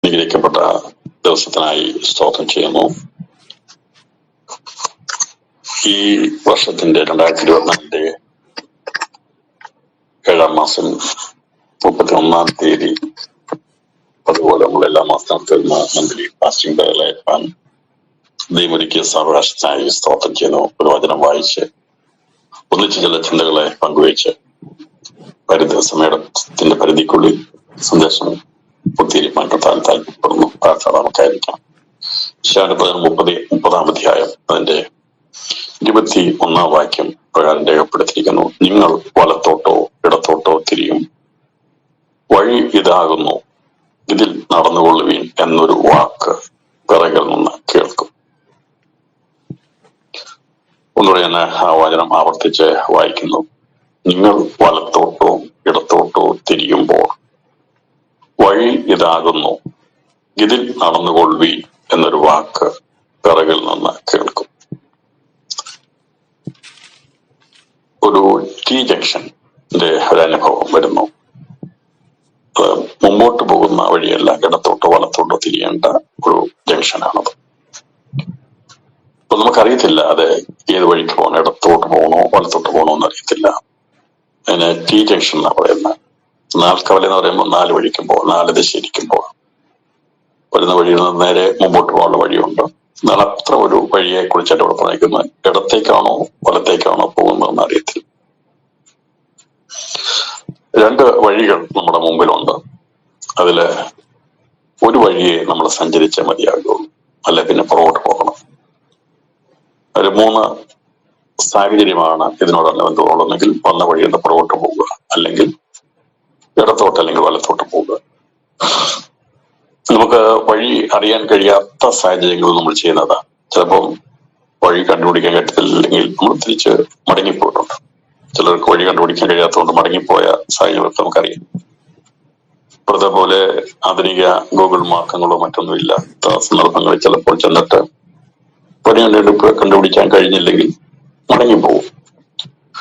അനുഗ്രഹിക്കപ്പെട്ട ദിവസത്തിനായി സ്തോത്രം ചെയ്യുന്നു. ഈ വർഷത്തിന്റെ 2024 7-ാം മാസം 31-ാം തീയതി അതുപോലെ നമ്മൾ എല്ലാ മാസം നടത്തുന്ന മന്ത്രി ഫാസ്റ്റിംഗ് ഡയലൈഫാൻ ദൈവമൊരുക്കിയ സാവകാശത്തിനായി സ്തോത്രം ചെയ്യുന്നു. ഒരു വചനം വായിച്ച് ഒന്നിച്ച് ചില ചിന്തകളെ പങ്കുവച്ച് സമയത്തിന്റെ പരിധിക്കുള്ളിൽ സന്ദേശം പൂർത്തീകരിക്കാൻ താല്പര്യപ്പെടുന്നു. പ്രാർത്ഥന നമുക്കായിരിക്കാം. 30-ാം അധ്യായം അതിന്റെ 21-ാം വാക്യം പ്രകാരം രേഖപ്പെടുത്തിയിരിക്കുന്നു. നിങ്ങൾ വലത്തോട്ടോ ഇടത്തോട്ടോ തിരിയും, വഴി ഇതാകുന്നു, ഇതിൽ നടന്നുകൊള്ളുവീൻ എന്നൊരു വാക്ക് പിറകിൽ നിന്ന് കേൾക്കും. ഒന്നുകൂടെ ഞാൻ ആ വചനം ആവർത്തിച്ച് വായിക്കുന്നു. നിങ്ങൾ വലത്തോട്ടോ ഇടത്തോട്ടോ തിരിയുമ്പോൾ വഴി ഇതാകുന്നു, ഇതിൽ നടന്നുകൊള്ളുവീൻ എന്നൊരു വാക്ക് പിറകിൽ നിന്ന് കേൾക്കും. ഒരു ടി ജംഗ്ഷന്റെ ഒരനുഭവം വരുന്നു. മുമ്പോട്ട് പോകുന്ന വഴിയല്ല, ഇടത്തോട്ടോ വലത്തോട്ടോ തിരിയേണ്ട ഒരു ജംഗ്ഷനാണത്. അപ്പൊ നമുക്കറിയത്തില്ല അത് ഏത് വഴിക്ക് പോകണം, ഇടത്തോട്ട് പോകണോ വലത്തോട്ട് പോകണോ എന്നറിയത്തില്ല. അതിന് ടി ജംഗ്ഷൻ എന്നാ പറയുന്നത്. നാൽക്കവല എന്ന് പറയുമ്പോൾ 4 വഴിക്കും പോകാം, 4 ദിശയിരിക്കും പോകാം. വരുന്ന വഴിയിൽ നിന്ന് നേരെ മുമ്പോട്ട് പോകാനുള്ള വഴിയുണ്ട്. എന്നാൽ അത്ര ഒരു വഴിയെ കുറിച്ചാണ് ഇവിടെ പറഞ്ഞിരിക്കുന്നത്. ഇടത്തേക്കാണോ വലത്തേക്കാണോ പോകുന്നതെന്ന് അറിയത്തില്ല. 2 വഴികൾ നമ്മുടെ മുമ്പിലുണ്ട്. അതില് ഒരു വഴിയെ നമ്മൾ സഞ്ചരിച്ചേ മതിയാകുള്ളൂ, അല്ലെ പിന്നെ പുറകോട്ട് പോകണം. ഒരു 3 സാഹചര്യമാണ് ഇതിനോടല്ല ബന്ധമുള്ളതെങ്കിൽ വന്ന വഴി ഒന്ന് പുറകോട്ട് പോവുക, അല്ലെങ്കിൽ ഇടത്തോട്ട് അല്ലെങ്കിൽ വലത്തോട്ട് പോവുക. നമുക്ക് വഴി അറിയാൻ കഴിയാത്ത സാഹചര്യങ്ങളിൽ നമ്മൾ ചെയ്യുന്നതാണ്. ചിലപ്പോൾ വഴി കണ്ടുപിടിക്കാൻ കഴിയത്തില്ലെങ്കിൽ നമ്മൾ തിരിച്ച് മടങ്ങിപ്പോയിട്ടുണ്ട്. ചിലർക്ക് വഴി കണ്ടുപിടിക്കാൻ കഴിയാത്തതുകൊണ്ട് മടങ്ങിപ്പോയ സാഹചര്യമൊക്കെ നമുക്കറിയാം. ഇപ്പോഴത്തെ പോലെ ആധുനിക ഗൂഗിൾ മാർക്കങ്ങളോ മറ്റൊന്നും ഇല്ലാത്ത സന്ദർഭങ്ങളിൽ ചിലപ്പോൾ ചെന്നിട്ട് വഴി കണ്ടുപിടിക്കാൻ കഴിഞ്ഞില്ലെങ്കിൽ മടങ്ങിപ്പോകും.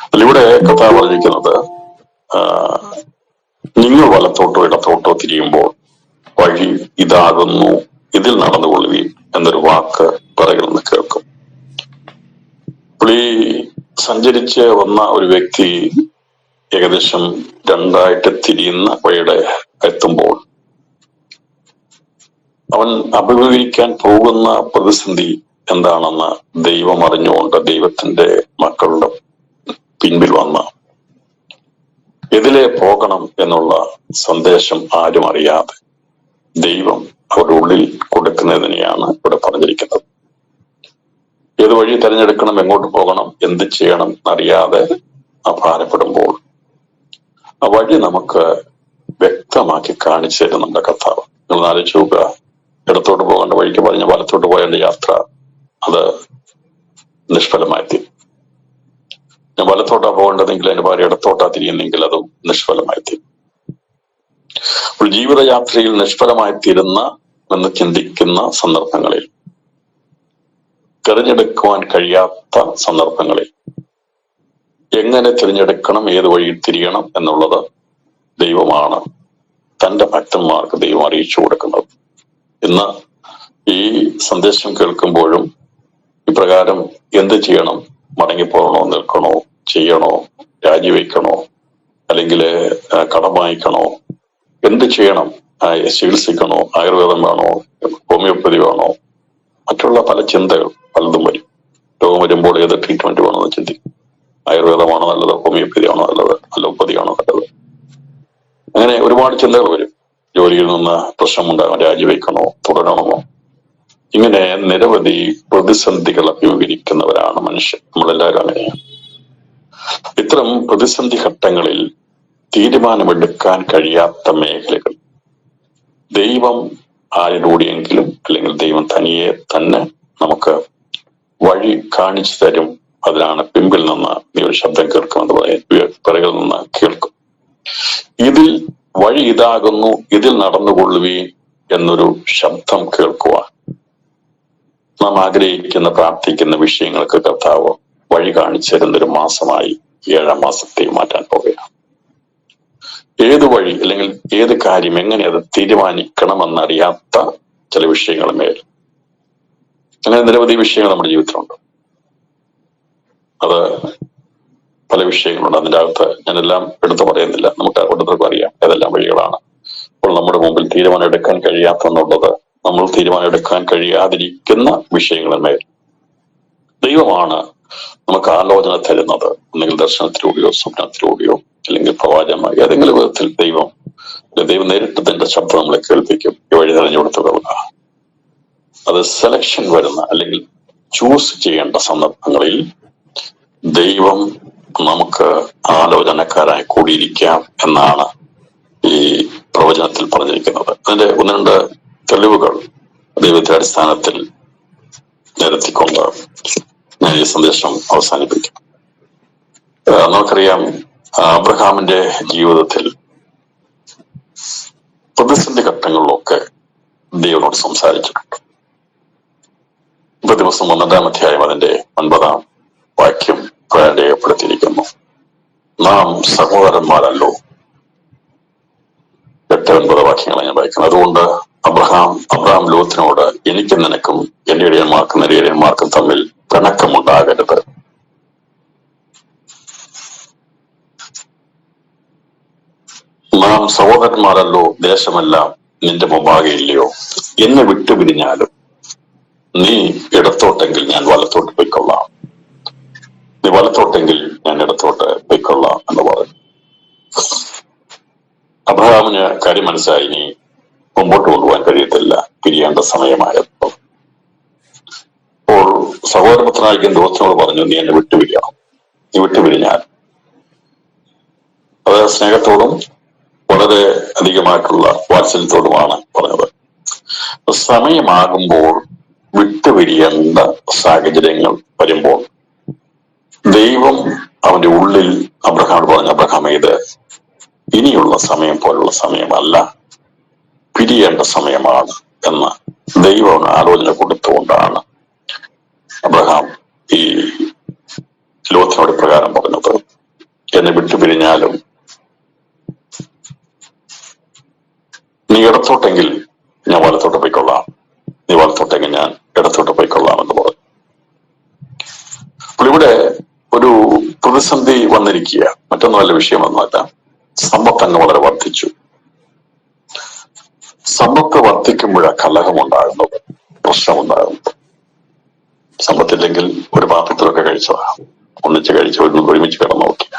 അതിലൂടെ കഥ പറഞ്ഞിരിക്കുന്നത്, നിങ്ങൾ വലത്തോട്ടോ ഇടത്തോട്ടോ തിരിയുമ്പോൾ വഴി ഇതാകുന്നു, ഇതിൽ നടന്നുകൊള്ളുവീൻ എന്നൊരു വാക്ക് പിറകിൽ നിന്ന് കേൾക്കും. അപ്പോൾ ഈ സഞ്ചരിച്ച് വന്ന ഒരു വ്യക്തി ഏകദേശം 2ആയിട്ട് തിരിയുന്ന വഴിയുടെ എത്തുമ്പോൾ അവൻ അഭിമുഖീകരിക്കാൻ പോകുന്ന പ്രതിസന്ധി എന്താണെന്ന് ദൈവം അറിഞ്ഞുകൊണ്ട് ദൈവത്തിന്റെ മക്കളുടെ പിൻപിൽ വന്ന് എതിലെ പോകണം എന്നുള്ള സന്ദേശം ആരും അറിയാതെ ദൈവം അവരുടെ ഉള്ളിൽ കൊടുക്കുന്നതിനെയാണ് ഇവിടെ പറഞ്ഞിരിക്കുന്നത്. ഏത് വഴി തിരഞ്ഞെടുക്കണം, എങ്ങോട്ട് പോകണം, എന്ത് ചെയ്യണം എന്നറിയാതെ ഭാരപ്പെടുമ്പോൾ ആ വഴി നമുക്ക് വ്യക്തമാക്കി കാണിച്ചു തരും നമ്മുടെ കർത്താവ്. നിങ്ങൾ ആലോചിച്ച് നോക്കുക, ഇടത്തോട്ട് പോകേണ്ട വഴിക്ക് പറഞ്ഞ വലത്തോട്ട് പോകേണ്ട യാത്ര അത് നിഷ്ഫലമായി. ഞാൻ വലത്തോട്ടാ പോകേണ്ടതെങ്കിൽ അതിന്റെ ഭാര്യ ഇടത്തോട്ടാ തിരിയുന്നെങ്കിൽ അതും നിഷ്ഫലമായി. അപ്പോൾ ജീവിതയാത്രയിൽ നിഷ്ഫലമായി തീരുന്ന എന്ന് ചിന്തിക്കുന്ന സന്ദർഭങ്ങളിൽ, തിരഞ്ഞെടുക്കുവാൻ കഴിയാത്ത സന്ദർഭങ്ങളിൽ എങ്ങനെ തിരഞ്ഞെടുക്കണം, ഏത് വഴി തിരിയണം എന്നുള്ളത് ദൈവമാണ് തന്റെ ഭക്തന്മാർക്ക് ദൈവം അറിയിച്ചു കൊടുക്കുന്നത്. ഇന്ന് ഈ സന്ദേശം കേൾക്കുമ്പോഴും ഇപ്രകാരം എന്ത് ചെയ്യണം, മടങ്ങിപ്പോകണോ, നിൽക്കണോ, ചെയ്യണോ, രാജിവെക്കണോ, അല്ലെങ്കിൽ കടം വാങ്ങിക്കണോ, എന്ത് ചെയ്യണം, ചികിത്സിക്കണോ, ആയുർവേദം വേണോ, ഹോമിയോപ്പതി വേണോ, മറ്റുള്ള പല ചിന്തകൾ പലതും വരും. രോഗം വരുമ്പോൾ ഏത് ട്രീറ്റ്മെന്റ് വേണമെന്ന് ചിന്തിക്കും. ആയുർവേദമാണോ നല്ലത്, ഹോമിയോപ്പതിയാണോ നല്ലത്, അലോപ്പതിയാണോ നല്ലത്, അങ്ങനെ ഒരുപാട് ചിന്തകൾ വരും. ജോലിയിൽ നിന്ന് പ്രശ്നമുണ്ടാകാൻ രാജിവെക്കണോ, തുടരണമോ, ഇങ്ങനെ നിരവധി പ്രതിസന്ധികൾ അഭിമുഖീകരിക്കുന്നവരാണ് മനുഷ്യൻ. നമ്മളെല്ലാവരും അങ്ങനെയാണ്. ഇത്തരം പ്രതിസന്ധി ഘട്ടങ്ങളിൽ തീരുമാനമെടുക്കാൻ കഴിയാത്ത മേഖലകൾ ദൈവം ആരിലൂടെയെങ്കിലും അല്ലെങ്കിൽ ദൈവം തനിയെ തന്നെ നമുക്ക് വഴി കാണിച്ചു തരും. അതിനാണ് പിമ്പിൽ നിന്ന് നീ ഒരു ശബ്ദം കേൾക്കുമെന്ന് പറയും, പിറകിൽ നിന്ന് കേൾക്കും. ഇതിൽ വഴി ഇതാകുന്നു, ഇതിൽ നടന്നുകൊള്ളുവീൻ എന്നൊരു ശബ്ദം കേൾക്കുവാൻ നാം ആഗ്രഹിക്കുന്ന പ്രാർത്ഥിക്കുന്ന വിഷയങ്ങൾക്ക് കർത്താവ് വഴി കാണിച്ചു തരുന്നൊരു മാസമായി 7-ാം മാസത്തെ മാറ്റാൻ പോവുകയാണ്. ഏത് വഴി അല്ലെങ്കിൽ ഏത് കാര്യം എങ്ങനെ അത് തീരുമാനിക്കണമെന്നറിയാത്ത ചില വിഷയങ്ങൾ മേൽ. അങ്ങനെ നിരവധി വിഷയങ്ങൾ നമ്മുടെ ജീവിതത്തിലുണ്ട്. അത് പല വിഷയങ്ങളുണ്ട്. അതിൻ്റെ അകത്ത് ഞാനെല്ലാം എടുത്തു പറയുന്നില്ല. നമുക്ക് ഓരോരുത്തർക്കും അറിയാം ഏതെല്ലാം വഴികളാണ് അപ്പോൾ നമ്മുടെ മുമ്പിൽ തീരുമാനം എടുക്കാൻ കഴിയാത്തെന്നുള്ളത്. നമ്മൾ തീരുമാനം എടുക്കാൻ കഴിയാതിരിക്കുന്ന വിഷയങ്ങളുമേൽ ദൈവമാണ് നമുക്ക് ആലോചന തരുന്നത്. ഒന്നുകിൽ ദർശനത്തിലൂടെയോ സ്വപ്നത്തിലൂടെയോ അല്ലെങ്കിൽ പ്രവാചകമായി ഏതെങ്കിലും വിധത്തിൽ ദൈവം നേരിട്ട് തന്റെ ശബ്ദം നമ്മളെ കേൾപ്പിക്കും. ഈ വഴി തെരഞ്ഞെടുത്തുകൊള്ളുക. അത് സെലക്ഷൻ വരുന്ന അല്ലെങ്കിൽ ചൂസ് ചെയ്യേണ്ട സന്ദർഭങ്ങളിൽ ദൈവം നമുക്ക് ആലോചനക്കാരായി കൂടിയിരിക്കാം എന്നാണ് ഈ പ്രവചനത്തിൽ പറഞ്ഞിരിക്കുന്നത്. അതിന്റെ ഒന്ന് രണ്ട് തെളിവുകൾ ദൈവത്തിന്റെ അടിസ്ഥാനത്തിൽ നിരത്തിക്കൊണ്ട് ഞാൻ ഈ സന്ദേശം അവസാനിപ്പിക്കും. നമുക്കറിയാം അബ്രഹാമിന്റെ ജീവിതത്തിൽ പ്രതിസന്ധി ഘട്ടങ്ങളിലൊക്കെ ദൈവനോട് സംസാരിച്ചിട്ടുണ്ട്. ഇപ്പൊ ദിവസം 1-ാം അധ്യായം അതിന്റെ 9-ാം വാക്യം രേഖപ്പെടുത്തിയിരിക്കുന്നു. നാം സഹോദരന്മാരല്ലോ. 8-9 വാക്യങ്ങളാണ് ഞാൻ വായിക്കുന്നത്. അതുകൊണ്ട് അബ്രഹാം ലോത്തിനോട് എനിക്കും നിനക്കും എന്റെ ഇടയന്മാർക്കും നിന്റെ ഇടയന്മാർക്കും തമ്മിൽ പിണക്കമുണ്ടാകരുത്. നാം സഹോദരന്മാരല്ലോ, ദേശമെല്ലാം നിന്റെ മുമ്പാകെ ഇല്ലയോ? എന്നെ വിട്ടുപിരിഞ്ഞാലും നീ ഇടത്തോട്ടെങ്കിൽ ഞാൻ വലത്തോട്ട് പോയിക്കൊള്ളാം, നീ വലത്തോട്ടെങ്കിൽ ഞാൻ ഇടത്തോട്ട് പോയിക്കൊള്ളാം എന്ന് പറഞ്ഞു. അബ്രഹാമിന് കാര്യം മനസ്സിലായി. ഇനി മുമ്പോട്ട് കൊണ്ടുപോകാൻ കഴിയത്തില്ല, പിരിയേണ്ട സമയമായപ്പോൾ. അപ്പോൾ സഹോദരപുത്രനായിരിക്കും ലോത്തിനോട് പറഞ്ഞു, നീ എന്നെ വിട്ടുപിരിയണം. നീ വിട്ടുപിരിഞ്ഞാൽ, അത് സ്നേഹത്തോടും വളരെ അധികമായിട്ടുള്ള വാത്സല്യത്തോടുമാണ് പറഞ്ഞത്. സമയമാകുമ്പോൾ വിട്ടുപിരിയേണ്ട സാഹചര്യങ്ങൾ വരുമ്പോൾ ദൈവം അവന്റെ ഉള്ളിൽ അബ്രഹാമിനോട് പറഞ്ഞു, അബ്രഹാമേ, ഇത് ഇനിയുള്ള സമയം പോലുള്ള സമയമല്ല, പിരിയേണ്ട സമയമാണ് എന്ന് ദൈവം ആലോചന കൊടുത്തുകൊണ്ടാണ് അബ്രഹാം ഈ ലോത്തിനോട് പ്രകാരം പറഞ്ഞത്. എന്നെ വിട്ടുപിരിഞ്ഞാലും നീ ഇടത്തോട്ടെങ്കിൽ ഞാൻ വലത്തോട്ട് പോയിക്കൊള്ളാം, നീ വലത്തോട്ടെങ്കിൽ ഞാൻ ഇടത്തോട്ട് പോയിക്കൊള്ളാം എന്ന് പറഞ്ഞു. അപ്പോൾ ഇവിടെ ഒരു പ്രതിസന്ധി വന്നിരിക്കുക. മറ്റൊന്നും വല്ല വിഷയമൊന്നുമല്ല. സമ്പത്ത് അങ്ങ് വളരെ വർദ്ധിച്ചു. സമ്പത്ത് വർദ്ധിക്കുമ്പോഴാണ് കലഹമുണ്ടാകുന്നത്, പ്രശ്നമുണ്ടാകുന്നത്. സമ്പത്തില്ലെങ്കിൽ ഒരു പാത്രത്തിലൊക്കെ കഴിച്ചതാ, ഒന്നിച്ച് കഴിച്ച് ഒരുമിച്ച് കിടന്നു നോക്കിയ.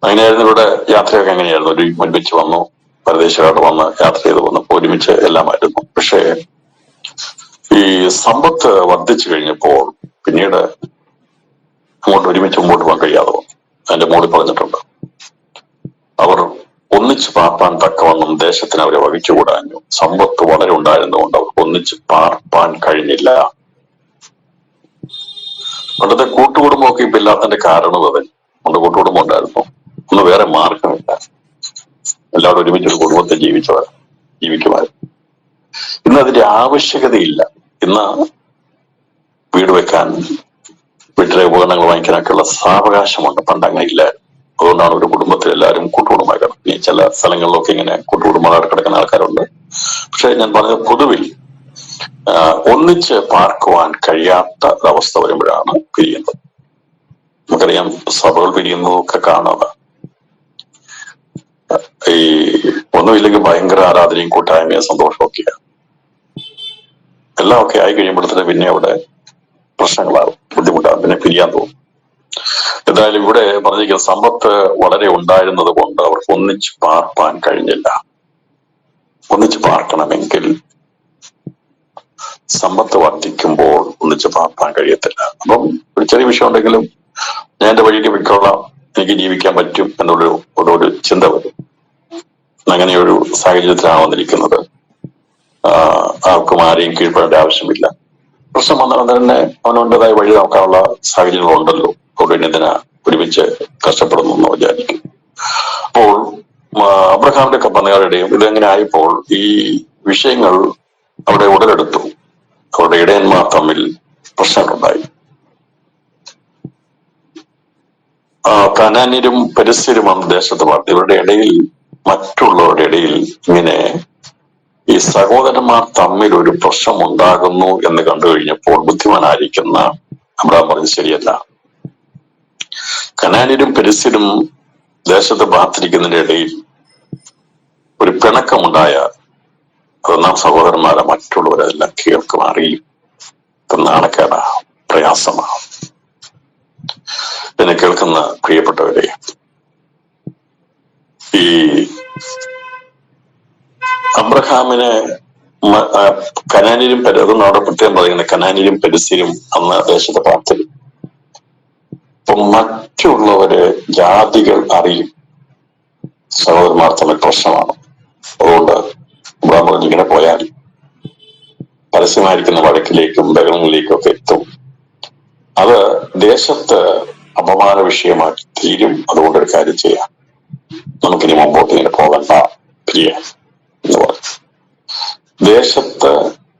അങ്ങനെയായിരുന്നു ഇവിടെ യാത്രയൊക്കെ. എങ്ങനെയായിരുന്നു? ഒരുമിച്ച് വന്നു, പരദേശക്കാട് വന്ന് യാത്ര ചെയ്ത് വന്നു, ഒരുമിച്ച് എല്ലാമായിരുന്നു. പക്ഷേ ഈ സമ്പത്ത് വർദ്ധിച്ചു കഴിഞ്ഞപ്പോൾ പിന്നീട് അങ്ങോട്ട് ഒരുമിച്ച് മുമ്പോട്ട് പോകാൻ കഴിയാതെ വന്നു. അതിന്റെ മോളിൽ പറഞ്ഞിട്ടുണ്ട്, അവർ ഒന്നിച്ച് പാർപ്പാൻ തക്കവണ്ണം ദേശത്തിന് അവരെ വഹിച്ചുകൂടാഞ്ഞു. സമ്പത്ത് വളരെ ഉണ്ടായിരുന്നുകൊണ്ട് അവർക്ക് ഒന്നിച്ച് പാർപ്പാൻ കഴിഞ്ഞില്ല. പണ്ടത്തെ കൂട്ടുകുടുംബമൊക്കെ ഇപ്പൊ ഇല്ലാത്തതിന്റെ കാരണം അത്. കൊണ്ട് കൂട്ടുകുടുംബം ഉണ്ടായിരുന്നു, ഒന്ന് വേറെ മാർഗമില്ല. എല്ലാവരും ഒരുമിച്ചൊരു കുടുംബത്തെ ജീവിക്കുമായിരുന്നു. ഇന്ന് അതിന്റെ ആവശ്യകതയില്ല. ഇന്ന് വീട് വെക്കാൻ, വീട്ടിലെ ഉപകരണങ്ങൾ വാങ്ങിക്കാനൊക്കെയുള്ള സാവകാശമുണ്ട്. പണ്ട് അങ്ങനെ ഇല്ലായിരുന്നു. അതുകൊണ്ടാണ് ഒരു കുടുംബത്തിൽ എല്ലാവരും കൂട്ടുകുടുംബമായി കിടക്കുന്നത്. ചില സ്ഥലങ്ങളിലൊക്കെ ഇങ്ങനെ കൂട്ടുകുടുംബമായിട്ട് കിടക്കുന്ന ആൾക്കാരുണ്ട്. പക്ഷെ ഞാൻ പറഞ്ഞത് പൊതുവിൽ ഒന്നിച്ച് പാർക്കുവാൻ കഴിയാത്ത അവസ്ഥ വരുമ്പോഴാണ് പിരിയുന്നത്. നമുക്കറിയാം, സഭകൾ പിരിയുന്നതൊക്കെ കാണുക ഈ ഒന്നുമില്ലെങ്കിൽ ഭയങ്കര ആരാധനയും കൂട്ടായ്മയും സന്തോഷവും ഒക്കെയാണ്. എല്ലാം ഒക്കെ ആയി കഴിയുമ്പോഴത്തേന് പിന്നെ അവിടെ പ്രശ്നങ്ങളാകും, ബുദ്ധിമുട്ടാകും, പിന്നെ പിരിയാൻ തോന്നും. എന്തായാലും ഇവിടെ പറഞ്ഞിരിക്കുന്ന സമ്പത്ത് വളരെ ഉണ്ടായിരുന്നത് കൊണ്ട് അവർക്ക് ഒന്നിച്ച് പാർപ്പാൻ കഴിഞ്ഞില്ല. ഒന്നിച്ച് പാർക്കണമെങ്കിൽ സമ്പത്ത് വർദ്ധിക്കുമ്പോൾ ഒന്നിച്ച് പാർപ്പാൻ കഴിയത്തില്ല. അപ്പം ഒരു ചെറിയ വിഷയം ഉണ്ടെങ്കിലും ഞാൻ എന്റെ വഴിക്ക് വിൽക്കൊള്ളാം, എനിക്ക് ജീവിക്കാൻ പറ്റും എന്നുള്ളൊരു ചിന്ത വരും. അങ്ങനെയൊരു സാഹചര്യത്തിലാണ് വന്നിരിക്കുന്നത്. ആർക്കും ആരെയും കീഴ്പ്പെടേണ്ട ആവശ്യമില്ല. പ്രശ്നം വന്നാൽ തന്നെ അവനവൻ്റെതായ വഴി നോക്കാനുള്ള സാഹചര്യങ്ങളുണ്ടല്ലോ. അതുകൊണ്ട് എന്തിനാ ഒരുമിച്ച് കഷ്ടപ്പെടുന്നു എന്ന് വിചാരിക്കും. അപ്പോൾ അബ്രഹാമിന്റെ കമ്പനികളുടെയും ഇതെങ്ങനെ ആയപ്പോൾ ഈ വിഷയങ്ങൾ അവിടെ ഉടലെടുത്തു. അവരുടെ ഇടയന്മാർ തമ്മിൽ പ്രശ്നങ്ങളുണ്ടായി. കനാന്യരും പെരിസ്യരുമാണ് ദേശത്ത് പാർട്ടി. ഇവരുടെ ഇടയിൽ, മറ്റുള്ളവരുടെ ഇടയിൽ ഇങ്ങനെ ഈ സഹോദരന്മാർ തമ്മിൽ ഒരു പ്രശ്നം ഉണ്ടാകുന്നു എന്ന് കണ്ടു കഴിഞ്ഞപ്പോൾ ബുദ്ധിമാനായിരിക്കുന്ന അബ്രഹാം പറഞ്ഞത് ശരിയല്ല. കനാന്യരും പെരിസ്യരും ദേശത്ത് പാർത്തിരിക്കുന്നതിന്റെ ഇടയിൽ ഒരു പിണക്കമുണ്ടായാൽ അത് നാം സഹോദരന്മാരെ മറ്റുള്ളവരെല്ലാം കേൾക്കും, അറിയും. നാണക്കേടാ, പ്രയാസമാണ്. എന്നെ കേൾക്കുന്ന പ്രിയപ്പെട്ടവരെ, ഈ അബ്രഹാമിനെ കനാന്യരും അതൊന്നും അവിടെ പ്രത്യേകം പറയുന്നത്, കനാന്യരും പെരിസ്യരും അന്ന് ദേശത്ത് പാർത്തിരും. അപ്പൊ മറ്റുള്ളവര് ജാതികൾ അറിയും സഹോദരന്മാർ തമ്മിൽ പ്രശ്നമാണ്. അതുകൊണ്ട് അബ്രഹാം പറഞ്ഞു ഇങ്ങനെ പോയാൽ പരസ്യമായിരിക്കുന്ന വഴക്കിലേക്കും ബഹളങ്ങളിലേക്കും ഒക്കെ എത്തും. അത് ദേശത്ത് അപമാന വിഷയമാക്കി തീരും. അതുകൊണ്ട് ഒരു കാര്യം ചെയ്യാം, നമുക്കിനി മുമ്പോട്ട് ഇങ്ങനെ പോകണ്ട പ്രിയ എന്ന് പറഞ്ഞു. ദേശത്ത്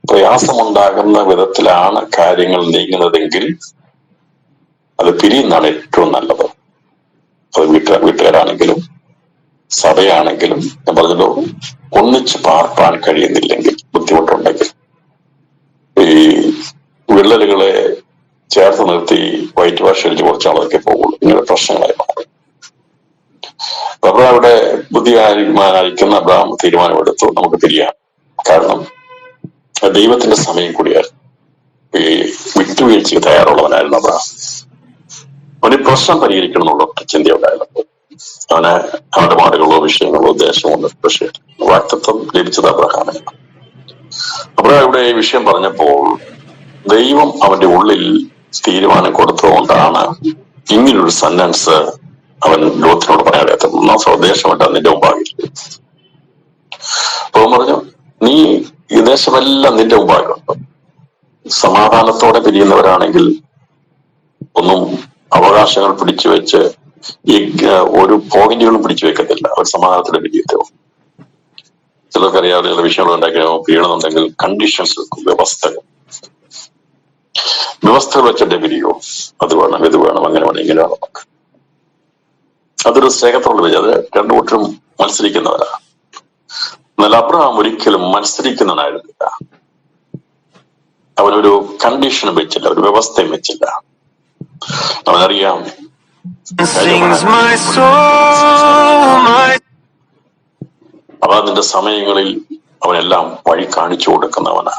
പ്രയാസമുണ്ടാകുന്ന വിധത്തിലാണ് കാര്യങ്ങൾ നീങ്ങുന്നതെങ്കിൽ അത് പിരിയുന്നതാണ് ഏറ്റവും നല്ലത്. അത് വീട്ടുകാരാണെങ്കിലും സഭയാണെങ്കിലും, ഞാൻ പറഞ്ഞല്ലോ, ഒന്നിച്ച് പാർപ്പാൻ കഴിയുന്നില്ലെങ്കിൽ, ബുദ്ധിമുട്ടുണ്ടെങ്കിൽ ഈ വിള്ളലുകളെ ചേർത്ത് നിർത്തി വൈറ്റ് വാഷ് അടിച്ച് കുറച്ച് ആളൊക്കെ പോകുള്ളൂ. ഇങ്ങനെ പ്രശ്നങ്ങളായി മാറും. അബ്രഹാം ബുദ്ധിമാനായിരിക്കുന്ന അബ്രഹാം തീരുമാനമെടുത്തു, നമുക്ക് പിരിയാം. കാരണം ദൈവത്തിന്റെ സമയം കൂടിയായിരുന്നു. ഈ വിട്ടുവീഴ്ചയ്ക്ക് തയ്യാറുള്ളവനായിരുന്നു അബ്രഹാം. അവന് പ്രശ്നം പരിഹരിക്കണം എന്നുള്ള ചിന്തയുണ്ടായിരുന്നു. അവന്റെ മാടുകളോ വിഷയങ്ങളോ ദേശമോ പക്ഷേ വാക്തത്വം ലഭിച്ചത് അബ്രഹാമിന്. അബ്രഹാം ഇവിടെ ഈ വിഷയം പറഞ്ഞപ്പോൾ ദൈവം അവന്റെ ഉള്ളിൽ തീരുമാനം കൊടുത്തതുകൊണ്ടാണ് ഇങ്ങനൊരു സെന്റൻസ് അവൻ ലോത്തിനോട് പറയാതെ സ്വദേശമല്ല നിന്റെ മുമ്പാകില്ല. അപ്പൊ പറഞ്ഞു, നീ ഈ ദേശമെല്ലാം നിന്റെ മുമ്പാകുണ്ട്. സമാധാനത്തോടെ പിരിയുന്നവരാണെങ്കിൽ ഒന്നും അവകാശങ്ങൾ പിടിച്ചു വെച്ച് ഈ ഒരു പോയിന്റുകളും പിടിച്ചു വെക്കത്തില്ല. അവർ സമാധാനത്തോടെ പിരിയത്തോ. ചിലർക്കറിയാതെ ചില വിഷയങ്ങൾ ഉണ്ടാക്കിയോ പിരിയണമെന്നുണ്ടെങ്കിൽ കണ്ടീഷൻസ് വെക്കും, വ്യവസ്ഥകൾ വെച്ചിട്ട് പിരിയോ. അത് വേണം, ഇത് വേണം, അങ്ങനെ വേണം, ഇങ്ങനെ വേണം. നമുക്ക് അതൊരു സ്നേഹത്തോട് വെച്ച് അത് രണ്ടു കൂട്ടരും മത്സരിക്കുന്നവരാ. എന്നാൽ അബ്രഹാം ഒരിക്കലും മത്സരിക്കുന്നവനായിരുന്നില്ല. അവനൊരു കണ്ടീഷനും വെച്ചില്ല, ഒരു വ്യവസ്ഥയും വെച്ചില്ല. അവനറിയാം അതാതിന്റെ സമയങ്ങളിൽ അവനെല്ലാം വഴി കാണിച്ചു കൊടുക്കുന്നവനാ.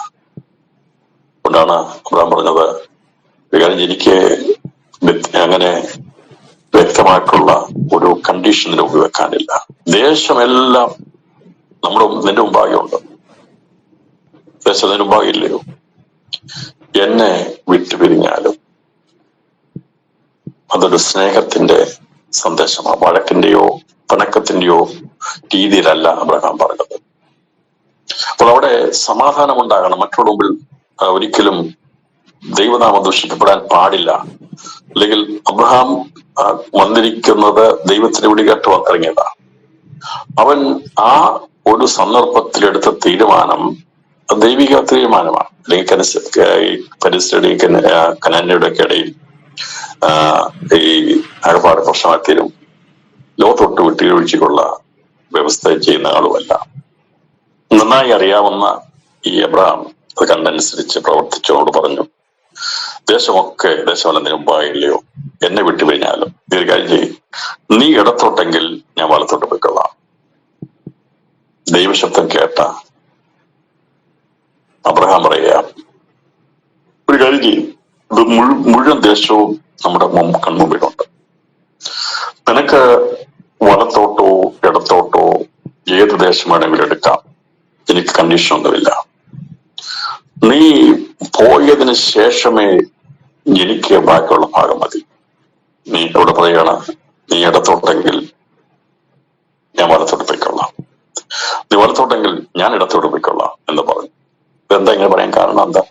അതുകൊണ്ടാണ് അബ്രഹാം പറഞ്ഞത്, എനിക്ക് അങ്ങനെ വ്യക്തമായിട്ടുള്ള ഒരു കണ്ടീഷൻ നിന്റെ വെക്കാനില്ല. ദേശമെല്ലാം നിന്റെ മുമ്പാകെ ഉണ്ട്. ദേശം നിന്റെ മുമ്പാകെ ഇല്ലയോ? എന്നെ വിട്ടുപിരിഞ്ഞാലും അതൊരു സ്നേഹത്തിന്റെ സന്ദേശമാണ്. വഴക്കിന്റെയോ പിണക്കത്തിന്റെയോ രീതിയിലല്ല അബ്രഹാം പറഞ്ഞത്. അപ്പോൾ അവിടെ സമാധാനം ഉണ്ടാകണം. മറ്റുള്ള മുമ്പിൽ ഒരിക്കലും ദൈവനാമം ദൂഷിക്കപ്പെടാൻ പാടില്ല. അല്ലെങ്കിൽ അബ്രഹാം വന്നിരിക്കുന്നത് ദൈവത്തിന്റെ വിളി കേട്ട് വന്നിറങ്ങിയതാണ്. അവൻ ആ ഒരു സന്ദർഭത്തിലെടുത്ത തീരുമാനം ദൈവിക തീരുമാനമാണ്. അല്ലെങ്കിൽ പരിസ്ഥിതിയുടെയും കനാന്യരുടെ ഒക്കെ ഇടയിൽ ഈ അകപ്പാട് പ്രശ്നമായി തീരും. ലോകത്തൊട്ട് വിട്ടുവീഴ്ചയ്ക്കുള്ള വ്യവസ്ഥ ചെയ്യുന്ന ആളുമല്ല. നന്നായി അറിയാവുന്ന ഈ അബ്രഹാം അത് കണ്ടനുസരിച്ച് പ്രവർത്തിച്ചോട് പറഞ്ഞു, ദേശമല്ല മുമ്പായില്ലയോ, എന്നെ വിട്ടുപിരിഞ്ഞാലും നീ ഒരു കാര്യം ചെയ്യും, നീ ഇടത്തോട്ടെങ്കിൽ ഞാൻ വലത്തോട്ട് പോയിക്കൊള്ളാം. ദൈവശബ്ദം കേട്ട അബ്രഹാം പറയുക, ഒരു കാര്യം ചെയ്യും, ഇത് മുഴുവൻ ദേശവും നമ്മുടെ കൺമുമ്പിലുണ്ട്. നിനക്ക് വലത്തോട്ടോ ഇടത്തോട്ടോ ഏത് ദേശം വേണമെങ്കിലും എടുക്കാം, എനിക്ക് കണ്ടീഷൻ ഒന്നുമില്ല. നീ പോയതിന് ശേഷമേ എനിക്ക് ബാക്കിയുള്ള ഭാഗം മതി. നീ ഇവിടെ പറയുകയാണ്, നീ ഇടത്തോട്ടെങ്കിൽ ഞാൻ വലത്തോട്ട് പോയിക്കൊള്ളാം, നീ വലത്തോട്ടെങ്കിൽ ഞാൻ ഇടത്തോട്ട് പോയിക്കൊള്ളാം എന്ന് പറഞ്ഞു. ഇതെന്താ ഇങ്ങനെ പറയാൻ കാരണം എന്താ?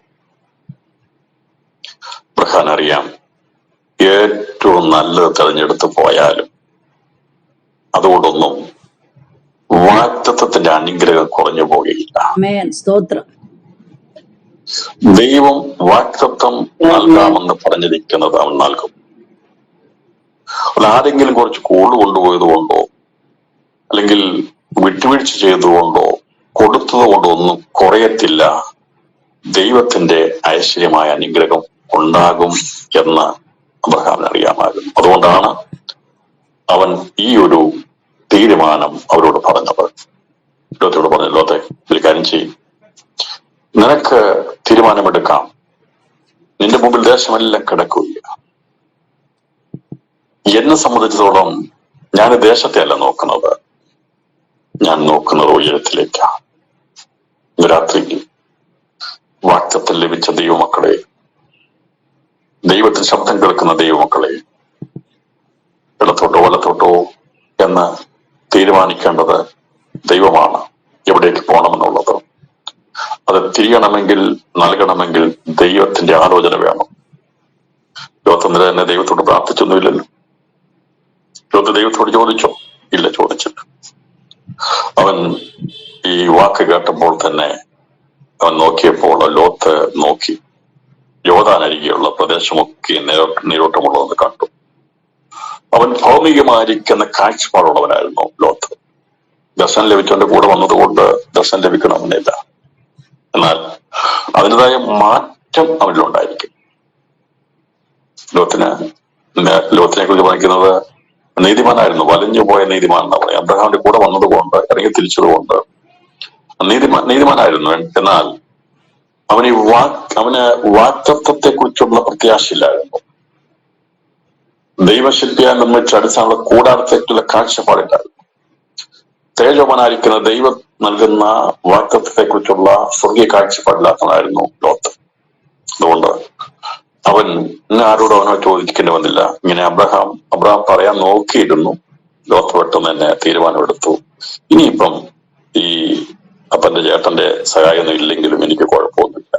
അബ്രഹാം അറിയാം, ഏറ്റവും നല്ലത് തെരഞ്ഞെടുത്ത് പോയാലും അതുകൊണ്ടൊന്നും വാഗ്ദത്തത്തിന്റെ അനുഗ്രഹം കുറഞ്ഞു പോകുകയില്ല. ദൈവം വാഗ്ദത്തം നൽകാമെന്ന് പറഞ്ഞിരിക്കുന്നത് അവൻ നൽകും. അല്ല ആരെങ്കിലും കുറച്ച് കൂടുതൽ കൊണ്ടുപോയത് കൊണ്ടോ അല്ലെങ്കിൽ വിട്ടുവീഴ്ച ചെയ്തുകൊണ്ടോ കൊടുത്തത് കൊണ്ടോ ഒന്നും കുറയത്തില്ല. ദൈവത്തിന്റെ ഐശ്വര്യമായ അനുഗ്രഹം ഉണ്ടാകും എന്ന് അബ്രഹാമിന് അറിയാമായിരുന്നു. അതുകൊണ്ടാണ് അവൻ ഈ ഒരു തീരുമാനം അവരോട് പറഞ്ഞത്. ലോകത്തോട് പറഞ്ഞു, ലോകത്തെ ഒരു കാര്യം ചെയ്യും, നിനക്ക് തീരുമാനമെടുക്കാം, നിന്റെ മുമ്പിൽ ദേശമെല്ലാം കിടക്കില്ല. എന്നെ സംബന്ധിച്ചിടത്തോളം ഞാൻ ദേശത്തെ അല്ല നോക്കുന്നത്, ഞാൻ നോക്കുന്നത് ഉയരത്തിലേക്കാണ്. ഇന്ന് രാത്രി വാക്തത്വം ലഭിച്ച ദൈവമക്കളെ, ദൈവത്തിന് ശബ്ദം കേൾക്കുന്ന ദൈവമക്കളെ, ഇടത്തോട്ടോ വലത്തോട്ടോ എന്ന് തീരുമാനിക്കേണ്ടത് ദൈവമാണ്. എവിടേക്ക് പോകണമെന്നുള്ളത് അത് തിരിയണമെങ്കിൽ, നൽകണമെങ്കിൽ ദൈവത്തിന്റെ ആലോചന വേണം. ലോകത്തിന് തന്നെ ദൈവത്തോട് പ്രാർത്ഥിച്ചൊന്നുമില്ലല്ലോ. ലോകത്ത് ദൈവത്തോട് ചോദിച്ചോ? ഇല്ല, ചോദിച്ചില്ല. അവൻ ഈ വാക്ക് കേട്ടപ്പോൾ തന്നെ അവൻ നോക്കിയപ്പോൾ ലോത്ത് നോക്കി യോർദാനരികെയുള്ള പ്രദേശമൊക്കെ നീരോട്ടമുള്ളതെന്ന് കണ്ടു. അവൻ ഭൗമികമായിരിക്കുന്ന കാഴ്ചപ്പാടുള്ളവനായിരുന്നു ലോത്ത്. ദർശനം ലഭിച്ചവന്റെ കൂടെ വന്നതുകൊണ്ട് ദർശനം ലഭിക്കണമെന്നില്ല. എന്നാൽ അതിൻ്റെതായ മാറ്റം അവനിലുണ്ടായിരിക്കും. ലോത്തിനെ കുറിച്ച് പറയുന്നത് നീതിമാനായിരുന്നു, വലഞ്ഞുപോയ നീതിമാൻ എന്ന് പറയും. അബ്രഹാമിന്റെ കൂടെ വന്നതുകൊണ്ട്, ഇറങ്ങി തിരിച്ചതുകൊണ്ട് നീതിമാനായിരുന്നു. എന്നാൽ അവന് വാക്തത്വത്തെ കുറിച്ചുള്ള പ്രത്യാശയില്ലായിരുന്നു. ദൈവശില്പിയായി നിർമ്മിച്ച അടിസ്ഥാനമുള്ള കൂടാരത്തേക്കുള്ള കാഴ്ചപ്പാടില്ലായിരുന്നു. തേജോമനായിരിക്കുന്ന ദൈവം നൽകുന്ന വാക്തത്വത്തെ കുറിച്ചുള്ള സ്വർഗീയ കാഴ്ചപ്പാടില്ലാത്തവനായിരുന്നു ലോത്ത്. അതുകൊണ്ട് അവൻ ആരോടും അവനോ ചോദിക്കേണ്ടി വന്നില്ല. ഇങ്ങനെ അബ്രഹാം പറയാൻ നോക്കിയിരുന്നു. ലോത്ത് പെട്ടെന്ന് തന്നെ തീരുമാനമെടുത്തു, ഇനിയിപ്പം ഈ അപ്പന്റെ ചേട്ടന്റെ സഹായമൊന്നും ഇല്ലെങ്കിലും എനിക്ക് കുഴപ്പമൊന്നുമില്ല.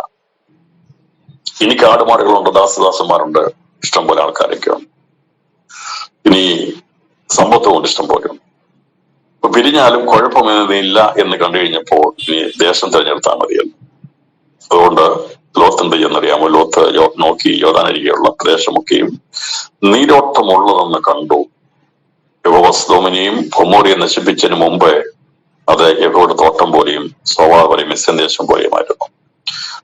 എനിക്ക് ആടുമാടുകളുണ്ട്, ദാസദാസന്മാരുണ്ട്, ഇഷ്ടംപോലെ ആൾക്കാരൊക്കെ ഉണ്ട്, ഇനി സമ്പത്തും കൊണ്ട് ഇഷ്ടം പോലെ ഉണ്ട്. അപ്പൊ പിരിഞ്ഞാലും കുഴപ്പമൊന്നുമില്ല എന്ന് കണ്ടു കഴിഞ്ഞപ്പോൾ ഇനി ദേശം തിരഞ്ഞെടുത്താൽ മതിയല്ലോ. അതുകൊണ്ട് ലോത്ത് എന്ത് ചെയ്യുന്നറിയാമോ? ലോത്ത് നോക്കി യോർദാനരികെയുള്ള പ്രദേശമൊക്കെയും നീരോട്ടമുള്ളതെന്ന് കണ്ടു. യഹോവ സൊദോമിനെയും ഗൊമോറയെയും നശിപ്പിച്ചതിന് മുമ്പ് അത് യഹോവയുടെ തോട്ടം പോലെയും സോവാ പോലെയും മിസ്രയീം ദേശം പോലെയുമായിരുന്നു.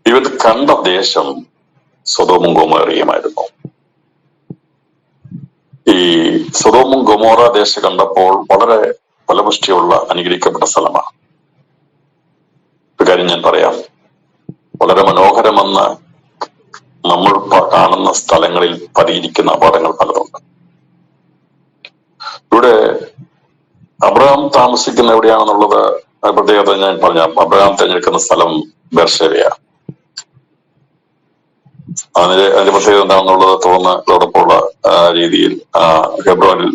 ഇവർ കണ്ട ദേശം സൊദോമും ഗൊമോറയുമായിരുന്നു. ഈ സൊദോമും ഗൊമോറ ദേശം കണ്ടപ്പോൾ വളരെ ഫലപുഷ്ടിയുള്ള അനുഗ്രഹിക്കപ്പെട്ട സ്ഥലമാണ്. ഒരു കാര്യം ഞാൻ പറയാം, വളരെ മനോഹരമെന്ന് നമ്മൾ കാണുന്ന സ്ഥലങ്ങളിൽ പതിയിരിക്കുന്ന അപകടങ്ങൾ പലതുണ്ട്. ഇവിടെ അബ്രഹാം താമസിക്കുന്ന എവിടെയാണെന്നുള്ളത് പ്രത്യേകത ഞാൻ പറഞ്ഞ, അബ്രഹാം തിരഞ്ഞെടുക്കുന്ന സ്ഥലം ബേർശേബയാണ്. അതിന്റെ പ്രത്യേകത എന്താണെന്നുള്ളത് തുടർന്ന് അതോടൊപ്പമുള്ള രീതിയിൽ ഹെബ്രോനിൽ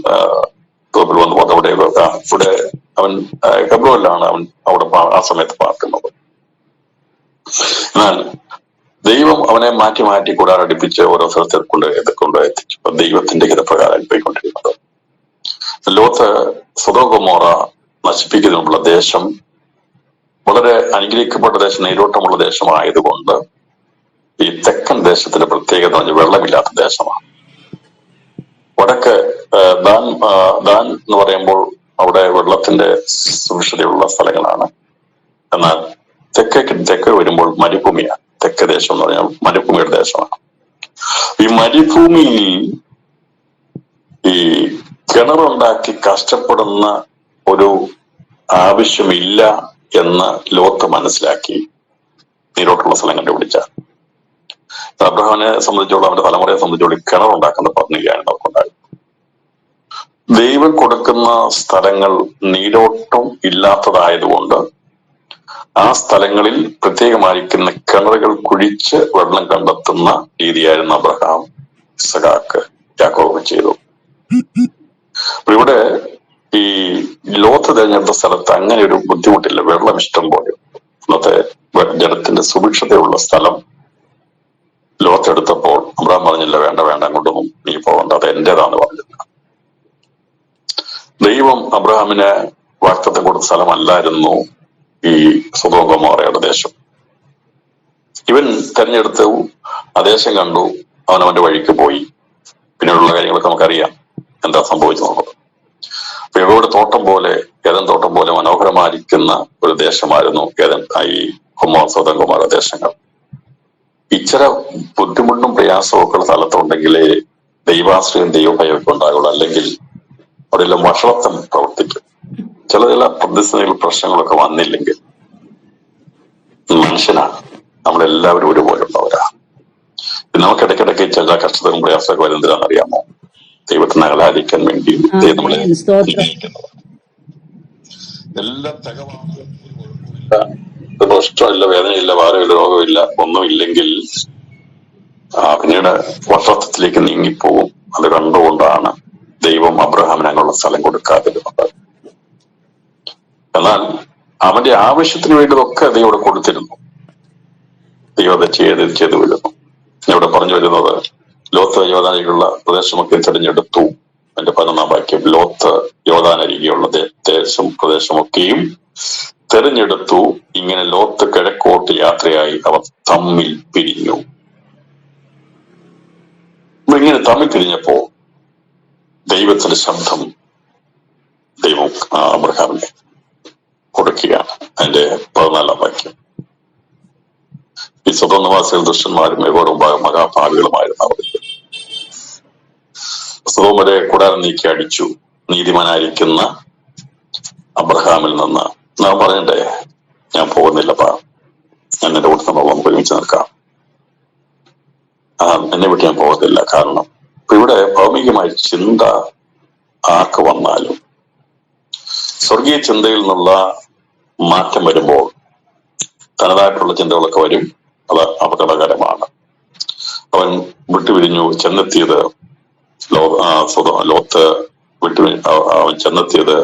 തോപ്പിൽ വന്ന് അവിടെ ഇവിടെ അവൻ ഹെബ്രോനിലാണ് അവൻ അവിടെ ആ സമയത്ത് പാർക്കുന്നത്. എന്നാൽ ദൈവം അവനെ മാറ്റി മാറ്റി കൂടാരടിപ്പിച്ച് ഓരോ സ്ഥലത്തിൽ കൊണ്ടെത്തിച്ചു. ദൈവത്തിന്റെ ഹിതപ്രകാരം പോയിക്കൊണ്ടിരിക്കുന്നത്. ലോത്ത് സൊദോം ഗൊമോറ നശിപ്പിക്കുന്നതിനുള്ള ദേശം വളരെ അനുഗ്രഹിക്കപ്പെട്ട ദേശം, നീരോട്ടമുള്ള ദേശമായതുകൊണ്ട് ഈ തെക്കൻ ദേശത്തിന്റെ പ്രത്യേകത വെള്ളമില്ലാത്ത ദേശമാണ്. വടക്ക് ദാൻ എന്ന് പറയുമ്പോൾ അവിടെ വെള്ളത്തിന്റെ സുഭിക്ഷതയുള്ള സ്ഥലങ്ങളാണ്. എന്നാൽ തെക്ക് വരുമ്പോൾ മരുഭൂമിയാണ്. തെക്ക് ദേശം എന്ന് പറഞ്ഞാൽ മരുഭൂമിയുടെ ദേശമാണ്. ഈ മരുഭൂമിയിൽ ഈ കിണറുണ്ടാക്കി കഷ്ടപ്പെടുന്ന ഒരു ആവശ്യമില്ല എന്ന് ലോത്ത് മനസ്സിലാക്കി നീരോട്ടുള്ള സ്ഥലം കണ്ടുപിടിച്ച അബ്രഹാമിനെ സംബന്ധിച്ചോളം, അവന്റെ തലമുറയെ സംബന്ധിച്ചോളം കിണറുണ്ടാക്കുന്ന പത്നികയാണ് നമുക്കുണ്ടായത്. ദൈവം കൊടുക്കുന്ന സ്ഥലങ്ങൾ നീരോട്ടം ഇല്ലാത്തതായതുകൊണ്ട് ആ സ്ഥലങ്ങളിൽ പ്രത്യേകമായിരിക്കുന്ന കിണറുകൾ കുഴിച്ച് വെള്ളം കണ്ടെത്തുന്ന രീതിയായിരുന്നു അബ്രഹാം, ഇസഹാക്ക്, യാക്കോബ് ചെയ്തു. ഇവിടെ ഈ ലോത്ത് തിരഞ്ഞെടുത്ത സ്ഥലത്ത് അങ്ങനെ ഒരു ബുദ്ധിമുട്ടില്ല, വെള്ളം ഇഷ്ടം പോലെ. ഇന്നത്തെ ജലത്തിന്റെ സുഭിക്ഷതയുള്ള സ്ഥലം ലോത്ത് എടുത്തപ്പോൾ അബ്രഹാം പറഞ്ഞില്ല, വേണ്ട അങ്ങോട്ടൊന്നും നീ പോകണ്ട, അത് എന്റേതാന്ന് പറഞ്ഞില്ല. ദൈവം അബ്രഹാമിന് വാഗ്ദത്തം കൊടുത്ത സ്ഥലമല്ലായിരുന്നു ഈ സൊദോം ഗൊമോറയുടെ ദേശം. ഇവൻ തെരഞ്ഞെടുത്തു, ആ ദേശം കണ്ടു, അവനവന്റെ വഴിക്ക് പോയി. പിന്നീടുള്ള കാര്യങ്ങളൊക്കെ നമുക്കറിയാം. എന്താ സംഭവിച്ചത്. അപ്പൊ യഹോവയുടെ തോട്ടം പോലെ, ഏദൻ തോട്ടം പോലെ മനോഹരമായിരിക്കുന്ന ഒരു ദേശമായിരുന്നു ഏദൻ, ഈ സൊദോം ഗൊമോറ ദേശങ്ങൾ. ഇച്ചിര ബുദ്ധിമുട്ടും പ്രയാസവും ഒക്കെ സ്ഥലത്തുണ്ടെങ്കിലേ ദൈവാശ്രയം ദൈവഭയമൊക്കെ ഉണ്ടാകുള്ളൂ. അല്ലെങ്കിൽ അവിടെയെല്ലാം വഷളത്വം പ്രവർത്തിക്കും. ചില പ്രതിസന്ധികൾ പ്രശ്നങ്ങളൊക്കെ വന്നില്ലെങ്കിൽ മനുഷ്യനാണ്, നമ്മളെല്ലാവരും ഒരുപോലെ ഉള്ളവരാ. നമുക്ക് ഇടയ്ക്കിടയ്ക്ക് ചില കഷ്ടതകളും പ്രയാസമൊക്കെ വരുന്നതിനാണെന്നറിയാമോ? ദൈവത്തിന് അകലാതിരിക്കാൻ വേണ്ടി നമ്മളെ എല്ലാം തികവാണ്, ദോഷമില്ല, വേദനയില്ല, ഭാരമില്ല, രോഗമില്ല, ഒന്നുമില്ലെങ്കിൽ പിന്നീട് വർഷത്വത്തിലേക്ക് നീങ്ങിപ്പോവും. അത് കണ്ടുകൊണ്ടാണ് ദൈവം അബ്രഹാമിന് അങ്ങനെയുള്ള സ്ഥലം കൊടുക്കാതിരുന്നത്. എന്നാൽ അവന്റെ ആവശ്യത്തിന് വേണ്ടിയതൊക്കെ ദൈവം കൊടുത്തിരുന്നു. ദൈവം അത് ചെയ്ത് വരുന്നു. ഇവിടെ പറഞ്ഞു വരുന്നത്, ലോത്ത് യോർദാനരികെയുള്ള പ്രദേശമൊക്കെ തിരഞ്ഞെടുത്തു. അതിന്റെ 11-ാം വാക്യം, ലോത്ത് യോർദാനരികെയുള്ള പ്രദേശമൊക്കെയും തെരഞ്ഞെടുത്തു. ഇങ്ങനെ ലോത്ത് കിഴക്കോട്ട് യാത്രയായി അവർ തമ്മിൽ പിരിഞ്ഞു. ഇങ്ങനെ തമ്മിൽ പിരിഞ്ഞപ്പോ ദൈവത്തിന്റെ ശബ്ദം ദൈവം അബ്രഹാമിനെ കൊടുക്കുകയാണ്. അതിന്റെ 14-ാം വാക്യം, ഈ സൊദോം നിവാസികൾ ദുഷ്ടന്മാരും യഹോവയുടെ മഹാപാപികളുമായിരുന്നു. അവർ സൊദോമിലെ കൂടാരം നീക്കി അടിച്ചു. നീതിമാനായിരിക്കുന്ന അബ്രഹാമിൽ നിന്ന് നാം പറയണ്ടേ, ഞാൻ പോകുന്നില്ലപ്പാ, ഞാൻ എന്റെ കൂട്ടത്തിൽ നമുക്ക് ഒരുമിച്ച് നിൽക്കാം, എന്നെ വിട്ട് ഞാൻ പോകത്തില്ല. കാരണം ഇവിടെ ഭൗമികമായ ചിന്ത ആർക്ക് വന്നാലും സ്വർഗീയ ചിന്തയിൽ നിന്നുള്ള മാറ്റം വരുമ്പോൾ തനതായിട്ടുള്ള ചിന്തകളൊക്കെ വരും. അത് അപകടകരമാണ്. അവൻ വിട്ടുപിരിഞ്ഞു. ചെന്നെത്തിയത് ലോത്ത് അവൻ ചെന്നെത്തിയത്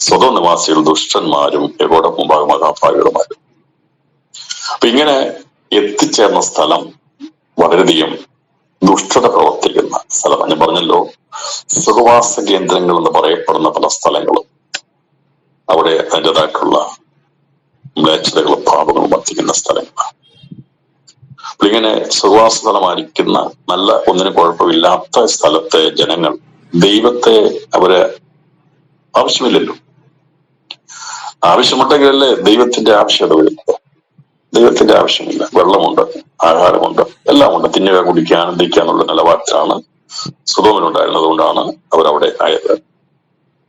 സ്വതം നിവാസികൾ ദുഷ്ടന്മാരും യഹോവയുടെ മുമ്പാകെ മഹാപാപികളുമാരും. അപ്പൊ ഇങ്ങനെ എത്തിച്ചേർന്ന സ്ഥലം വളരെയധികം ദുഷ്ടത പ്രവർത്തിക്കുന്ന സ്ഥലമാണ്. ഞാൻ പറഞ്ഞല്ലോ, സുഖവാസ കേന്ദ്രങ്ങൾ എന്ന് പറയപ്പെടുന്ന പല സ്ഥലങ്ങളും അവിടെ അതിൻ്റെതായിട്ടുള്ള മ്ലേച്ഛതകളും പാപങ്ങളും വർദ്ധിക്കുന്ന സ്ഥലങ്ങളാണ്. അപ്പൊ ഇങ്ങനെ സുഖവാസ സ്ഥലമായിരിക്കുന്ന നല്ല ഒന്നിനും കുഴപ്പമില്ലാത്ത സ്ഥലത്തെ ജനങ്ങൾ ദൈവത്തെ അവര് ആവശ്യമില്ലല്ലോ. ആവശ്യമുണ്ടെങ്കിലല്ലേ ദൈവത്തിന്റെ ആവശ്യകത വരുന്നത്. ദൈവത്തിന്റെ ആവശ്യമില്ല. വെള്ളമുണ്ട്, ആഹാരമുണ്ട്, എല്ലാം ഉണ്ട്. തിന്നുക, കുടിക്കുക, ആനന്ദിക്കാനുള്ള നിലവാരത്തിലാണ് സൊദോമിനുണ്ടായിരുന്നത്. കൊണ്ടാണ് അവരവിടെ ആയത്.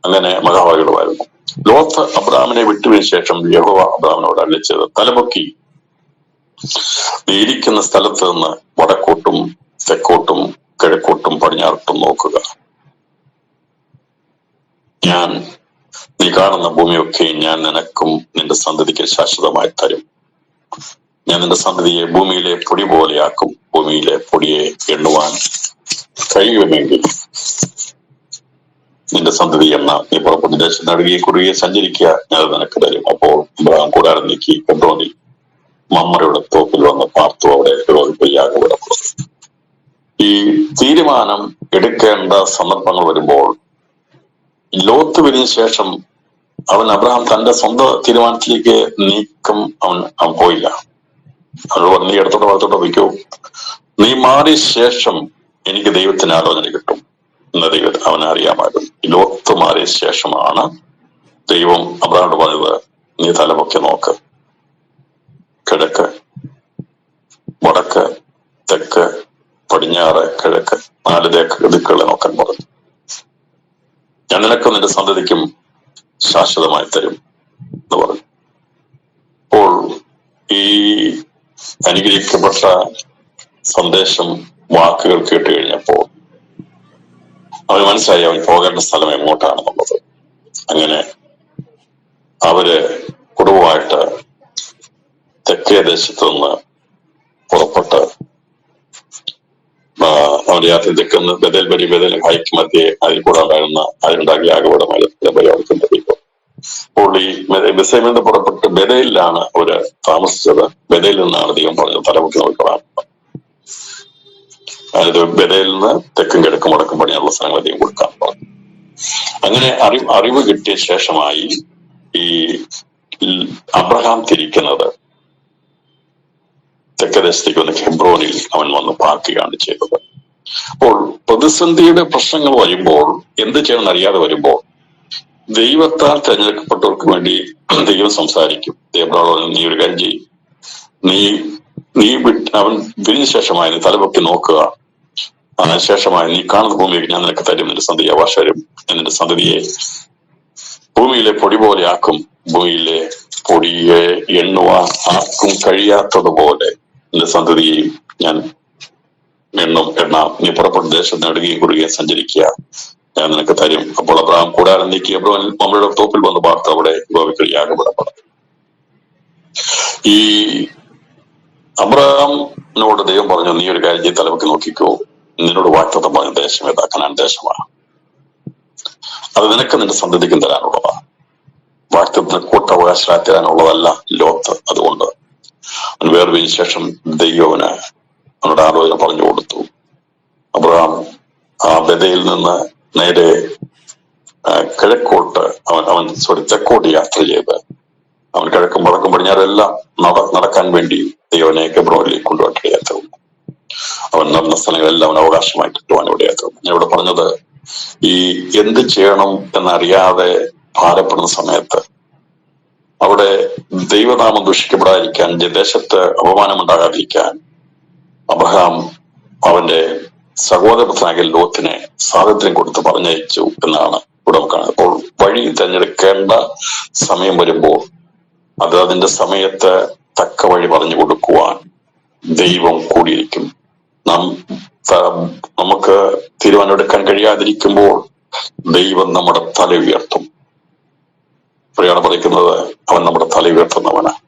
അങ്ങനെ മഹാഭാവികളുമായിരുന്നു. ലോത്ത് അബ്രഹാമിനെ വിട്ടുവിന് ശേഷം യഹോവ അബ്രഹാമിനോട് അരുളിച്ചത്, തലപൊക്കി നീ ഇരിക്കുന്ന സ്ഥലത്ത് നിന്ന് വടക്കോട്ടും തെക്കോട്ടും കിഴക്കോട്ടും പടിഞ്ഞാറോട്ടും നോക്കുക. നീ കാണുന്ന ഭൂമിയൊക്കെ ഞാൻ നിനക്കും നിന്റെ സന്തതിക്ക് ശാശ്വതമായി തരും. ഞാൻ നിന്റെ സന്തതിയെ ഭൂമിയിലെ പൊടി പോലെയാക്കും. ഭൂമിയിലെ പൊടിയെ എണ്ണുവാൻ കഴിയുമെങ്കിൽ നിന്റെ സന്തതി എണ്ണ. നീ പുറപ്പെട്ട ദേശം നടുകയെ കുറുകെ സഞ്ചരിക്കുക, ഞാൻ നിനക്ക് തരും. അപ്പോൾ അബ്രഹാം കൂടാരം നീക്കി ഹെബ്രോനിൽ മമ്മറയുടെ തോപ്പിൽ വന്ന് പാർത്തു. അവിടെ യാഗപീഠം. ഈ തീരുമാനം എടുക്കേണ്ട സന്ദർഭങ്ങൾ വരുമ്പോൾ ലോത്ത് വരുന്ന ശേഷം അബ്രഹാം തന്റെ സ്വന്തം തീരുമാനത്തിലേക്ക് അവൻ പോയില്ല. അവനോട് നീ ഇടത്തോട്ടോ വലത്തോട്ടോ വയ്ക്കൂ, നീ മാറിയ ശേഷം എനിക്ക് ദൈവത്തിന് ആലോചന കിട്ടും എന്ന ദൈവത്തിന് അവനെ അറിയാമായിരുന്നു. ലോത്ത് മാറിയ ശേഷമാണ് ദൈവം അബ്രഹാമിനോട് പറഞ്ഞത്, നീ തലപൊക്കി നോക്ക്, കിഴക്ക്, വടക്ക്, തെക്ക്, പടിഞ്ഞാറ്, കിഴക്ക്, 4 ദിക്കുകളെ നോക്കാൻ പറഞ്ഞു. ഞാൻ നിനക്കും നിന്റെ സന്തതിക്കും ശാശ്വതമായി തരും എന്ന് പറഞ്ഞു. അപ്പോൾ ഈ അനുഗ്രഹിക്കപ്പെട്ട സന്ദേശം വാക്കുകൾ കേട്ട് കഴിഞ്ഞപ്പോൾ അവന് മനസ്സിലായി അവൻ പോകേണ്ട സ്ഥലം എങ്ങോട്ടാണെന്നുള്ളത്. അങ്ങനെ അവര് കുടുംബമായിട്ട് തെക്കേ ദേശത്ത് നിന്ന് പുറപ്പെട്ട് അവന്റെ യാത്ര തെക്കുന്ന ബദൽ ഹൈക്ക് മധ്യേ അതിൽ കൂടെ അതിനുണ്ടാക്കിയ ആകപടമായി പരിവർത്തിക്കും. അപ്പോൾ ഈ ബെസയിൽ നിന്ന് പുറപ്പെട്ട് ബദലിലാണ് അവര് താമസിച്ചത്. ബദലിൽ നിന്നാണ് ദൈവം പറഞ്ഞത് തലമുക്കി നോക്കണം. അതായത് ബദലിൽ നിന്ന് തെക്കും കിഴക്കും വടക്കും പടിഞ്ഞാറുള്ള സ്ഥലങ്ങൾ ദൈവം കൊടുക്കാൻ പറഞ്ഞു. അങ്ങനെ അറിവ് കിട്ടിയ ശേഷമായി ഈ അബ്രഹാം തിരിക്കുന്നത് തെക്കദേശത്തേക്ക് വന്ന് ഹെബ്രോനിൽ അവൻ വന്ന് പാർക്കുകയാണ് ചെയ്തത്. അപ്പോൾ പ്രതിസന്ധിയുടെ പ്രശ്നങ്ങൾ വരുമ്പോൾ എന്ത് ചെയ്യണമെന്ന് അറിയാതെ വരുമ്പോൾ ദൈവത്താൽ തിരഞ്ഞെടുക്കപ്പെട്ടവർക്ക് വേണ്ടി ദൈവം സംസാരിക്കും. ദൈവം നീ ഒരു കാര്യം ചെയ്യും, നീ അവൻ പിരിഞ്ഞ ശേഷമായി നീ തലപൊക്കി നോക്കുക, അതിനുശേഷമായി നീ കാണുന്ന ഭൂമിയിൽ ഞാൻ നിനക്ക് തരും, നിന്റെ സന്തതി അവകാശം, നിന്റെ സന്തതിയെ ഭൂമിയിലെ പൊടി പോലെ ആക്കും, ഭൂമിയിലെ പൊടിയെ എണ്ണുവാൻ ആർക്കും കഴിയാത്തതുപോലെ നിന്റെ സന്തതിയെയും ഞാൻ എണ്ണാം. നീ പുറപ്പെട്ട ദേശം നേടുകയും കൊടുക്കുകയും സഞ്ചരിക്കുക, ഞാൻ നിനക്ക് തരും. അപ്പോൾ അബ്രഹാം കൂടാരം നീക്കി അബ്രഹാം നമ്മുടെ തോപ്പിൽ വന്ന് പാർത്ത് അവിടെ യഹോവയ്ക്ക് യാഗപീഠം. ഈ അബ്രഹാമിനോട് ദൈവം പറഞ്ഞു, നീ ഒരു കാര്യം ചെയ്ത് തലവെക്ക് നോക്കിക്കോ, നിന്നോട് വാഗ്ദത്തം പറഞ്ഞ ദേശം ഏതാ? കനാൻ ദേശമാണ്. അത് നിനക്ക് നിന്റെ സന്തതിക്കും തരാനുള്ളതാ. വാഗ്ദത്തത്തിന് കൂട്ടവകാശം തരാനുള്ളതല്ല ലോത്ത്. അതുകൊണ്ട് അവൻ വേർപിരിഞ്ഞ ശേഷം ദൈവന് അവനോട് ആലോചന പറഞ്ഞു കൊടുത്തു. അബ്രഹാം ആ ബെഥയിൽ നിന്ന് നേരെ കിഴക്കോട്ട് തെക്കോട്ട് യാത്ര ചെയ്ത് അവൻ കിഴക്കും വടക്കും പടിഞ്ഞാറെല്ലാം നടക്കാൻ വേണ്ടി ദൈവനെ ഹെബ്രോനിലേക്ക് കൊണ്ടുപോയിടയാത്ത അവൻ നടന്ന സ്ഥലങ്ങളെല്ലാം അവൻ അവകാശമായി കിട്ടുവാൻ ഇവിടെയാത്ത. ഞാൻ ഇവിടെ പറഞ്ഞത്, ഈ എന്ത് ചെയ്യണം എന്നറിയാതെ ഭാരപ്പെടുന്ന സമയത്ത് അവിടെ ദൈവനാമം ദുഷിക്കപ്പെടാതിരിക്കാൻ, ദേശത്ത് അപമാനമുണ്ടാകാതിരിക്കാൻ അബ്രഹാം അവന്റെ സഹോദരപുത്രനായ ലോത്തിനെ സ്വാതന്ത്ര്യം കൊടുത്ത് പറഞ്ഞയച്ചു എന്നാണ് ഇവിടെ കാണുന്നത്. അപ്പോൾ വഴി തിരഞ്ഞെടുക്കേണ്ട സമയം വരുമ്പോൾ അത് അതിന്റെ സമയത്ത് തക്ക വഴി പറഞ്ഞു കൊടുക്കുവാൻ ദൈവം കൂടിയിരിക്കും. നമുക്ക് തീരുമാനമെടുക്കാൻ കഴിയാതിരിക്കുമ്പോൾ ദൈവം നമ്മുടെ തല ഉയർത്തും. ഇവിടെയാണ് പറയുന്നത്, അവൻ നമ്മുടെ തല ഉയർത്തുന്നവനാണ്.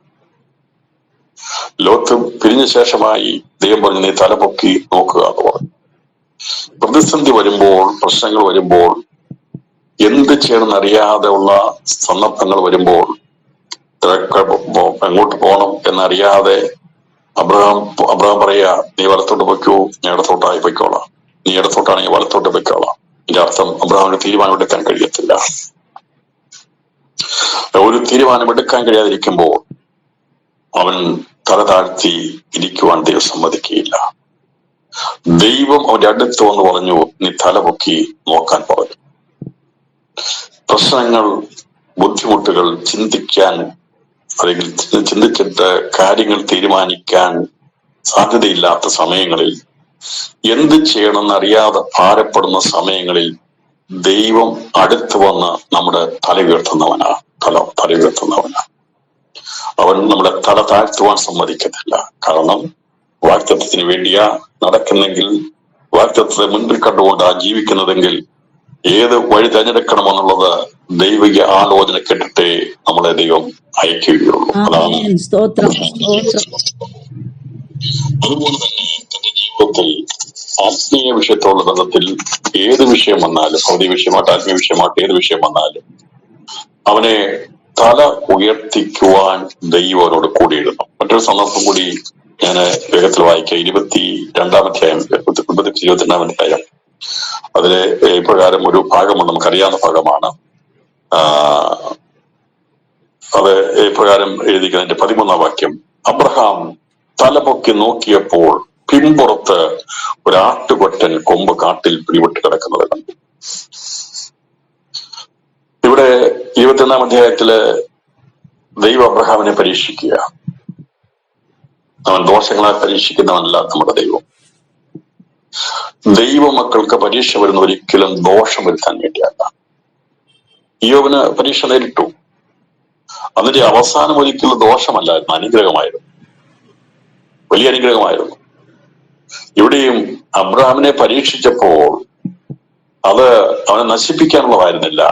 ലോത്ത് പിരിഞ്ഞ ശേഷമായി ദൈവം പറഞ്ഞു, നീ തല പൊക്കി നോക്കുക എന്ന് പറഞ്ഞു. പ്രതിസന്ധി വരുമ്പോൾ, പ്രശ്നങ്ങൾ വരുമ്പോൾ, എന്ത് ചെയ്യണമെന്ന് അറിയാതെ ഉള്ള സന്ദർഭങ്ങൾ വരുമ്പോൾ, എങ്ങോട്ട് പോകണം എന്നറിയാതെ അബ്രഹാം പറയാ, നീ വലത്തോട്ട് പൊയ്ക്കോ, ഞാൻ ഇടത്തോട്ടായി പൊയ്ക്കോളാം. നീ ഇടത്തോട്ടാണെങ്കിൽ വലത്തോട്ട് പൊയ്ക്കോളാം. ഇതിന്റെ അർത്ഥം അബ്രഹാമിന് തീരുമാനമെടുക്കാൻ കഴിയത്തില്ല. ഒരു തീരുമാനമെടുക്കാൻ കഴിയാതിരിക്കുമ്പോൾ അവൻ തല താഴ്ത്തി ഇരിക്കുവാൻ ദൈവം സമ്മതിക്കുകയില്ല. ദൈവം അവന്റെ അടുത്ത് വന്ന് പറഞ്ഞു, നീ തല പൊക്കി നോക്കാൻ പറഞ്ഞു. പ്രശ്നങ്ങൾ, ബുദ്ധിമുട്ടുകൾ, ചിന്തിക്കാൻ അല്ലെങ്കിൽ ചിന്തിച്ചിട്ട് കാര്യങ്ങൾ തീരുമാനിക്കാൻ സാധ്യതയില്ലാത്ത സമയങ്ങളിൽ, എന്ത് ചെയ്യണമെന്ന് അറിയാതെ ഭാരപ്പെടുന്ന സമയങ്ങളിൽ ദൈവം അടുത്ത് വന്ന് നമ്മുടെ തല ഉയർത്തുന്നവനാ. അവൻ നമ്മളെ തല താഴ്ത്തുവാൻ സമ്മതിക്കത്തില്ല. കാരണം വാഗ്ദത്തത്തിന് വേണ്ടിയാ നടക്കുന്നെങ്കിൽ, വാഗ്ദത്തത്തെ മുൻപിൽ കണ്ടുകൊണ്ടാ ജീവിക്കുന്നതെങ്കിൽ ഏത് വഴി തിരഞ്ഞെടുക്കണമെന്നുള്ളത് ദൈവിക ആലോചന കേട്ടിട്ടേ നമ്മളെ ദൈവം അയക്കുകയുള്ളൂ. അതാണ്. അതുപോലെ തന്നെ തന്റെ ജീവിതത്തിൽ ആത്മീയ വിഷയത്തോടുള്ള ബന്ധത്തിൽ ഏത് വിഷയം വന്നാലും, ഭൗതിക വിഷയമായിട്ട് ആത്മീയ വിഷയമായിട്ട് ഏത് വിഷയം വന്നാലും അവനെ തല ഉയർത്തിക്കുവാൻ ദൈവം അവനോട് കൂടിയിടുന്നു. മറ്റൊരു സന്ദർഭം കൂടി ഞാൻ വേഗത്തിൽ വായിക്കാം. 22-ാം അധ്യായം, 22-ാം അധ്യായം. അതിലെ ഇപ്രകാരം ഒരു ഭാഗമുണ്ട്, നമുക്കറിയാവുന്ന ഭാഗമാണ്. അത് ഇപ്രകാരം എഴുതിക്കുന്നതിന്റെ 13-ാം വാക്യം. അബ്രഹാം തലപൊക്കി നോക്കിയപ്പോൾ പിൻപുറത്ത് ഒരാട്ടുകൊറ്റൻ കൊമ്പ് കാട്ടിൽ പിടിവിട്ട് കിടക്കുന്നത് കണ്ടു. ഇവിടെ 21-ാം അധ്യായത്തില് ദൈവം അബ്രഹാമിനെ പരീക്ഷിക്കുക. അവൻ ദോഷങ്ങളാൽ പരീക്ഷിക്കുന്നവനല്ല നമ്മുടെ ദൈവം. ദൈവമക്കൾക്ക് പരീക്ഷ വരുന്ന ഒരിക്കലും ദോഷം വരുത്താൻ വേണ്ടിയല്ല. യോബിന് പരീക്ഷ നേരിട്ടു. അതിന്റെ അവസാനം ഒരിക്കലും ദോഷമല്ലായിരുന്നു, അനുഗ്രഹമായിരുന്നു, വലിയ അനുഗ്രഹമായിരുന്നു. ഇവിടെയും അബ്രഹാമിനെ പരീക്ഷിച്ചപ്പോൾ അത് അവനെ നശിപ്പിക്കാനുള്ളതായിരുന്നില്ല.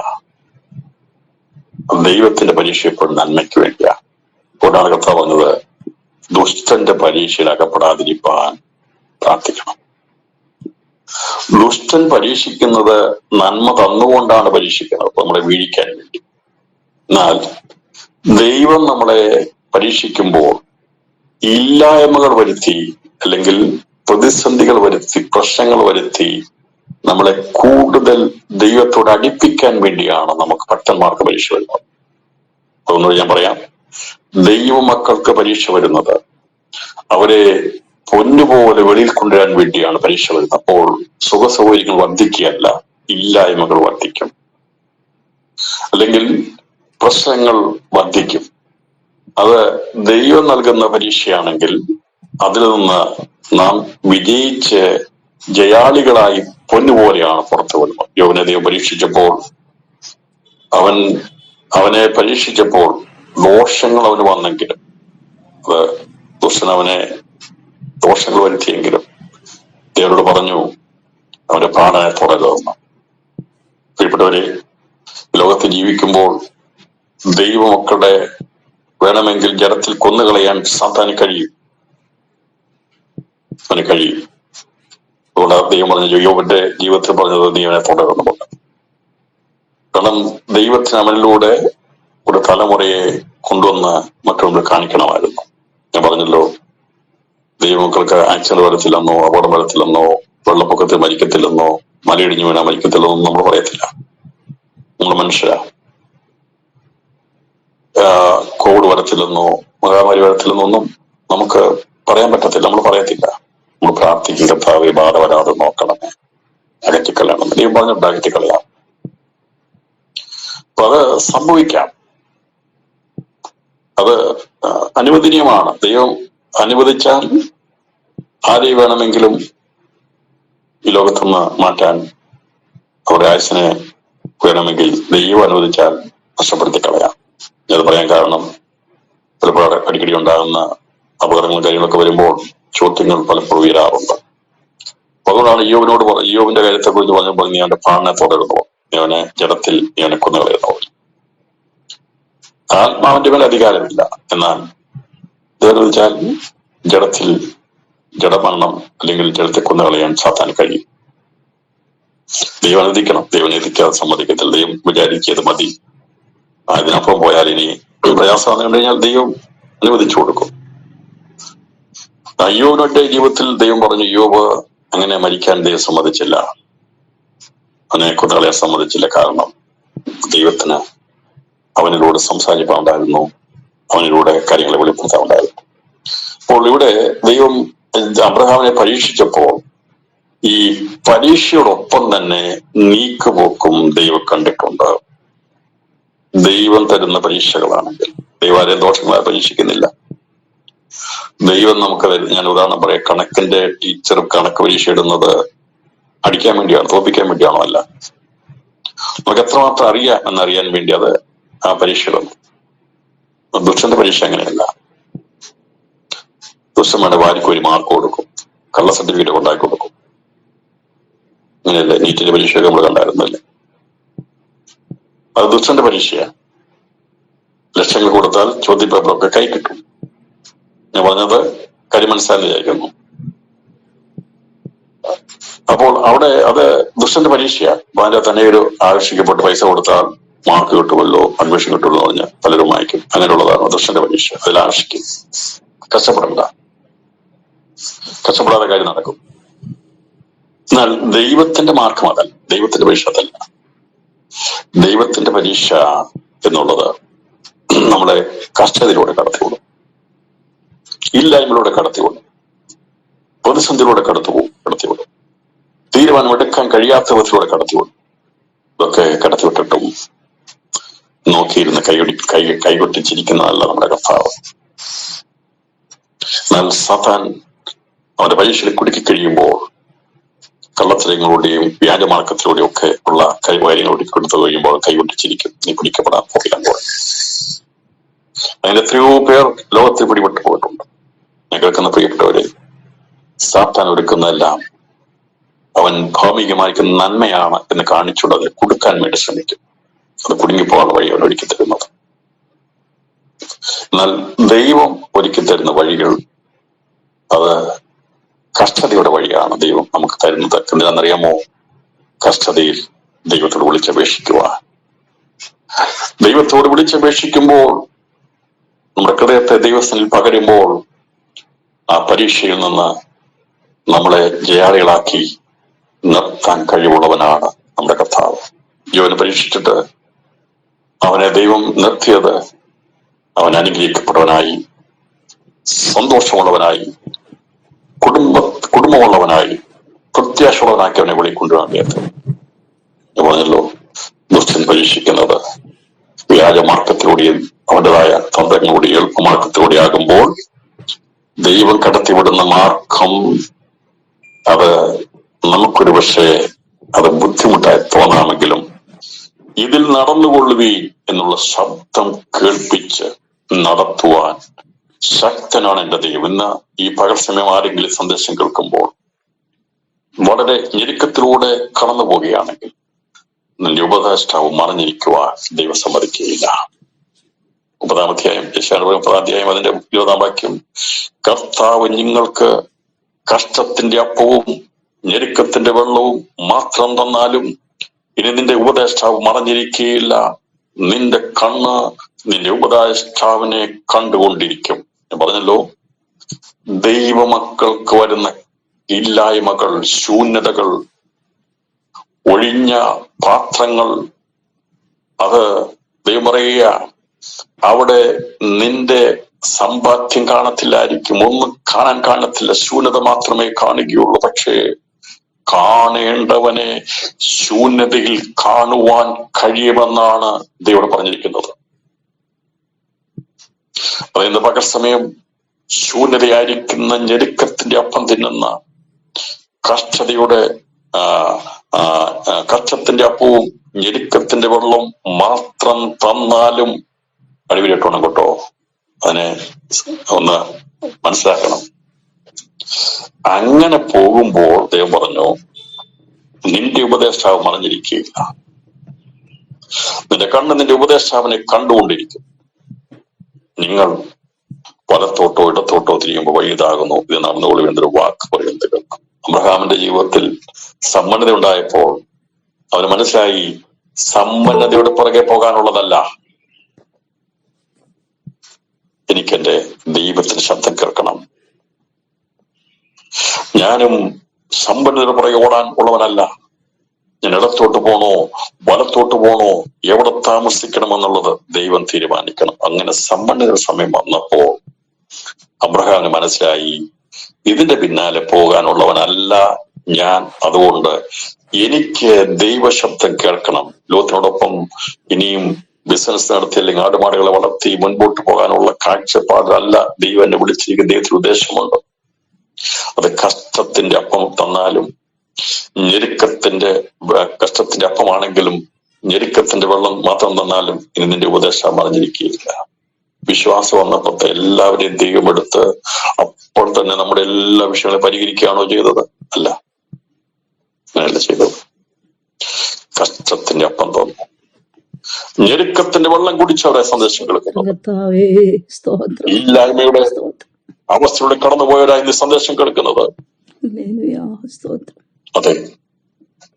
ദൈവത്തിന്റെ പരീക്ഷ എപ്പോഴും നന്മയ്ക്ക് വേണ്ടിയാ. അതുകൊണ്ടാണ് കർത്താവ് പറഞ്ഞത്, ദുഷ്ടന്റെ പരീക്ഷയിൽ അകപ്പെടാതിരിക്കാൻ പ്രാർത്ഥിക്കണം. ദുഷ്ടൻ പരീക്ഷിക്കുന്നത് നന്മ തന്നുകൊണ്ടാണ് പരീക്ഷിക്കുന്നത്, നമ്മളെ വീഴിക്കാൻ വേണ്ടി. എന്നാൽ ദൈവം നമ്മളെ പരീക്ഷിക്കുമ്പോൾ ഇല്ലായ്മകൾ വരുത്തി, അല്ലെങ്കിൽ പ്രതിസന്ധികൾ വരുത്തി, പ്രശ്നങ്ങൾ വരുത്തി നമ്മളെ കൂടുതൽ ദൈവത്തോട് അടുപ്പിക്കാൻ വേണ്ടിയാണ് നമുക്ക് ഭക്തന്മാർക്ക് പരീക്ഷ വരുന്നത്. അതുകൊണ്ട് ഞാൻ പറയാം, ദൈവമക്കൾക്ക് പരീക്ഷ വരുന്നത് അവരെ പൊന്നുപോലെ വെളിയിൽ കൊണ്ടുവരാൻ വേണ്ടിയാണ് പരീക്ഷ വരുന്നത്. അപ്പോൾ സുഖസൗകര്യങ്ങൾ വർദ്ധിക്കുകയല്ല, ഇല്ലായ്മകൾ വർദ്ധിക്കും, അല്ലെങ്കിൽ പ്രശ്നങ്ങൾ വർദ്ധിക്കും. അത് ദൈവം നൽകുന്ന പരീക്ഷയാണെങ്കിൽ അതിൽ നിന്ന് നാം വിജയിച്ച് ജയാളികളായി പൊന്നുപോലെയാണ് പുറത്തു വരുന്നത്. യോബിനെ ദൈവം പരീക്ഷിച്ചപ്പോൾ അവനെ പരീക്ഷിച്ചപ്പോൾ ദോഷങ്ങൾ അവന് വന്നെങ്കിലും, അത് ദുഷ്ടൻ അവനെ ദോഷങ്ങൾ വരുത്തിയെങ്കിലും ദൈവനോട് പറഞ്ഞു അവന്റെ പ്രാണനെ തുടരുമെന്ന്. പ്രിയപ്പെട്ടവരെ, ലോകത്ത് ജീവിക്കുമ്പോൾ ദൈവമക്കളുടെ വേണമെങ്കിൽ ജഡത്തിൽ കൊന്നുകളയാൻ സാത്താന് കഴിയും, അവന് കഴിയും. അതുകൊണ്ട് ദൈവം പറഞ്ഞു, യോബിന്റെ ജീവിതത്തിൽ പറഞ്ഞത് നീ അവനെ തുടരുന്നു പറഞ്ഞു. കാരണം ദൈവത്തിന് അവനിലൂടെ ഒരു തലമുറയെ കൊണ്ടുവന്ന് മറ്റുള്ളവർ കാണിക്കണമായിരുന്നു. ഞാൻ പറഞ്ഞല്ലോ, ദൈവമക്കൾക്ക് ആക്സിഡന്റ് വരത്തില്ലെന്നോ അപകടം വരത്തില്ലെന്നോ വെള്ളപ്പൊക്കത്തിൽ മരിക്കത്തില്ലെന്നോ മലയിടിഞ്ഞു വീണാ മരിക്കത്തില്ലെന്നോ നമ്മൾ പറയത്തില്ല. നമ്മൾ മനുഷ്യരാ. കോവിഡ് വരത്തില്ലെന്നോ മഹാമാരി വരത്തില്ലെന്നോ ഒന്നും നമുക്ക് പറയാൻ പറ്റത്തില്ല, നമ്മൾ പറയത്തില്ല. നമ്മൾ പ്രാർത്ഥിക്കും, കർത്താവേ ബാധ വരാതെ നോക്കണമേ, അകറ്റിക്കളയണം. ദൈവം പറഞ്ഞിട്ട് അകറ്റിക്കളയാം. അപ്പൊ അത് സംഭവിക്കാം, അത് അനുവദനീയമാണ്. ദൈവം അനുവദിച്ചാൽ ആരെയും വേണമെങ്കിലും ഈ ലോകത്തുനിന്ന് മാറ്റാൻ, അവരുടെ ആയുസിനെ വേണമെങ്കിൽ ദൈവം അനുവദിച്ചാൽ നഷ്ടപ്പെടുത്തി കളയാം. അത് പറയാൻ കാരണം ചിലപ്പോൾ അടിക്കടി ഉണ്ടാകുന്ന അപകടങ്ങളും കാര്യങ്ങളൊക്കെ വരുമ്പോൾ ചോദ്യങ്ങൾ പലപ്പോഴും ഉയരാറുണ്ട്. അതുകൊണ്ടാണ് യോബിന്റെ കാര്യത്തെ കുറിച്ച് പറഞ്ഞപ്പോൾ നീ അവന്റെ പ്രാണനെ തുടരുന്നു, നീ അവനെ ജഡത്തിൽ നീ അവനെ കൊന്നുകളയുന്നു. ആത്മാവിന്റെ മേൽ അധികാരമില്ല, എന്നാൽ ഇതെന്നുവെച്ചാൽ ജഡത്തിൽ ജഡമരണം അല്ലെങ്കിൽ ജഡത്തെ കൊന്നുകളയാൻ സാത്താന് കഴിയും. ദൈവം അനുവദിക്കണം. ദൈവം അനുവദിക്കാതെ സമ്മതിക്കത്തില്ല. ദൈവം വിചാരിക്കത് മതി, അതിനപ്പുറം പോയാൽ ഇനി പ്രയാസം കണ്ടു കഴിഞ്ഞാൽ ദൈവം അനുവദിച്ചു കൊടുക്കും. അയ്യോബിന്റെ ജീവിതത്തിൽ ദൈവം പറഞ്ഞു, യോബ് അങ്ങനെ മരിക്കാൻ ദൈവം സമ്മതിച്ചില്ല, അവനെ കൊന്നുകളയാൻ സമ്മതിച്ചില്ല. കാരണം ദൈവത്തിന് അവനിലൂടെ സംസാരിക്കാനുണ്ടായിരുന്നു, അവനിലൂടെ കാര്യങ്ങളെ വെളിപ്പെടുത്താനുണ്ടായിരുന്നു. അപ്പോൾ ഇവിടെ ദൈവം അബ്രഹാമിനെ പരീക്ഷിച്ചപ്പോൾ ഈ പരീക്ഷയോടൊപ്പം തന്നെ നീക്കുപോക്കും ദൈവം കണ്ടിട്ടുണ്ട്. ദൈവം തരുന്ന പരീക്ഷകളാണെങ്കിൽ ദൈവം ആരെയും ദോഷങ്ങളായി പരീക്ഷിക്കുന്നില്ല. ദൈവം നമുക്ക്, ഞാൻ ഉദാഹരണം പറയാം, കണക്കിന്റെ ടീച്ചർ കണക്ക് പരീക്ഷ ഇടുന്നത് അടിക്കാൻ വേണ്ടിയാണ്, തോൽപ്പിക്കാൻ വേണ്ടിയാണോ? അല്ല, നമുക്ക് എത്രമാത്രം അറിയാം എന്നറിയാൻ വേണ്ടി അത് ആ പരീക്ഷ ഇടുന്നു. ദുഷ്ടന്റെ പരീക്ഷ അങ്ങനെയല്ല. ദുഷ്ടന്മാരുടെ വാരിക്ക് ഒരു മാർക്ക് കൊടുക്കും, കള്ള സർട്ടിഫിക്കറ്റ് ഉണ്ടാക്കി കൊടുക്കും. അങ്ങനെയല്ലേ നീറ്റിന്റെ പരീക്ഷയൊക്കെ നമ്മൾ കണ്ടായിരുന്നല്ലേ? അത് ദുഷ്ടന്റെ പരീക്ഷയാണ്. ലക്ഷങ്ങൾ കൊടുത്താൽ ചോദ്യപേപ്പറൊക്കെ കൈ കിട്ടും. ഞാൻ പറഞ്ഞത് കാര്യം മനസ്സിലാക്കി വിചാരിക്കുന്നു. അപ്പോൾ അവിടെ അത് ദുഷ്ടന്റെ പരീക്ഷയാണ്. അപ്പൊ അതിന്റെ തന്നെ ഒരു ആകർഷിക്കപ്പെട്ട് പൈസ കൊടുത്താൽ മാർക്ക് കിട്ടുമല്ലോ, അഡ്മിഷൻ കിട്ടുമല്ലോ എന്ന് പറഞ്ഞാൽ പലരും വായിക്കും. അങ്ങനെയുള്ളതാണ് ദുഷ്ടന്റെ പരീക്ഷ. അതിൽ ആകർഷിക്കും. കഷ്ടപ്പെടാതെ കാര്യം നടക്കും. എന്നാൽ ദൈവത്തിന്റെ മാർഗം അതല്ല, ദൈവത്തിന്റെ പരീക്ഷ അതല്ല. ദൈവത്തിന്റെ പരീക്ഷ എന്നുള്ളത് നമ്മളെ കഷ്ടതയിലൂടെ കടത്തിവിടും, ഇല്ലായ്മയിലൂടെ കടത്തിവിടും, പ്രതിസന്ധിയിലൂടെ കടത്തിവിടും, തീരുമാനമെടുക്കാൻ കഴിയാത്ത വിധത്തിലൂടെ കടത്തിവിടും. ഇതൊക്കെ കടത്തിവിട്ടിട്ടും നോക്കിയിരുന്ന് കൈകൊട്ടിച്ചിരിക്കുന്നതല്ല നമ്മുടെ കർത്താവ്. എന്നാൽ സാത്താൻ അവന്റെ പരീക്ഷയിൽ കുടുക്കി കഴിയുമ്പോൾ കള്ളത്തരങ്ങളുടെയും വ്യാജമാർക്കത്തിലൂടെയും ഒക്കെ ഉള്ള കൈകാര്യങ്ങൾ കൊടുത്തു കഴിയുമ്പോൾ കൈകൊട്ടിച്ചിരിക്കും, നീ പിടിക്കപ്പെടാൻ പോകില്ല. അങ്ങനെ എത്രയോ പേർ ലോകത്തിൽ പിടിപെട്ടു പോയിട്ടുണ്ട്. ഞാൻ കേൾക്കുന്ന പ്രിയപ്പെട്ടവരെ, സാത്താൻ ഒരുക്കുന്നതെല്ലാം അവൻ ഭൗമികമായിരിക്കുന്ന നന്മയാണ് എന്ന് കാണിച്ചുള്ളത് കൊടുക്കാൻ വേണ്ടി ശ്രമിക്കും. അത് കുടുങ്ങിപ്പോകാനുള്ള വഴി അവൻ ഒരുക്കി തരുന്നത്. എന്നാൽ ദൈവം ഒരുക്കി തരുന്ന വഴികൾ അത് കഷ്ടതയുടെ വഴിയാണ് ദൈവം നമുക്ക് തരുന്നത്. എന്തിനാണെന്നറിയാമോ? കഷ്ടതയിൽ ദൈവത്തോട് വിളിച്ചപേക്ഷിക്കുക. ദൈവത്തോട് വിളിച്ചപേക്ഷിക്കുമ്പോൾ, നമ്മുടെ ഹൃദയത്തെ ദൈവസ്ഥനിൽ പകരുമ്പോൾ, ആ പരീക്ഷയിൽ നിന്ന് നമ്മളെ ജയാളികളാക്കി നിർത്താൻ കഴിവുള്ളവനാണ് നമ്മുടെ കർത്താവ്. യോബിനെ പരീക്ഷിച്ചിട്ട് അവനെ ദൈവം നിർത്തിയത് അവൻ അനുഗ്രഹിക്കപ്പെട്ടവനായി, സന്തോഷമുള്ളവനായി, കുടുംബമുള്ളവനായി പ്രത്യാശയുള്ളവനാക്കി അവനെ വെളിക്കൊണ്ടുവരാൻ വേണ്ടി പറഞ്ഞല്ലോ. ദുഷ്ടൻ പരീക്ഷിക്കുന്നത് വ്യാജമാർഗത്തിലൂടെയും അവന്റേതായ തന്ത്രങ്ങളിലൂടെ എളുപ്പമാർഗത്തിലൂടെ ആകുമ്പോൾ ദൈവം കടത്തിവിടുന്ന മാർഗം അത് നമുക്കൊരു പക്ഷേ അത് ബുദ്ധിമുട്ടായി തോന്നാമെങ്കിലും ഇതിൽ നടന്നുകൊള്ളുകയും എന്നുള്ള ശബ്ദം കേൾപ്പിച്ച് നടത്തുവാൻ ശക്തനാണ് എന്റെ ദൈവം. ഇന്ന് ഈ പകൽ സമയം ആരെങ്കിലും സന്ദേശം കേൾക്കുമ്പോൾ വളരെ ഞെരുക്കത്തിലൂടെ കടന്നു പോവുകയാണെങ്കിൽ നിന്റെ ഉപദേഷ്ടാവ് മറിഞ്ഞിരിക്കുവാൻ ദൈവം സമ്മതിക്കുകയില്ല. 30-ാം അധ്യായം യെശയ്യാ 30-ാം അധ്യായം അതിന്റെ 20-ാം വാക്യം, കർത്താവ് നിങ്ങൾക്ക് കഷ്ടത്തിന്റെ അപ്പവും ഞെരുക്കത്തിന്റെ വെള്ളവും മാത്രം തന്നാലും ഇനി നിന്റെ ഉപദേഷ്ടാവ് മറഞ്ഞിരിക്കുകയില്ല. നിന്റെ കണ്ണ് നിന്റെ ഉപദേഷ്ടാവിനെ കണ്ടുകൊണ്ടിരിക്കും. ഞാൻ പറഞ്ഞല്ലോ, ദൈവമക്കൾക്ക് വരുന്ന ഇല്ലായ്മകൾ, ശൂന്യതകൾ, ഒഴിഞ്ഞ പാത്രങ്ങൾ, അത് ദൈവം പറയുക, അവിടെ നിന്റെ സമ്പാദ്യം കാണത്തില്ലായിരിക്കും, ഒന്നും കാണാൻ കാണത്തില്ല, ശൂന്യത മാത്രമേ കാണുകയുള്ളൂ. പക്ഷേ കാണേണ്ടവനെ ശൂന്യതയിൽ കാണുവാൻ കഴിയുമെന്നാണ് ദൈവം പറഞ്ഞിരിക്കുന്നത്. അതായത് പകൽ സമയം ശൂന്യതയായിരിക്കുന്ന ഞെരുക്കത്തിന്റെ അപ്പം തിന്നുന്ന കഷ്ടത്തിന്റെ അപ്പവും ഞെരുക്കത്തിന്റെ വെള്ളവും മാത്രം തന്നാലും അടിവിലിട്ടോണം കേട്ടോ. അതിനെ ഒന്ന് മനസ്സിലാക്കണം. അങ്ങനെ പോകുമ്പോൾ ദൈവം പറഞ്ഞു, നിന്റെ ഉപദേഷ്ടാവ് മറഞ്ഞിരിക്കുകയില്ല. നിന്റെ കണ്ണ് നിന്റെ ഉപദേഷ്ടാവിനെ കണ്ടുകൊണ്ടിരിക്കും. നിങ്ങൾ വലത്തോട്ടോ ഇടത്തോട്ടോ തിരിയുമ്പോൾ വഴിതാകുന്നു, ഇത് നടന്നുകൊള്ളു എന്നൊരു വാക്ക് പറയുന്നത് കേൾക്കും. അബ്രഹാമിന്റെ ജീവിതത്തിൽ സമ്പന്നത ഉണ്ടായപ്പോൾ അവന് മനസ്സിലായി, സമ്പന്നതയുടെ പുറകെ പോകാനുള്ളതല്ല, എനിക്കെന്റെ ദൈവത്തിന്റെ ശബ്ദം കേൾക്കണം. ഞാനും സമ്പന്നതയുടെ പുറകെ ഓടാൻ ഉള്ളവനല്ല. ഞാൻ ഇടത്തോട്ട് പോണോ വലത്തോട്ട് പോണോ എവിടെ താമസിക്കണമെന്നുള്ളത് ദൈവം തീരുമാനിക്കണം. അങ്ങനെ സമ്പന്നതയുടെ സമയം വന്നപ്പോൾ അബ്രഹാമിന് മനസ്സിലായി, ഇതിന്റെ പിന്നാലെ പോകാനുള്ളവനല്ല ഞാൻ. അതുകൊണ്ട് എനിക്ക് ദൈവശബ്ദം കേൾക്കണം. ലോകത്തിനോടൊപ്പം ഇനിയും ബിസിനസ് നടത്തി അല്ലെങ്കിൽ ആടുമാടുകളെ വളർത്തി മുൻപോട്ട് പോകാനുള്ള കാഴ്ചപ്പാടല്ല ദൈവം എന്നെ വിളിച്ചിരിക്കുന്ന. ദൈവത്തിന് ഉദ്ദേശമുണ്ട്. അത് കഷ്ടത്തിന്റെ അപ്പം തന്നാലും, കഷ്ടത്തിന്റെ അപ്പമാണെങ്കിലും ഞെരുക്കത്തിന്റെ വെള്ളം മാത്രം തന്നാലും ഇനി നിന്റെ ഉപദേശം മറിഞ്ഞിരിക്കുകയില്ല. വിശ്വാസം വന്നപ്പോഴത്തെ എല്ലാവരെയും ദൈവം എടുത്ത് അപ്പോൾ തന്നെ നമ്മുടെ എല്ലാ വിഷയങ്ങളും പരിഹരിക്കുകയാണോ ചെയ്തത്? അല്ല, അങ്ങനെയല്ല ചെയ്തത്. കഷ്ടത്തിന്റെ അപ്പം തന്നു, ഞെരുക്കത്തിന്റെ വെള്ളം കുടിച്ചവരെ സന്ദേശം കേൾക്കുന്നു. ഇല്ലായ്മയുടെ അവസ്ഥയുടെ കടന്നുപോയവരായി ഇന്ന് സന്ദേശം കേൾക്കുന്നത്. അതെ,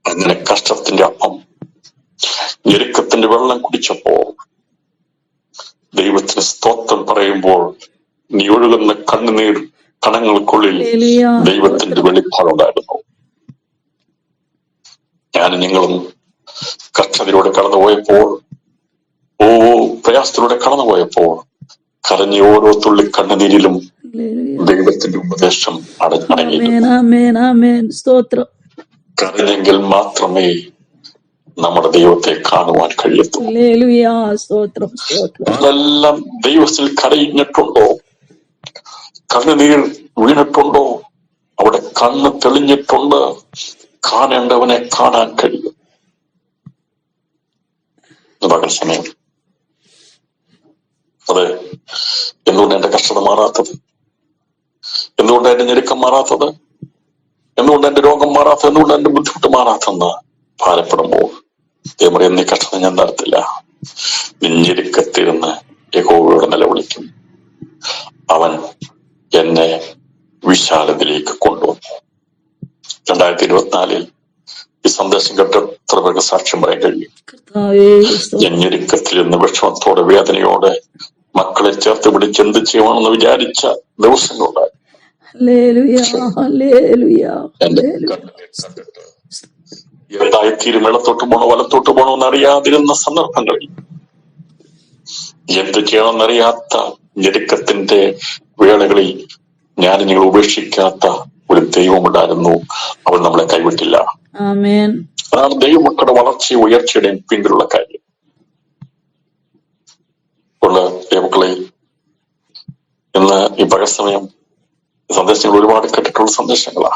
അങ്ങനെ കഷ്ടത്തിന്റെ അപ്പം ഞെരുക്കത്തിന്റെ വെള്ളം കുടിച്ചപ്പോ ദൈവത്തിന് സ്തോത്രം പറയുമ്പോൾ നീ ഒഴുകുന്ന കണ്ണുനീർ കണങ്ങൾക്കുള്ളിൽ ദൈവത്തിന്റെ വെളിപ്പാടുണ്ടായിരുന്നു. ഞാനും നിങ്ങളും കഷ്ടതയിലൂടെ കടന്നുപോയപ്പോൾ, പ്രയാസത്തിലൂടെ കടന്നുപോയപ്പോൾ കരഞ്ഞ ഓരോ തുള്ളി കണ്ണുനീരിലും ദൈവത്തിന്റെ ഉപദേശം അടങ്ങിയിരുന്നു. കരഞ്ഞെങ്കിൽ മാത്രമേ നമ്മുടെ ദൈവത്തെ കാണുവാൻ കഴിയത്തുള്ളൂ. അതെല്ലാം ദൈവത്തിൽ കരഞ്ഞിട്ടുണ്ടോ? കണ്ണുനീർ വീണിട്ടുണ്ടോ? അവിടെ കണ്ണ് തെളിഞ്ഞിട്ടുണ്ട്. കാണേണ്ടവനെ കാണാൻ കഴിയും. പകൽ സമയം അതെ, എന്തുകൊണ്ട് എന്റെ കഷ്ടത മാറാത്തത്? എന്തുകൊണ്ട് എന്റെ ഞെരുക്കം മാറാത്തത്? എന്തുകൊണ്ട് എന്റെ രോഗം മാറാത്തത്? എന്തുകൊണ്ട് എന്റെ ബുദ്ധിമുട്ട് മാറാത്തെന്ന് ഭാരപ്പെടുമ്പോൾ എന്നീ കഷ്ടത ഞാൻ നടത്തില്ല. ഞെരുക്കത്തിരുന്ന് യഹോവയോട് നിലവിളിക്കും. അവൻ എന്നെ വിശാലതയിലേക്ക് കൊണ്ടുവന്നു. 2024 ഈ സന്ദേശം കേട്ട് എത്ര പേർക്ക് സാക്ഷ്യം പറയാൻ കഴിയും? ഞാൻ ഞെരുക്കത്തിലിരുന്ന് വിഷമത്തോടെ വേദനയോടെ മക്കളെ ചേർത്ത് പിടിച്ച് എന്ത് ചെയ്യണമെന്ന് വിചാരിച്ച ദിവസങ്ങളുണ്ടായി. എന്തായിത്തീരും, ഇടത്തോട്ട് പോണോ വലത്തോട്ട് പോണോ എന്നറിയാതിരുന്ന സന്ദർഭങ്ങളിൽ, എന്ത് ചെയ്യണമെന്നറിയാത്ത ഞെരുക്കത്തിന്റെ വേളകളിൽ ഞാൻ നിങ്ങൾ ഉപേക്ഷിക്കാത്ത ഒരു ദൈവമുണ്ടായിരുന്നു, അവൻ നമ്മളെ കൈവിട്ടില്ല. അതാണ് ദൈവമക്കളുടെ വളർച്ചയും ഉയർച്ചയുടെയും പിന്നിലുള്ള കാര്യം. ഉള്ള ദൈവമക്കളെ, ഇന്ന് ഈ പകൽസമയം സന്ദേശങ്ങൾ ഒരുപാട് കേട്ടിട്ടുള്ള സന്ദേശങ്ങളാ.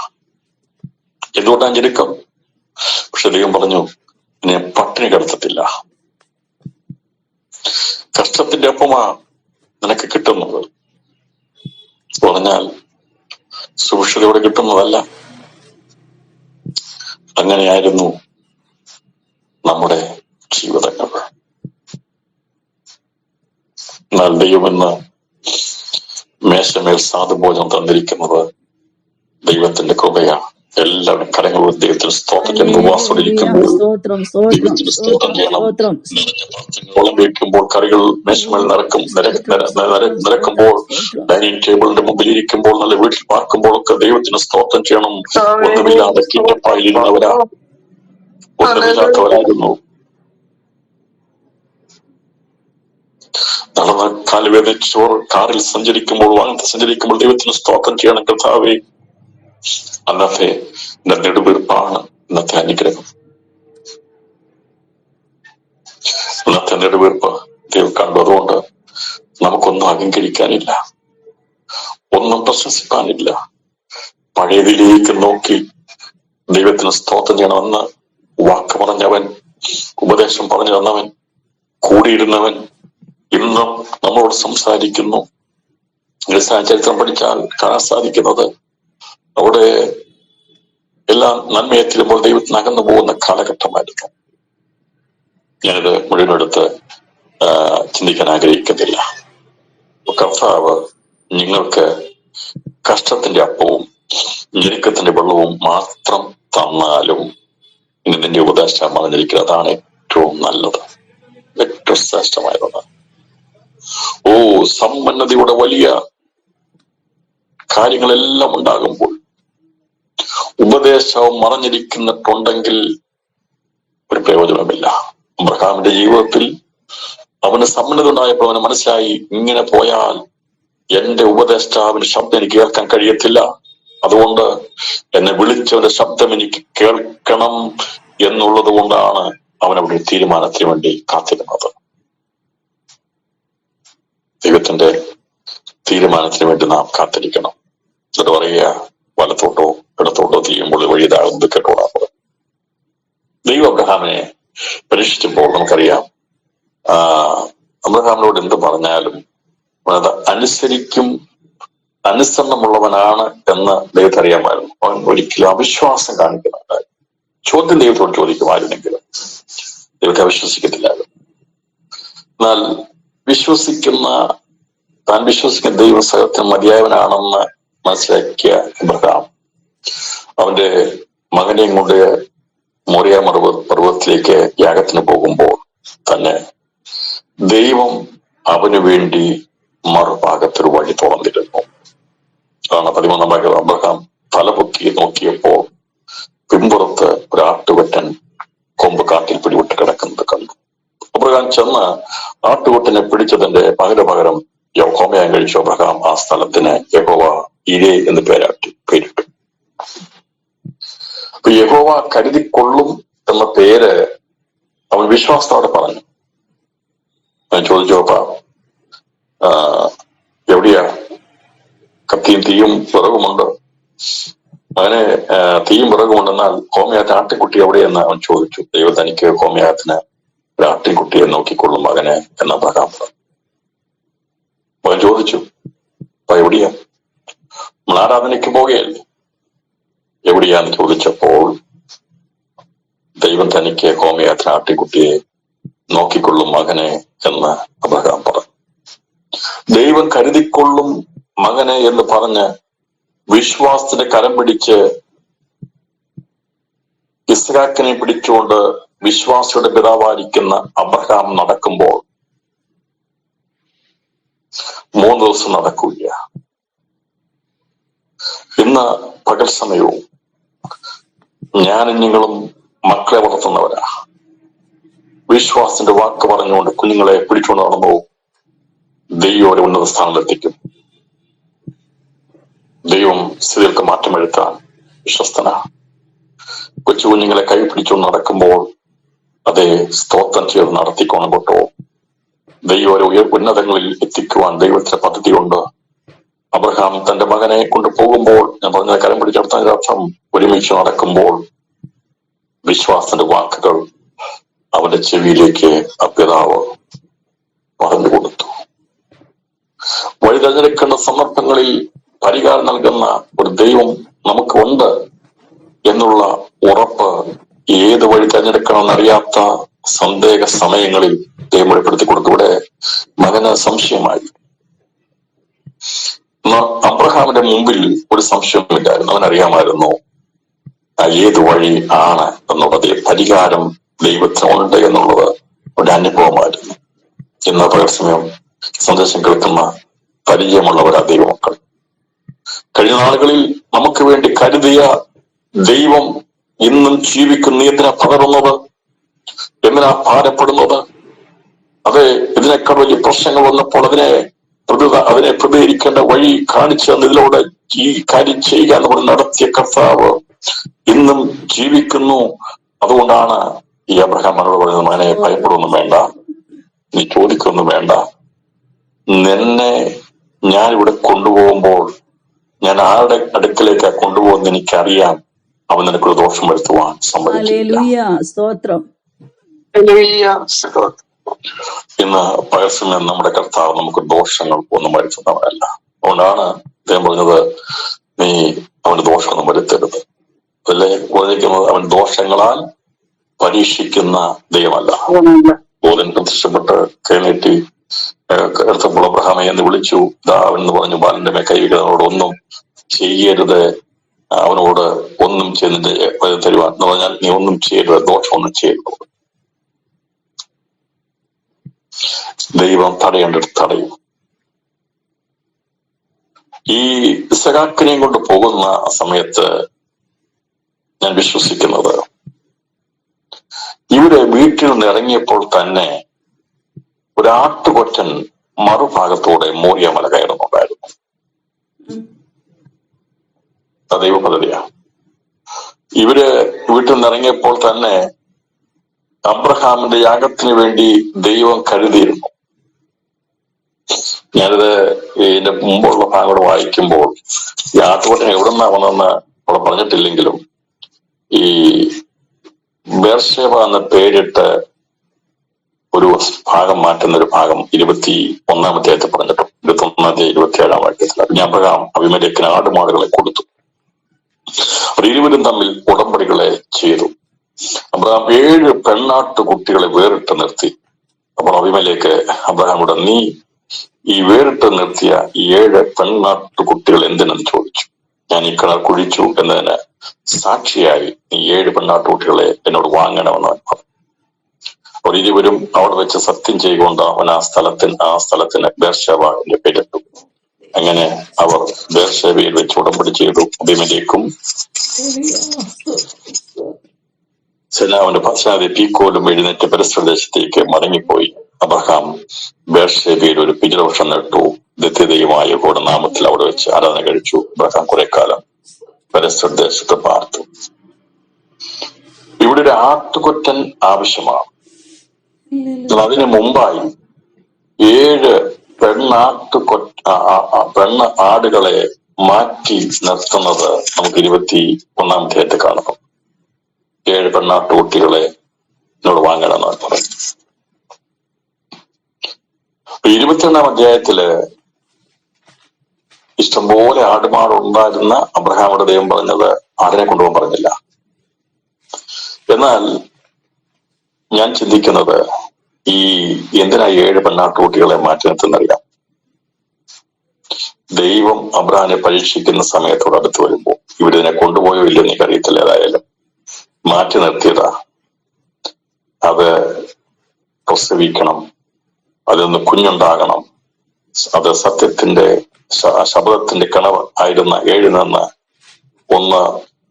എന്തുകൊണ്ടാണ് ഞെരുക്കം? പക്ഷെ ദൈവം പറഞ്ഞു, എന്നെ പട്ടിണി കിടത്തത്തില്ല. കഷ്ടത്തിന്റെ ഒപ്പമാ നിനക്ക് കിട്ടുന്നത്. പറഞ്ഞാൽ സുരക്ഷിതയോടെ കിട്ടുന്നതല്ല. അങ്ങനെയായിരുന്നു നമ്മുടെ ജീവിതങ്ങൾ. എന്നാൽ ദൈവമെന്ന് മേശമേൽ സാധുഭോജനം തന്നിരിക്കുന്നത് ദൈവത്തിന്റെ കൃപയാണ്. എല്ലാവരും കരങ്ങളും ദൈവത്തിന് സ്തോത്രം ചെയ്യണം. ഉപവാസോടിരിക്കുമ്പോൾ ദൈവത്തിന് സ്തോത്രം ചെയ്യണം. ഓളം വയ്ക്കുമ്പോൾ കറികൾ മേശമേൽ നിരക്കുമ്പോൾ ഡൈനിങ് ടേബിളിന്റെ മുമ്പിൽ ഇരിക്കുമ്പോൾ നല്ല വീട്ടിൽ പാർക്കുമ്പോൾ ഒക്കെ ദൈവത്തിന് സ്തോത്രം ചെയ്യണം. ഒന്നുമില്ലാതെ കിറ്റപ്പായിരുന്നവരാ, ഒന്നുമില്ലാത്തവരായിരുന്നു. നടന്ന് കാലുവേദിച്ചോർ കാറിൽ സഞ്ചരിക്കുമ്പോൾ, വാഹനത്തിൽ സഞ്ചരിക്കുമ്പോൾ ദൈവത്തിന് സ്തോത്രം ചെയ്യണം. കർത്താവേ, അന്നത്തെ നെടുവീർപ്പാണ് ഇന്നത്തെ അനുഗ്രഹം. ഇന്നത്തെ നെടുവീർപ്പ് ദൈവം കണ്ടു. അതുകൊണ്ട് നമുക്കൊന്നും അഹങ്കരിക്കാനില്ല, ഒന്നും പ്രശംസിക്കാനില്ല. പഴയതിലേക്ക് നോക്കി ദൈവത്തിന് സ്തോത്രം ചെയ്യണമെന്ന് വാക്ക് പറഞ്ഞവൻ, ഉപദേശം പറഞ്ഞു തന്നവൻ, കൂടിയിരുന്നവൻ ഇന്നും നമ്മളോട് സംസാരിക്കുന്നു. ചരിത്രം പഠിച്ചാൽ കാണാൻ സാധിക്കുന്നത് അവിടെ എല്ലാം നന്മയെത്തിരുമ്പോൾ ദൈവത്തിന് അകന്നു പോകുന്ന കാലഘട്ടമായിരുന്നു. ഞാനിത് മുഴുവനെടുത്ത് ചിന്തിക്കാൻ ആഗ്രഹിക്കുന്നില്ല. കർത്താവ് നിങ്ങൾക്ക് കഷ്ടത്തിന്റെ അപ്പവും ഞെരുക്കത്തിന്റെ വെള്ളവും മാത്രം തന്നാലും ഇനി നിന്റെ ഉപദേശം പറഞ്ഞിരിക്കുന്നത് അതാണ് ഏറ്റവും നല്ലത്, ഏറ്റവും ശ്രേഷ്ഠമായതാണ്. സമ്പന്നതയുടെ വലിയ കാര്യങ്ങളെല്ലാം ഉണ്ടാകുമ്പോൾ ഉപദേശവും മറഞ്ഞിരിക്കുന്നിട്ടുണ്ടെങ്കിൽ ഒരു പ്രയോജനമില്ല. അബ്രഹാമിന്റെ ജീവിതത്തിൽ അവന് സമ്പന്നത ഉണ്ടായപ്പോൾ അവന് മനസ്സിലായി, ഇങ്ങനെ പോയാൽ എന്റെ ഉപദേഷ്ടാവിന്റെ ശബ്ദം എനിക്ക് കേൾക്കാൻ കഴിയത്തില്ല. അതുകൊണ്ട് എന്നെ വിളിച്ചവന്റെ ശബ്ദം എനിക്ക് കേൾക്കണം എന്നുള്ളത് കൊണ്ടാണ് അവൻ അവിടെ തീരുമാനത്തിന് വേണ്ടി കാത്തിരുന്നത്. ദൈവത്തിന്റെ തീരുമാനത്തിന് വേണ്ടി നാം കാത്തിരിക്കണം. എന്നിട്ട് പറയുക, വലത്തോട്ടോ ഇടത്തോട്ടോ ചെയ്യുമ്പോൾ വഴി ഇതാകുന്നത് കേട്ടോളാം. ദൈവം അബ്രഹാമിനെ പരീക്ഷിച്ചപ്പോൾ നമുക്കറിയാം, അബ്രഹാമിനോട് എന്ത് പറഞ്ഞാലും അത് അനുസരണമുള്ളവനാണ് എന്ന് ദൈവത്തെ അറിയാമായിരുന്നു. അവൻ ഒരിക്കലും അവിശ്വാസം കാണിക്കുന്നുണ്ടായിരുന്നു. ചോദ്യം ദൈവത്തോട് ചോദിക്കുമായിരുന്നെങ്കിലും ദൈവത്തെ അവിശ്വസിക്കത്തില്ലായിരുന്നു. എന്നാൽ താൻ വിശ്വസിക്കുന്ന ദൈവ സഹത്തിന് മതിയായവനാണെന്ന് മനസ്സിലാക്കിയ അബ്രഹാം അവന്റെ മകനെയും കൊണ്ട് മോറിയ പർവ്വതത്തിലേക്ക് യാഗത്തിന് പോകുമ്പോൾ തന്നെ ദൈവം അവന് വേണ്ടി മറുഭാഗത്തൊരു വഴി തുറന്നിരുന്നു. അതാണ് 13-ാം വാക്യം. അബ്രഹാം തലപൊക്കി നോക്കിയപ്പോൾ പിൻപുറത്ത് ഒരാട്ടുകൊറ്റൻ കൊമ്പ് കാട്ടിൽ പിടിവിട്ട് കിടക്കുന്നത് കണ്ടു. അബ്രഹാം ചെന്ന് ആട്ടുകൊറ്റനെ പിടിച്ചതിന്റെ പകരം ഹോമയാഗം കഴിച്ചു. അബ്രഹാം ആ സ്ഥലത്തിന് യഹോവ ഇരേ എന്ന് പേരിട്ടു. അപ്പൊ യഹോവ കരുതിക്കൊള്ളും എന്ന പേര് അവൻ വിശ്വാസത്തോടെ പറഞ്ഞു. ഞാൻ ചോദിച്ചു, എവിടെയാ കത്തിയും തീയും വിറകുമുണ്ട്? അങ്ങനെ തീയും വിറകുമുണ്ടെന്നാൽ ഹോമയാഗത്തിന് ആട്ടിൻകുട്ടി എവിടെയെന്ന് അവൻ ചോദിച്ചു. ദൈവം തനിക്ക് ഹോമയാഗത്തിന് ഒരു ആട്ടിൻകുട്ടിയെ നോക്കിക്കൊള്ളും മകനെ എന്ന് അബ്രഹാം പറഞ്ഞു. അവൻ ചോദിച്ചു, അപ്പൊ എവിടെയാ? നമ്മൾ ആരാധനയ്ക്ക് പോകുകയല്ലേ, എവിടെയാന്ന് ചോദിച്ചപ്പോൾ ദൈവം തനിക്ക് ഹോമയാഗത്തിന് ആട്ടിൻകുട്ടിയെ നോക്കിക്കൊള്ളും മകനെ എന്ന് അബ്രഹാം പറഞ്ഞു. ദൈവം കരുതിക്കൊള്ളും മകനെ എന്ന് പറഞ്ഞ് വിശ്വാസത്തിന്റെ കരം പിടിച്ച് ഇസ്ഹാക്കിനെ പിടിച്ചുകൊണ്ട് വിശ്വാസിയുടെ പിതാവായിരിക്കുന്ന അബ്രഹാം നടക്കുമ്പോൾ 3 ദിവസം നടക്കൂല. ഇന്ന് പകൽ സമയവും ഞാനും നിങ്ങളും മക്കളെ വളർത്തുന്നവരാ. വിശ്വാസത്തിന്റെ വാക്ക് പറഞ്ഞുകൊണ്ട് കുഞ്ഞുങ്ങളെ പിടിച്ചുകൊണ്ട് നടന്നു ദൈവം ഒരു ഉന്നത സ്ഥാനത്തെത്തിക്കും. ദൈവം സ്ഥിതികൾക്ക് മാറ്റം വരുത്താൻ വിശ്വസ്തനാണ്. കൊച്ചു കുഞ്ഞുങ്ങളെ കൈപിടിച്ചുകൊണ്ട് നടക്കുമ്പോൾ അതേ സ്തോത്രം ചെയ്ത് നടത്തിക്കൊണ്ട് കൊണ്ടോ ദൈവം ഉന്നതങ്ങളിൽ എത്തിക്കുവാൻ ദൈവത്തിന്റെ പദ്ധതിയുണ്ട്. അബ്രഹാം തന്റെ മകനെ കൊണ്ട് പോകുമ്പോൾ, ഞാൻ പറഞ്ഞ കരം പിടിച്ചെടുത്തതിന്റെ അർത്ഥം ഒരുമിച്ച് നടക്കുമ്പോൾ വിശ്വാസത്തിന്റെ വാക്കുകൾ അവന്റെ ചെവിയിലേക്ക് ആ പിതാവ് പറഞ്ഞു കൊടുത്തു. വഴി തിരഞ്ഞെടുക്കുന്ന സന്ദർഭങ്ങളിൽ പരിഹാരം നൽകുന്ന ഒരു ദൈവം നമുക്കുണ്ട് എന്നുള്ള ഉറപ്പ് ഏത് വഴി തിരഞ്ഞെടുക്കണമെന്നറിയാത്ത സന്ദേഹ സമയങ്ങളിൽ ദൈവം വെളിപ്പെടുത്തി കൊടുത്തു. ഇവിടെ മകന് സംശയമായി. അബ്രഹാമിന്റെ മുമ്പിൽ ഒരു സംശയമില്ലായിരുന്നു. അവനറിയാമായിരുന്നു ഏത് വഴി ആണ് എന്നുള്ളത്, പരിഹാരം ദൈവത്തിനുണ്ട് എന്നുള്ളത് ഒരു അനുഭവമായിരുന്നു. ഇന്ന് പകർസമയം സന്ദേശം കേൾക്കുന്ന പരിചയമുള്ളവരാ ദൈവമക്കൾ. കഴിഞ്ഞ നാളുകളിൽ നമുക്ക് വേണ്ടി കരുതിയ ദൈവം ഇന്നും ജീവിക്കുന്ന. എന്തിനാ പകരുന്നത്? എന്തിനാ ഭാരപ്പെടുന്നത്? അത് ഇതിനേക്കാൾ വലിയ പ്രശ്നങ്ങൾ വന്നപ്പോൾ അതിനെ പ്രതികരിക്കേണ്ട വഴി കാണിച്ചു തന്ന് ഇതിലൂടെ ഈ കാര്യം ചെയ്യുക എന്ന് നടത്തിയ കർത്താവ് ഇന്നും ജീവിക്കുന്നു. അതുകൊണ്ടാണ് ഈ അബ്രഹാം മനോട് പറയുന്നത്, മകനെ ഭയപ്പെടുകയൊന്നും വേണ്ട, നീ ചോദിക്കൊന്നും വേണ്ട. നിന്നെ ഞാൻ ഇവിടെ കൊണ്ടുപോകുമ്പോൾ ഞാൻ ആരുടെ അടുക്കലേക്കാ കൊണ്ടുപോകുന്നത് എനിക്കറിയാം. അവൻ നിനക്കൊരു ദോഷം വരുത്തുവാൻ സമ്മതിക്കില്ല. ഇന്ന് പകർസമയം നമ്മുടെ കർത്താവ് നമുക്ക് ദോഷങ്ങൾ ഒന്നും വരുത്തുന്നവരല്ല. അതുകൊണ്ടാണ് അദ്ദേഹം പറഞ്ഞത്, നീ അവന് ദോഷമൊന്നും വരുത്തരുത്. അല്ലേ പറഞ്ഞിരിക്കുന്നത്, അവൻ ദോഷങ്ങളാൽ പരീക്ഷിക്കുന്ന ദൈവമല്ല. ബോധൻ പ്രത്യക്ഷപ്പെട്ട് കൈനീട്ടി എടുത്തപ്പോൾ അബ്രഹാമെ എന്ന് വിളിച്ചു. അവൻ എന്ന് പറഞ്ഞു, ബാലന്റെ മേ കൈവയ്ക്കുന്നവരോട് ഒന്നും ചെയ്യരുത്, അവനോട് ഒന്നും ചെയ്തിട്ട് തരുവാൻ എന്ന് പറഞ്ഞാൽ നീ ഒന്നും ചെയ്യരുത്, ദോഷമൊന്നും ചെയ്യരുത്. ദൈവം തടയേണ്ടത് തടയും. ഈ ഇസഹാക്കിനെയും കൊണ്ട് പോകുന്ന സമയത്ത് ഞാൻ വിശ്വസിക്കുന്നത്, ഇവിടെ വീട്ടിൽ നിന്ന് ഇറങ്ങിയപ്പോൾ തന്നെ ഒരു ആട്ടുകൊറ്റൻ മറുഭാഗത്തോടെ മോറിയ മല കയറുന്നുണ്ടായിരുന്നു. ദൈവ പദ്ധതിയാ. ഇവര് വീട്ടിൽ നിന്ന് ഇറങ്ങിയപ്പോൾ തന്നെ അബ്രഹാമിന്റെ യാഗത്തിന് വേണ്ടി ദൈവം കരുതിയിരുന്നു. ഞാനിത് ഇതിന്റെ മുമ്പുള്ള ഭാഗം വായിക്കുമ്പോൾ ഈ ആട്ടുകൊറ്റൻ എവിടെന്നാ വന്നെന്ന് അവിടെ പറഞ്ഞിട്ടില്ലെങ്കിലും ഈ ബേർഷേബ എന്ന പേരിട്ട് ഒരു ഭാഗം മാറ്റുന്ന ഒരു ഭാഗം 21-ാം അധ്യായത്തിൽ പറഞ്ഞിട്ടുണ്ട്. 21-ാം അധ്യായം 27-ാം വാക്യത്തിൽ അബ്രഹാം അബീമേലെക്കിന് ആടുമാടുകളെ കൊടുത്തു. അവർ ഇരുവരും തമ്മിൽ ഉടമ്പടികളെ ചെയ്തു. അബ്രഹാം 7 പെണ്ണാട്ടു കുട്ടികളെ വേറിട്ട് നിർത്തി. അപ്പോൾ അബീമേലെക്ക് അബ്രഹാമോട്, നീ ഈ വേറിട്ട് നിർത്തിയ 7 പെണ്ണാട്ടു കുട്ടികൾ എന്തിനെന്ന് ചോദിച്ചു. ഞാൻ ഈ കിണർ കുഴിച്ചു എന്നതിന് സാക്ഷിയായി നീ 7 പെണ്ണാട്ടുകുട്ടികളെ എന്നോട് വാങ്ങണമെന്ന് അവൻ പറഞ്ഞു. അവർ ഇരുവരും അവിടെ വെച്ച് സത്യം ചെയ്തുകൊണ്ട് അവൻ ആ സ്ഥലത്തിന് ബേർഷേബ എന്ന് പേരിട്ടു. അങ്ങനെ അവർ ബേർഷേബയിൽ വെച്ച് ഉടമ്പടി ചെയ്തു. അബീമേലെക്കും സെനാവിന്റെ പശ്ചാത്തല പീക്കോലും എഴുന്നേറ്റ് പരസ്പരദേശത്തേക്ക് മടങ്ങിപ്പോയി. അബ്രഹാം ബേർഷേബയിൽ ഒരു പിതൃവൃക്ഷം നട്ടു. നിത്യദൈവമായ യഹോവയുടെ നാമത്തിൽ അവിടെ വെച്ച് ആരാധന കഴിച്ചു. അബ്രഹാം കുറെ കാലം പരസ്പരദേശത്ത് പാർത്തു. ഇവിടെ ഒരു ആട്ടുകൊറ്റൻ ആവശ്യമാണ്. അതിനു മുമ്പായി 7 പെണ്ണ് ആടുകളെ മാറ്റി നിർത്തുന്നത് നമുക്ക് 21-ാം അധ്യായത്തിൽ കാണുന്നു. 7 പെണ്ണാട്ടുകുട്ടികളെ എന്നോട് വാങ്ങണമെന്ന് പറഞ്ഞു. 22-ാം അധ്യായത്തില് ഇഷ്ടംപോലെ ആടുമാടുണ്ടായിരുന്ന അബ്രഹാമോട് ദൈവം പറഞ്ഞത് ആടിനെ കൊണ്ടുപോകാൻ പറഞ്ഞില്ല. എന്നാൽ ഞാൻ ചിന്തിക്കുന്നത്, ഈ എന്തിനാ 7 പെണ്ണാട്ടുകുട്ടികളെ മാറ്റി നിർത്തുന്നറിയാം. ദൈവം അബ്രഹാമിനെ പരീക്ഷിക്കുന്ന സമയത്തോട് അടുത്ത് വരുമ്പോൾ, ഇവരിതിനെ കൊണ്ടുപോയോ ഇല്ലെന്ന് എനിക്കറിയത്തില്ല, ഏതായാലും മാറ്റി നിർത്തിയതാ. അത് പ്രസവിക്കണം, അതിൽ കുഞ്ഞുണ്ടാകണം. അത് സത്യത്തിന്റെ ശബ്ദത്തിന്റെ കിണർ ആയിരുന്ന 7 നിന്ന് 1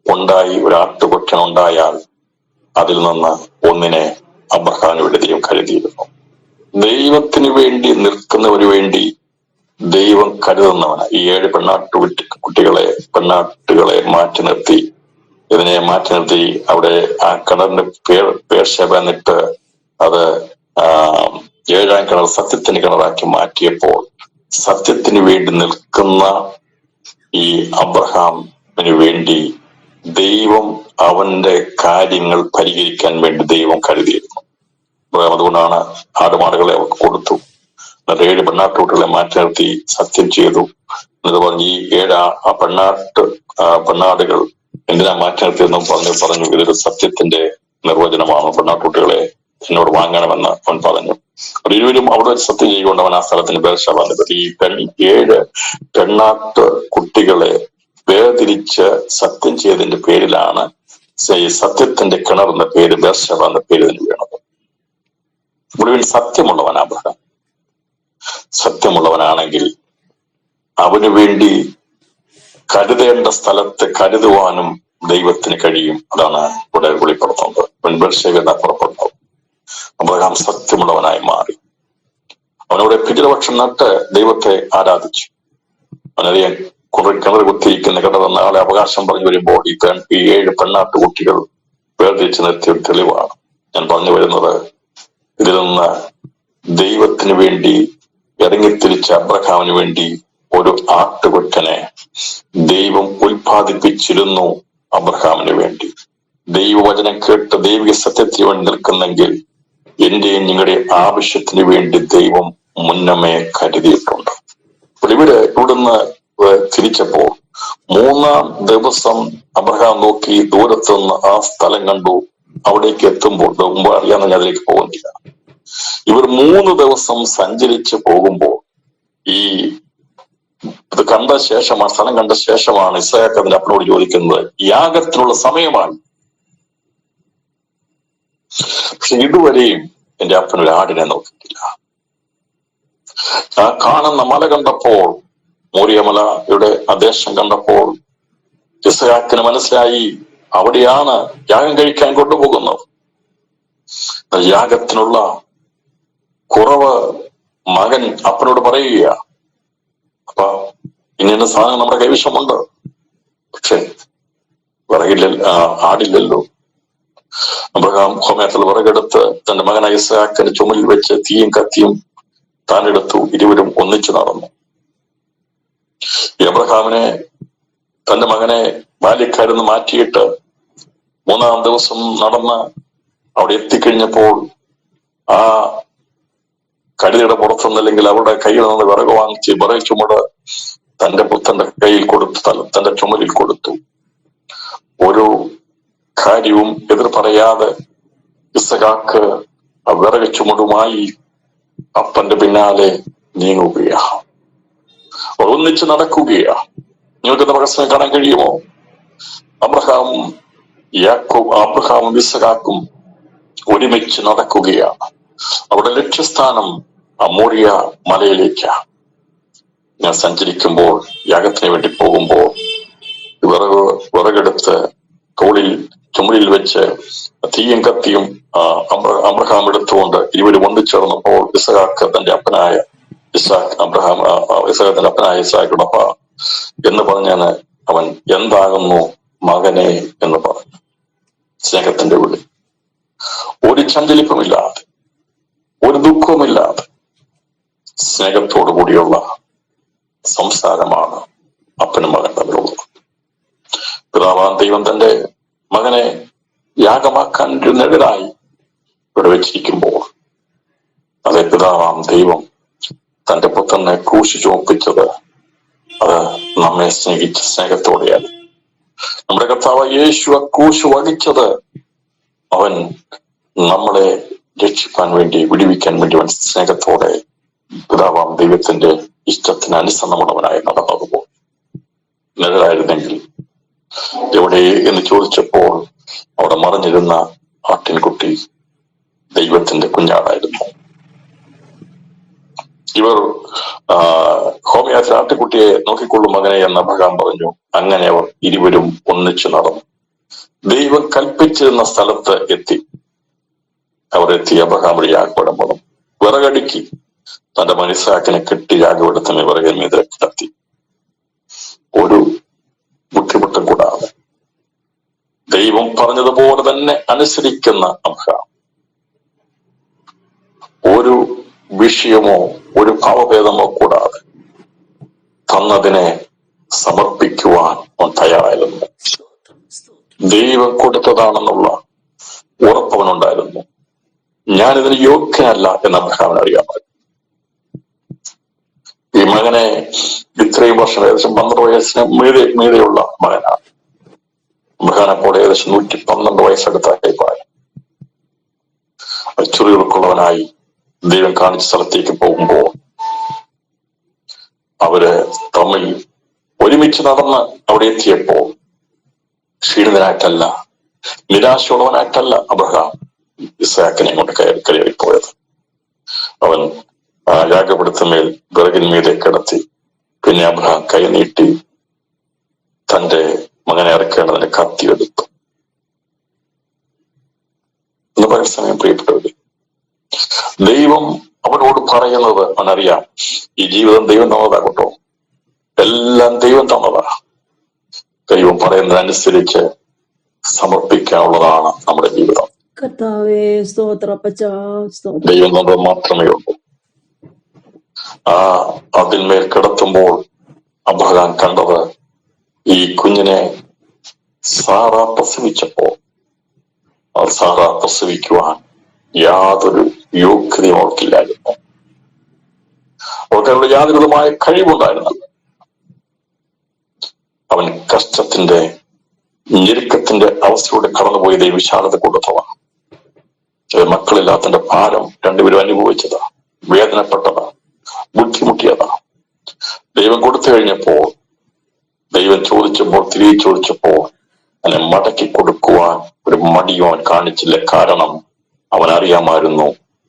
ഉണ്ടായി. ഒരു ആട്ടുകൊറ്റൻ ഉണ്ടായാൽ അതിൽ നിന്ന് 1-നെ അബ്രഹാമിന് വേണ്ടി ദൈവം കരുതിയിരുന്നു. ദൈവത്തിന് വേണ്ടി നിൽക്കുന്നവന് വേണ്ടി ദൈവം കരുതുന്നവനാ. ഈ 7 പെണ്ണാട്ടുകളെ മാറ്റി നിർത്തി, ഇതിനെ മാറ്റി നിർത്തി അവിടെ ആ കിണറിന്റെ പേർശേബ എന്നിട്ട് അത് 7-ാം കിണർ സത്യത്തിന് കിണറാക്കി മാറ്റിയപ്പോൾ സത്യത്തിന് വേണ്ടി നിൽക്കുന്ന ഈ അബ്രഹാമിന് വേണ്ടി ദൈവം അവന്റെ കാര്യങ്ങൾ പരിഹരിക്കാൻ വേണ്ടി ദൈവം കരുതിയിരുന്നു. അതുകൊണ്ടാണ് ആടുമാടുകളെ അവർക്ക് കൊടുത്തു. 7 പെണ്ണാട്ടുകുട്ടികളെ മാറ്റി നിർത്തി സത്യം ചെയ്തു. എന്നിട്ട് പറഞ്ഞു ഈ 7 പെണ്ണാടുകൾ എന്തിനാ മാറ്റി നിർത്തിയെന്നും പറഞ്ഞു ഇതൊരു സത്യത്തിന്റെ നിർവചനമാണ്, പെണ്ണാട്ടുകുട്ടികളെ എന്നോട് വാങ്ങണമെന്ന് അവൻ പറഞ്ഞു. ഇരുവരും അവിടെ സത്യം ചെയ്തുകൊണ്ട് അവൻ ആ സ്ഥലത്തിന് ബേർശേബ. ഈ 7 പെണ്ണാട്ട് കുട്ടികളെ വേർതിരിച്ച് സത്യം ചെയ്തതിന്റെ പേരിലാണ് സത്യത്തിന്റെ കിണർ എന്ന പേര്, ബേർശേബ എന്ന പേര് തന്നെ വീണത്. ഒടുവിൽ സത്യമുള്ളവൻ അബ്രഹാം. സത്യമുള്ളവനാണെങ്കിൽ അവന് വേണ്ടി കരുതേണ്ട സ്ഥലത്ത് കരുതുവാനും ദൈവത്തിന് കഴിയും. അതാണ് ഇവിടെ വെളിപ്പെടുത്തുന്നത്. ബേർശേബ പുറപ്പെടുന്നത്. അബ്രഹാം സത്യമുള്ളവനായി മാറി. അവനവിടെ പിതൃപക്ഷം നട്ട് ദൈവത്തെ ആരാധിച്ചു. അവനറിയാൻ കിണർ കുത്തിയിരിക്കുന്ന കിണറെന്ന ആളെ അവകാശം പറഞ്ഞു വരുമ്പോൾ ഈ 7 പെണ്ണാട്ട് കുട്ടികൾ വേർതിരിച്ച് നിർത്തിയ ഒരു തെളിവാണ് ഞാൻ പറഞ്ഞു വരുന്നത്. ഇതിൽ നിന്ന് ദൈവത്തിന് വേണ്ടി ഇറങ്ങിത്തിരിച്ച അബ്രഹാമിന് വേണ്ടി ഒരു ആട്ടുകൊറ്റനെ ദൈവം ഉൽപ്പാദിപ്പിച്ചിരുന്നു. അബ്രഹാമിന് വേണ്ടി ദൈവവചനം കേട്ട് ദൈവിക സത്യത്തിന് വേണ്ടി നിൽക്കുന്നെങ്കിൽ എന്റെയും നിങ്ങളുടെ ആവശ്യത്തിന് വേണ്ടി ദൈവം മുന്നമേ കരുതിയിട്ടുണ്ട്. ഇവിടുന്ന് തിരിച്ചപ്പോൾ 3-ാം ദിവസം അബ്രഹാം നോക്കി ദൂരത്തുനിന്ന് ആ സ്ഥലം കണ്ടു. അവിടേക്ക് എത്തുമ്പോൾ മുമ്പ് അറിയാമെന്ന് ഞാൻ അതിലേക്ക് പോകുന്നില്ല. ഇവർ 3 ദിവസം സഞ്ചരിച്ച് പോകുമ്പോൾ ഇത് കണ്ട ശേഷം, ആ സ്ഥലം കണ്ട ശേഷമാണ് ഇസ്ഹാക്ക് അതിന്റെ അപ്പനോട് ചോദിക്കുന്നത് യാഗത്തിനുള്ള സമയമാണ്. പക്ഷെ ഇതുവരെയും എന്റെ അപ്പൻ ഒരു ആടിനെ നോക്കിയിട്ടില്ല. ആ കാണുന്ന മല കണ്ടപ്പോൾ, മോരിയമലയുടെ ദേശം കണ്ടപ്പോൾ ഇസ്ഹാക്കിന് മനസ്സിലായി അവിടെയാണ് യാഗം കഴിക്കാൻ കൊണ്ടുപോകുന്നത്. യാഗത്തിനുള്ള കുറവ് മകൻ അപ്പനോട് പറയുക. അപ്പൊ ഇന്ന സാധനം നമ്മുടെ കൈവശമുണ്ട്, പക്ഷെ ആടില്ലല്ലോ. അബ്രഹാം ഹോമേത്തിൽ വിറകെടുത്ത് തന്റെ മകൻ ഇസ്ഹാക്കിന് ചുമലിൽ വെച്ച് തീയും കത്തിയും താനെടുത്തു. ഇരുവരും ഒന്നിച്ചു നടന്നു. അബ്രഹാമിനെ തന്റെ മകനെ ബാല്യക്കാരെന്ന് മാറ്റിയിട്ട് 3-ാം ദിവസം നടന്ന് അവിടെ എത്തിക്കഴിഞ്ഞപ്പോൾ ആ കഴുതയുടെ പുറത്തുനിന്നല്ലെങ്കിൽ അവരുടെ കയ്യിൽ നിന്ന് വിറക് വാങ്ങിച്ച് വിറക് ചുമട് തന്റെ പുത്രന്റെ കയ്യിൽ കൊടുത്തു, തന്റെ ചുമലിൽ കൊടുത്തു. ഒരു കാര്യവും എതിർ പറയാതെ ഇസ്ഹാക്ക് ആ വിറക് ചുമടുമായി അപ്പന്റെ പിന്നാലെ നീങ്ങുകയാ, ഒന്നിച്ച് നടക്കുകയാ. നിങ്ങൾക്ക് പ്രകസനം കാണാൻ കഴിയുമോ? അബ്രഹാമും ഇസ്ഹാക്കും ഒരുമിച്ച് നടക്കുകയാണ്. അവിടെ ലക്ഷ്യസ്ഥാനം മോറിയ മലയിലേക്കാണ്. ഞാൻ സഞ്ചരിക്കുമ്പോൾ, യാഗത്തിന് വേണ്ടി പോകുമ്പോൾ വിറകെടുത്ത് തോളിൽ ചുമലിൽ വെച്ച് തീയും കത്തിയും അബ്രഹാം എടുത്തുകൊണ്ട് ഇരുവരും ഒന്നിച്ചേർന്നപ്പോൾ ഇസ്ഹാക്ക് തന്റെ അപ്പനായ ഇസ്ഹാക്കിന്റെ അപ്പനായ ഇസ്ഹാക്കിനപ്പ എന്ന് പറഞ്ഞാണ് അവൻ എന്താകുന്നു മകനെ എന്ന് പറഞ്ഞു. സ്നേഹത്തിന്റെ വിളി. ഒരു ചഞ്ചലിപ്പുമില്ലാതെ, ഒരു ദുഃഖവുമില്ലാതെ സ്നേഹത്തോടു കൂടിയുള്ള സംസാരമാണ് അപ്പനും മകൻ തമ്മിലുള്ളത്. പിതാവാം ദൈവം തന്റെ മകനെ യാഗമാക്കാൻ നെടുനായി ഇവിടെ വെച്ചിരിക്കുമ്പോൾ, അതേ പിതാവാം ദൈവം തന്റെ പുത്രനെ ക്രൂശ് ചുമപ്പിച്ചത് അത് നമ്മെ സ്നേഹിച്ച സ്നേഹത്തോടെയാണ്. നമ്മുടെ കർത്താവ് യേശു ക്രൂശ് വഹിച്ചത് അവൻ നമ്മളെ രക്ഷിക്കാൻ വേണ്ടി, വിടുവിക്കാൻ വേണ്ടി അവൻ സ്നേഹത്തോടെ പിതാവാം ദൈവത്തിന്റെ ഇഷ്ടത്തിന് അനുസരണമുള്ളവനായി നടന്നതുപോലെ നിഴലായിരുന്നെങ്കിൽ എവിടെ എന്ന് ചോദിച്ചപ്പോൾ അവിടെ മറിഞ്ഞിരുന്ന ആട്ടിൻകുട്ടി ദൈവത്തിന്റെ കുഞ്ഞാടായിരുന്നു. ഇവർ ഹോമിയാത്തിൽ ആട്ടിൻകുട്ടിയെ നോക്കിക്കൊള്ളും മകനെ എന്ന് അബ്രഹാം പറഞ്ഞു. അങ്ങനെ അവർ ഇരുവരും ഒന്നിച്ചു നടന്നു. ദൈവം കൽപ്പിച്ചിരുന്ന സ്ഥലത്ത് എത്തി. അവർ എത്തി. അബ്രഹാം ഒരു യാഗപീഠം പണിതു, വിറകടുക്കി. തന്റെ മനസ്സാക്കിനെ കെട്ടി യാഗപീഠത്തിന് വിറകിൽ മീതെ കിടത്തി. ഒരു ബുദ്ധിമുട്ടും കൂടാതെ ദൈവം പറഞ്ഞതുപോലെ തന്നെ അനുസരിക്കുന്ന അബ്രഹാം ഒരു വിഷയമോ ഒരു ഭാവഭേദമോ കൂടാതെ തന്നതിനെ സമർപ്പിക്കുവാൻ അവൻ തയ്യാറായിരുന്നു. ദൈവം കൊടുത്തതാണെന്നുള്ള ഉറപ്പവനുണ്ടായിരുന്നു. ഞാനിതിന് യോഗ്യനല്ല എന്ന് അബ്രഹാമിന് അറിയാമായിരുന്നു. ഈ മകനെ ഇത്രയും വർഷം ഏകദേശം 12 വയസ്സിന് മീതെയുള്ള മകനാണ്. അബ്രഹാമിനെ പോലെ ഏകദേശം 112 വയസ്സെടുത്തായി പ്രായം. ചുറികൾക്കുള്ളവനായി ദൈവം കാണിച്ച സ്ഥലത്തേക്ക് പോകുമ്പോൾ അവര് തമ്മിൽ ഒരുമിച്ച് നടന്ന് അവിടെ എത്തിയപ്പോൾ ക്ഷീണിതനായിട്ടല്ല, നിരാശയുള്ളവനായിട്ടല്ല അബ്രഹാം ഇസ്ഹാക്കിനെ കൊണ്ട് കയറിപ്പോയത്. അവൻ യാഗപീഠത്തിന്മേൽ വിറകിന്മീതെ കിടത്തി. പിന്നെ അബ്രഹാം കൈ നീട്ടി തന്റെ മകനെ ഇറക്കേണ്ടതിന് കത്തിയെടുത്തു. ഇന്ന് പല സമയം പ്രിയപ്പെട്ടവര്, ദൈവം അവനോട് പറയുന്നത് അവനറിയാം. ഈ ജീവിതം ദൈവം തന്നതാ കേട്ടോ, എല്ലാം ദൈവം തന്നതാ. ദൈവം പറയുന്നതനുസരിച്ച് സമർപ്പിക്കാനുള്ളതാണ് നമ്മുടെ ജീവിതം. ദൈവം തന്നത് മാത്രമേ ഉള്ളൂ. അതിന്മേൽ കിടത്തുമ്പോൾ അബ്രഹാം കണ്ടത് ഈ കുഞ്ഞിനെ സാറ പ്രസവിച്ചപ്പോൾ സാറ പ്രസവിക്കുവാൻ യാതൊരു യോഗ്യതയും അവർക്കില്ലായിരുന്നു. അവർക്ക് യാതൊരുവിധമായ കഴിവുണ്ടായിരുന്നല്ല. അവൻ കഷ്ടത്തിന്റെ ഞെരുക്കത്തിന്റെ അവസ്ഥയോടെ കടന്നുപോയി ദൈവവിശാലത കൊടുത്തതാണ്. മക്കളില്ലാത്തതിന്റെ ഭാരം രണ്ടുപേരും അനുഭവിച്ചതാ, വേദനപ്പെട്ടതാ, ബുദ്ധിമുട്ടിയതാ. ദൈവം കൊടുത്തു കഴിഞ്ഞപ്പോൾ, ദൈവം ചോദിച്ചപ്പോൾ, തിരികെ ചോദിച്ചപ്പോൾ അവനെ മടക്കി കൊടുക്കുവാൻ ഒരു മടിയും അവൻ കാണിച്ചില്ല. കാരണം അവൻ അറിയാമായിരുന്നു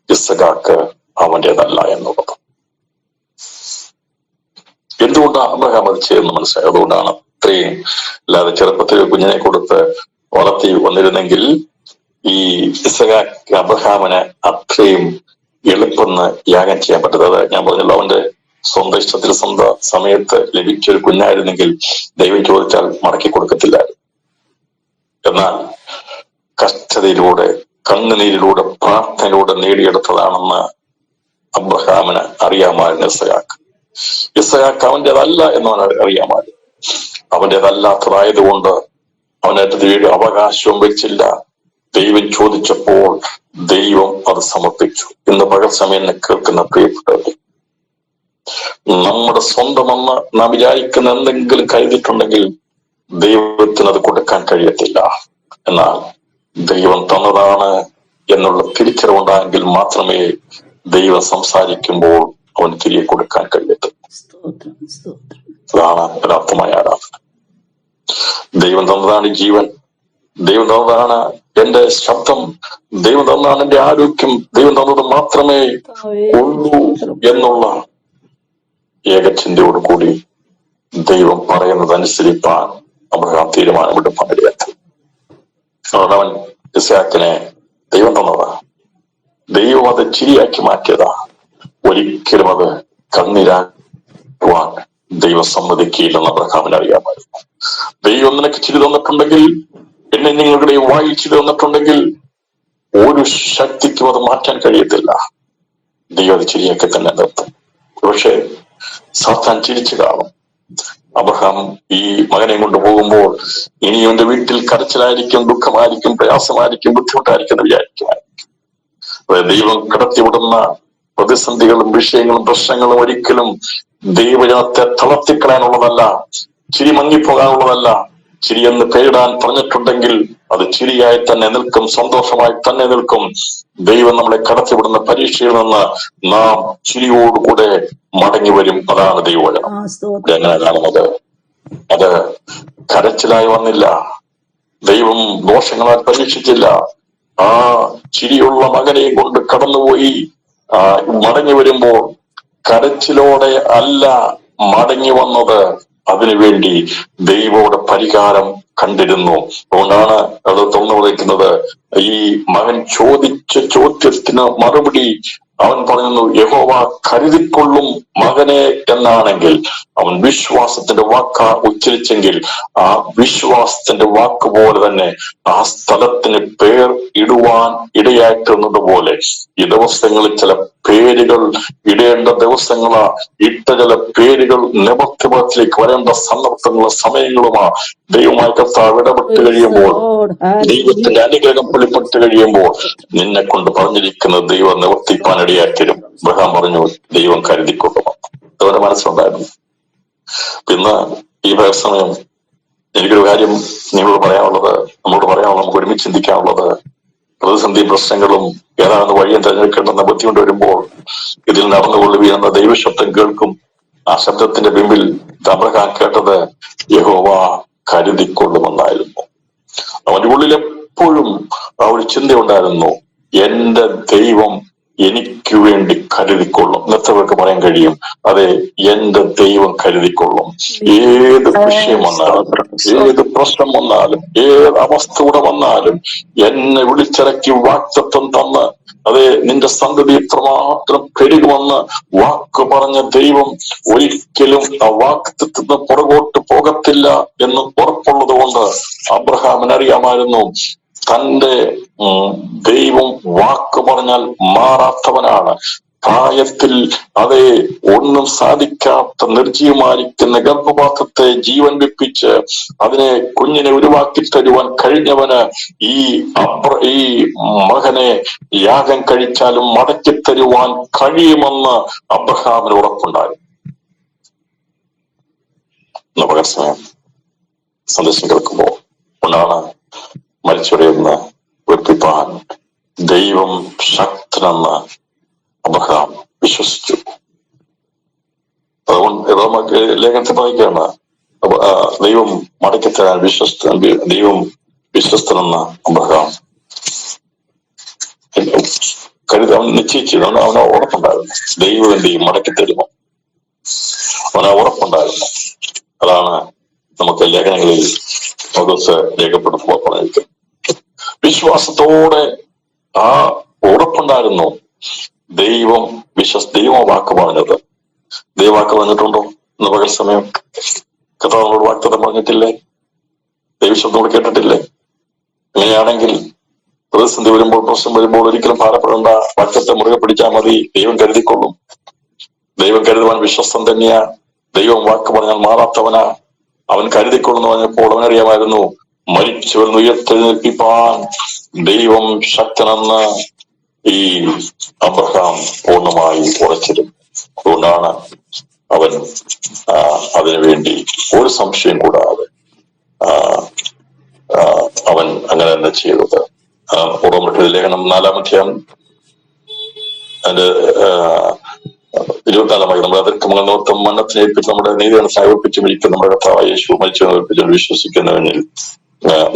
ഇസ്ഹാക്ക് അവന്റേതല്ല എന്നുള്ളത്. എന്തുകൊണ്ടാണ് അബ്രഹാം അത് ചെയ്യുന്നത് മനസ്സിലായി. അതുകൊണ്ടാണ് അത്രയും. അല്ലാതെ ചെറുപ്പത്തിൽ കുഞ്ഞിനെ കൊടുത്ത് വളർത്തി വന്നിരുന്നെങ്കിൽ ഈ ഇസ്ഹാക്ക് അബ്രഹാമിന് അത്രയും എളുപ്പമെന്ന് യാഗം ചെയ്യാൻ പറ്റരുത്. ഞാൻ പറഞ്ഞല്ലോ, അവന്റെ സ്വന്തം ഇഷ്ടത്തിൽ സ്വന്തം സമയത്ത് ലഭിച്ചൊരു കുഞ്ഞായിരുന്നെങ്കിൽ ദൈവം ചോദിച്ചാൽ മടക്കി കൊടുക്കത്തില്ലായിരുന്നു. എന്നാൽ കഷ്ടതയിലൂടെ, കണ്ണുനീരിലൂടെ, പ്രാർത്ഥനയിലൂടെ നേടിയെടുത്തതാണെന്ന് അബ്രഹാമിന് അറിയാമായിരുന്നു. ഇസ്ഹാക്ക് അവന്റേതല്ല എന്നവൻ അറിയാമായിരുന്നു. അവന്റേതല്ലാത്തതായതുകൊണ്ട് അവനേറ്റ അവകാശവും വെച്ചില്ല. ദൈവം ചോദിച്ചപ്പോൾ ദൈവം അത് സമർപ്പിച്ചു. ഇന്ന് പകൽ സമയം കേൾക്കുന്ന പ്രിയപ്പെട്ടവർ, നമ്മുടെ സ്വന്തമെന്ന് നാം വിചാരിക്കുന്ന എന്തെങ്കിലും കരുതിയിട്ടുണ്ടെങ്കിൽ ദൈവത്തിന് അത് കൊടുക്കാൻ കഴിയത്തില്ല. എന്നാൽ ദൈവം തന്നതാണ് എന്നുള്ള തിരിച്ചറിവുണ്ടായെങ്കിൽ മാത്രമേ ദൈവം സംസാരിക്കുമ്പോൾ അവൻ തിരികെ കൊടുക്കാൻ കഴിയത്തുള്ളൂ. അതാണ് യഥാർത്ഥമായ ആരാധന. ദൈവം തന്നതാണ് ജീവൻ, ദൈവം തന്നതാണ് എന്റെ ശബ്ദം, ദൈവം തന്നതാണ് എന്റെ ആരോഗ്യം, ദൈവം തന്നത് മാത്രമേ ഉള്ളൂ എന്നുള്ള ഏകചിന്തയോട് കൂടി ദൈവം പറയുന്നത് അനുസരിപ്പാൻ അബ്രഹാം തീരുമാനമെടുപ്പാൻ ഇടയാക്കി. അവൻ ഇസ്ഹാക്കിനെ ദൈവം തന്നതാ, ദൈവം അത് ചിരിയാക്കി മാറ്റിയതാ. ഒരിക്കലും അത് കണ്ണീരാക്കുവാൻ ദൈവം സമ്മതിക്കില്ലെന്ന് അബ്രഹാമിന് അറിയാമായിരുന്നു. ദൈവം നിനക്ക് ചിരി തന്നിട്ടുണ്ടെങ്കിൽ, എന്നെ നിങ്ങളുടെ വായിൽ ചിരി തന്നിട്ടുണ്ടെങ്കിൽ ഒരു ശക്തിക്കും അത് മാറ്റാൻ കഴിയത്തില്ല. ദൈവം അത് ചിരിയാക്കി തന്നെ നിർത്തും. പക്ഷെ സാത്താൻ ചിരിച്ചു കാണും. അബ്രഹാം ഈ മകനെ കൊണ്ടുപോകുമ്പോൾ ഇനി എന്റെ വീട്ടിൽ കരച്ചിലായിരിക്കും, ദുഃഖമായിരിക്കും, പ്രയാസമായിരിക്കും, ബുദ്ധിമുട്ടായിരിക്കും എന്ന് വിചാരിക്കുമായിരിക്കും. ദൈവം കടത്തിവിടുന്ന പ്രതിസന്ധികളും വിഷയങ്ങളും പ്രശ്നങ്ങളും ഒരിക്കലും ദൈവജനത്തെ തളർത്തിക്കളയാനുള്ളതല്ല, ചിരി മങ്ങിപ്പോകാനുള്ളതല്ല. ചിരിയെന്ന് പേരിടാൻ പറഞ്ഞിട്ടുണ്ടെങ്കിൽ അത് ചിരിയായി തന്നെ നിൽക്കും, സന്തോഷമായി തന്നെ നിൽക്കും. ദൈവം നമ്മളെ കടത്തിവിടുന്ന പരീക്ഷയിൽ നിന്ന് നാം ചിരിയോടുകൂടെ മടങ്ങി വരും. അതാണ് ദൈവവചനം. എങ്ങനെ കാണുന്നത്? അത് കരച്ചിലായി വന്നില്ല, ദൈവം ദോഷങ്ങളാൽ പരീക്ഷിച്ചില്ല. ആ ചിരിയുള്ള മകനെ കൊണ്ട് കടന്നുപോയി മടങ്ങി വരുമ്പോൾ കരച്ചിലോടെ അല്ല മടങ്ങി വന്നത്. അതിനുവേണ്ടി ദൈവയുടെ പരിഹാരം കണ്ടിരുന്നു. അതുകൊണ്ടാണ് അത് തുറന്നു വിളിക്കുന്നത്. ഈ മകൻ ചോദിച്ച ചോദ്യത്തിന് മറുപടി അവൻ പറയുന്നു, യഹോവ കരുതിക്കൊള്ളും മകനെ എന്നാണെങ്കിൽ, അവൻ വിശ്വാസത്തിന്റെ വാക്ക ഉച്ചരിച്ചെങ്കിൽ ആ വിശ്വാസത്തിന്റെ വാക്ക് പോലെ തന്നെ ആ സ്ഥലത്തിന് പേർ ഇടുവാൻ ഇടയാക്കുന്നത് പോലെ ഈ ദിവസങ്ങളിൽ ചില പേരുകൾ ഇടേണ്ട ദിവസങ്ങളാ. ഇട്ട ചില പേരുകൾ നിവർത്തിലേക്ക് വരേണ്ട സന്ദർഭങ്ങളും സമയങ്ങളുമാ. ദൈവമായ കർത്താവ് ഇടപെട്ട് കഴിയുമ്പോൾ, ദൈവത്തിന്റെ അനുഗ്രഹം വെളിപ്പെട്ട് കഴിയുമ്പോൾ നിന്നെ കൊണ്ട് പറഞ്ഞിരിക്കുന്നത് ദൈവം നിവർത്തിപ്പാൻ ഇടയാക്കിരും. അബ്രഹാം പറഞ്ഞു, ദൈവം കരുതിക്കൊള്ളും. അവന്റെ മനസ്സുണ്ടായിരുന്നു. പിന്നെ ഈ സമയം എനിക്കൊരു കാര്യം നിങ്ങളോട് പറയാനുള്ളത്, നമുക്ക് ഒരുമിച്ച് ചിന്തിക്കാനുള്ളത്, പ്രതിസന്ധി പ്രശ്നങ്ങളും ഏതാണെന്ന് വഴിയും തിരഞ്ഞെടുക്കേണ്ടെന്ന ബുദ്ധിമുട്ട് വരുമ്പോൾ ഇതിൽ നടന്നുകൊള്ളുക എന്ന ദൈവശബ്ദം കേൾക്കും. ആ ശബ്ദത്തിന്റെ പിമ്പിൽ അബ്രഹാം കേട്ടത് യഹോവ കരുതിക്കൊള്ളുമെന്നായിരുന്നു. അവന്റെ ഉള്ളിൽ എപ്പോഴും ആ ഒരു ചിന്തയുണ്ടായിരുന്നു, എന്റെ ദൈവം എനിക്ക് വേണ്ടി കരുതിക്കൊള്ളും. ഇന്നത്തെ പേർക്ക് പറയാൻ കഴിയും, അതെ, എന്റെ ദൈവം കരുതിക്കൊള്ളും. ഏത് വിഷയം വന്നാലും, ഏത് പ്രശ്നം വന്നാലും, ഏത് അവസ്ഥ വന്നാലും എന്നെ വിളിച്ചിറക്കി വാക്തത്വം തന്ന്, അതെ, നിന്റെ സന്തതി ഇത്രമാത്രം പെരുകുമെന്ന് വാക്ക് പറഞ്ഞ ദൈവം ഒരിക്കലും ആ വാക്തത്വത്തിന് പുറകോട്ട് പോകത്തില്ല എന്ന് ഉറപ്പുള്ളത് കൊണ്ട് അബ്രഹാമിന് അറിയാമായിരുന്നു, തന്റെ ദൈവം വാക്ക് പറഞ്ഞാൽ മാറാത്തവനാണ്. പ്രായത്തിൽ അതേ ഒന്നും സാധിക്കാത്ത നിർജീവമായിരിക്കുന്ന ഗർഭപാത്രത്തെ ജീവൻ വെപ്പിച്ച് അതിനെ കുഞ്ഞിനെ ഉരുവാക്കി തരുവാൻ കഴിഞ്ഞവന് ഈ മകനെ യാഗം കഴിച്ചാലും മടക്കി തരുവാൻ കഴിയുമെന്ന് അബ്രഹാമിന് ഉറപ്പുണ്ടായിരുന്നു. പകർസമയം സന്ദേശം കേൾക്കുമ്പോൾ കൊണ്ടാണ് മരിച്ചുടയുന്ന വെപ്പിപ്പാൻ ദൈവം ശക്തനെന്ന് അബ്രഹാം വിശ്വസിച്ചു. അതുകൊണ്ട് ലേഖനത്തിൽ പറയുകയാണ്, ദൈവം മടക്കിത്തരാൻ ദൈവം വിശ്വസ്തനെന്ന് അബ്രഹാം അവൻ നിശ്ചയിച്ചിരുന്നു. അവന് ഉറപ്പുണ്ടായിരുന്നു ദൈവം എന്ത് ചെയ്യും, മടക്കിത്തരുമോ. അവന് ഉറപ്പുണ്ടായിരുന്നു. അതാണ് നമുക്ക് ലേഖനങ്ങളിൽ പൗലോസ് രേഖപ്പെടുത്തുമ്പോൾ പറഞ്ഞിരിക്കുന്നത്. വിശ്വാസത്തോടെ ആ ഉറപ്പുണ്ടായിരുന്നു. ദൈവം വാക്ക് പറഞ്ഞത്. ദൈവവാക്ക് പറഞ്ഞിട്ടുണ്ടോ? ഇന്ന് പകൽ സമയം കർത്താവിനോട് വാക്തത്വം പറഞ്ഞിട്ടില്ലേ? ദൈവശബ്ദം കേട്ടിട്ടില്ലേ? അങ്ങനെയാണെങ്കിൽ പ്രതിസന്ധി വരുമ്പോൾ, പ്രശ്നം വരുമ്പോൾ ഒരിക്കലും ഭാരപ്പെടേണ്ട. വാക്തത്തെ മുറുകെ പിടിച്ചാൽ മതി. ദൈവം കരുതിക്കൊള്ളും. ദൈവം കരുതുവാൻ വിശ്വസ്തൻ തന്നെയാ. ദൈവം വാക്ക് പറഞ്ഞാൽ മാറാത്തവനാ. അവൻ കരുതിക്കൊള്ളുന്നു പറഞ്ഞപ്പോൾ അവനറിയാമായിരുന്നു, മരിച്ചവൻ ഉയർത്തെഴുന്നേൽപ്പിപ്പാൻ ദൈവം ശക്തനെന്ന് ഈ അബ്രഹാം പൂർണ്ണമായി ഉറച്ചിരുന്നു. അതുകൊണ്ടാണ് അവൻ അതിനുവേണ്ടി ഒരു സംശയം കൂടാതെ അവൻ അങ്ങനെ തന്നെ ചെയ്തത്. റോമർ ലേഖനം 4-ാം അതിന്റെ 24 നമ്മുടെ അതിർക്കമങ്ങൾ നിമിത്തം മരണത്തിന് ഏൽപ്പിച്ച് നമ്മുടെ നീതിയാണ് സമർപ്പിച്ച് മരിക്കും നമ്മുടെ കർത്താവായ യേശു മരിച്ചു ഏൽപ്പിച്ച് വിശ്വസിക്കുന്നവനിൽ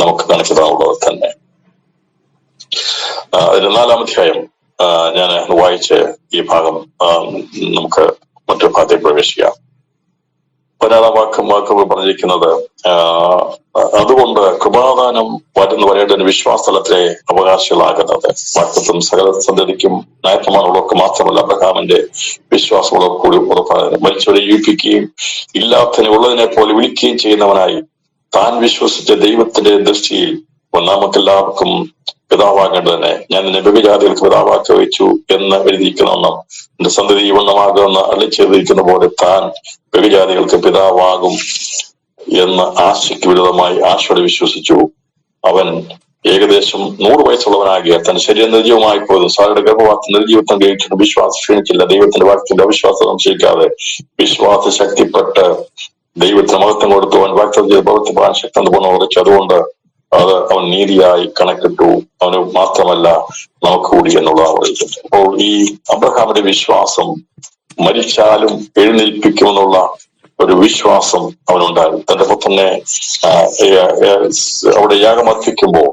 നമുക്ക് കാണിച്ചതാണുള്ളത് തന്നെ. അതിന്റെ 4-ാം അധ്യായം ഞാൻ വായിച്ച് ഈ ഭാഗം നമുക്ക് മറ്റൊരു ഭാഗത്തേക്ക് പ്രവേശിക്കാം. 16-ാം വാക്ക് പറഞ്ഞിരിക്കുന്നത്, അതുകൊണ്ട് കൃപാദാനം വരേണ്ടതിന് വിശ്വാസത്തിലെ അവകാശികളാകുന്നത് വാക്തത്വം സകല സന്തതിക്കും ന്യായപ്രമാണമുള്ളവർക്ക് മാത്രമല്ല, അബ്രഹാമിന്റെ വിശ്വാസമുള്ളവർ കൂടി ഉറപ്പാണ്. മരിച്ചവരെ ജീവിപ്പിക്കുകയും ഇല്ലാത്തതിനെ ഉള്ളതിനെ പോലെ വിളിക്കുകയും ചെയ്യുന്നവനായി താൻ വിശ്വസിച്ച ദൈവത്തിന്റെ ദൃഷ്ടിയിൽ നമുക്കെല്ലാവർക്കും പിതാവാകേണ്ടതന്നെ ഞാൻ നിന്നെ ബഹുജാതികൾക്ക് പിതാവാക്കി വഹിച്ചു എന്ന് എഴുതിയിരിക്കുന്നവണ്ണം എന്റെ സന്തതി വണ്ണമാകുമെന്ന് അള്ളിച്ചെഴുതിയിരിക്കുന്ന പോലെ താൻ ബഹുജാതികൾക്ക് പിതാവാകും എന്ന് ആശയ്ക്ക് വിരുദ്ധമായി ആശയോടെ വിശ്വസിച്ചു. അവൻ ഏകദേശം 100 വയസ്സുള്ളവനാകിയ തന്റെ ശരീരം നിർജീവമായി പോയതും സാറിയുടെ ഗർഭവാസം നിർജീവത്വം കഴിച്ചിട്ട് വിശ്വാസം ക്ഷീണിച്ചില്ല. ദൈവത്തിന്റെ വാക്യത്തിന്റെ അവിശ്വാസം സംശയിക്കാതെ വിശ്വാസ ശക്തിപ്പെട്ട് ദൈവത്തിന് മഹത്വം കൊടുത്തു. അവൻ വാക്തം ചെയ്ത് പ്രവർത്തിപ്പാൻ ശക്തി പൂർണ്ണ ഉറച്ചു. അതുകൊണ്ട് അത് അവൻ നീതിയായി കണക്കിട്ടു. അവന് മാത്രമല്ല നമുക്ക് കൂടി എന്നുള്ളതാണ് പറയുന്നത്. അപ്പോൾ ഈ അബ്രഹാമിന്റെ വിശ്വാസം മരിച്ചാലും എഴുന്നേൽപ്പിക്കുമെന്നുള്ള ഒരു വിശ്വാസം അവനുണ്ടായിരുന്നു. തന്റെ പുത്രനെ അവിടെ യാഗമർപ്പിക്കുമ്പോൾ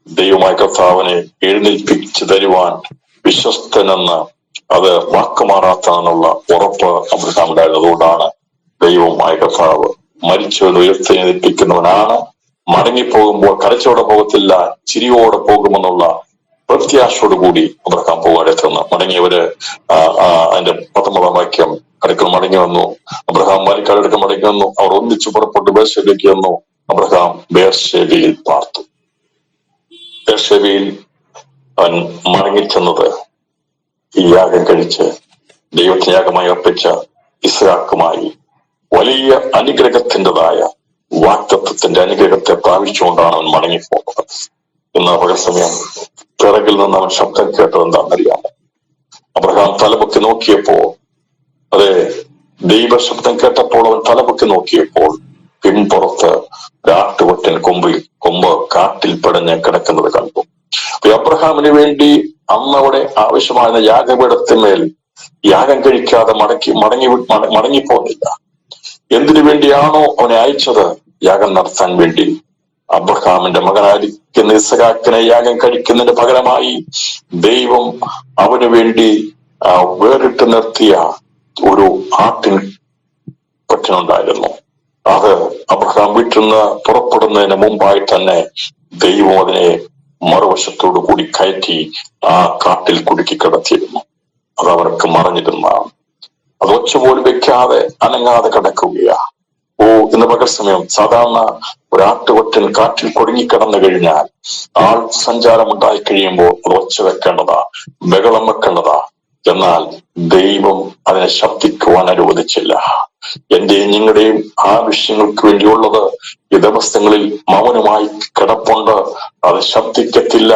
ദൈവമായ കർത്താവിനെ എഴുന്നേൽപ്പിച്ചു തരുവാൻ വിശ്വസ്തനെന്ന്, അത് വാക്കുമാറാത്താണെന്നുള്ള ഉറപ്പ് അബ്രഹാം ഉണ്ടായിരുന്നു. അതുകൊണ്ടാണ് ദൈവമായ കർത്താവ് മരിച്ചവരെ ഉയർത്തെഴുന്നേൽപ്പിക്കുന്നവനാണ്, മടങ്ങിപ്പോകുമ്പോൾ കരച്ചോടെ പോകത്തില്ല, ചിരിയോടെ പോകുമെന്നുള്ള പ്രത്യാശയോടുകൂടി അബ്രഹാം പോകാനെത്തുന്നു. മടങ്ങിയവര് അതിന്റെ 19-ാം വാക്യം, അടുക്കൽ മടങ്ങി വന്നു. അബ്രഹാം വാലിക്കാലടുക്കൽ മടങ്ങി വന്നു. അവർ ഒന്നിച്ചു പുറപ്പെട്ട് ബേർശേബയിലേക്ക് വന്നു. അബ്രഹാം ബേർശേബയിൽ പാർത്തു. ബേർശേബയിൽ അവൻ മടങ്ങിച്ചെന്നത് ഈ യാഗം കഴിച്ച് ദൈവത്തിന് യാഗമായി അർപ്പിച്ച ഇസ്ഹാക്കുമായി വലിയ അനുഗ്രഹത്തിൻ്റെതായ വാഗ്ദത്തത്തിന്റെ അനുഗ്രഹത്തെ പ്രാപിച്ചുകൊണ്ടാണ് അവൻ മടങ്ങിപ്പോകുന്നത്. ഇന്ന് പകൽ സമയം പിറകിൽ നിന്ന് അവൻ ശബ്ദം കേട്ടത് എന്താണെന്നറിയാമോ? അബ്രഹാം തലപൊക്കി നോക്കിയപ്പോൾ, അതെ, ദൈവശബ്ദം കേട്ടപ്പോൾ അവൻ തലപൊക്കി നോക്കിയപ്പോൾ പിൻപുറത്ത് ഒരാട്ടുകൊറ്റൻ കൊമ്പ് കാട്ടിൽ പിടഞ്ഞ് കിടക്കുന്നത് കണ്ടു. അബ്രഹാമിന് വേണ്ടി അന്ന് അവിടെ ആവശ്യമായ യാഗപീഠത്തിന്മേൽ യാഗം കഴിക്കാതെ മടങ്ങിപ്പോന്നില്ല. എന്തിനു വേണ്ടിയാണോ അവനെ അയച്ചത്, യാഗം നടത്താൻ വേണ്ടി, അബ്രഹാമിന്റെ മകനായിരിക്കുന്ന ഇസ്ഹാക്കിനെ യാഗം കഴിക്കുന്നതിന് പകരമായി ദൈവം അവന് വേണ്ടി വേറിട്ട് നിർത്തിയ ഒരു ആട്ടിൻ കൊറ്റനുണ്ടായിരുന്നു. അത് അബ്രഹാം വീട്ടിൽ നിന്ന് പുറപ്പെടുന്നതിന് മുമ്പായി തന്നെ ദൈവം അതിനെ മറുവശത്തോടു കൂടി കയറ്റി ആ കാട്ടിൽ കുടുക്കി കിടത്തിയിരുന്നു. അത് അവർക്ക് മറഞ്ഞിരുന്നതാണ്. അത് ഒച്ച പോലും വെക്കാതെ അനങ്ങാതെ കിടക്കുകയാ. ഇന്ന് പകൽ സമയം സാധാരണ ഒരാട്ടുകൊറ്റൻ കാറ്റിൽ കുടുങ്ങിക്കിടന്നു കഴിഞ്ഞാൽ ആൾ സഞ്ചാരം ഉണ്ടായി കഴിയുമ്പോൾ അത് ഒച്ച വെക്കേണ്ടതാ, ബഹളം വെക്കേണ്ടതാ. എന്നാൽ ദൈവം അതിനെ ശബ്ദിക്കുവാൻ അനുവദിച്ചില്ല. എന്റെയും നിങ്ങളുടെയും ആവശ്യങ്ങൾക്ക് വേണ്ടിയുള്ളത് ഈ ദിവസങ്ങളിൽ മൗനമായി കിടപ്പുണ്ട്. അത് ശബ്ദിക്കത്തില്ല.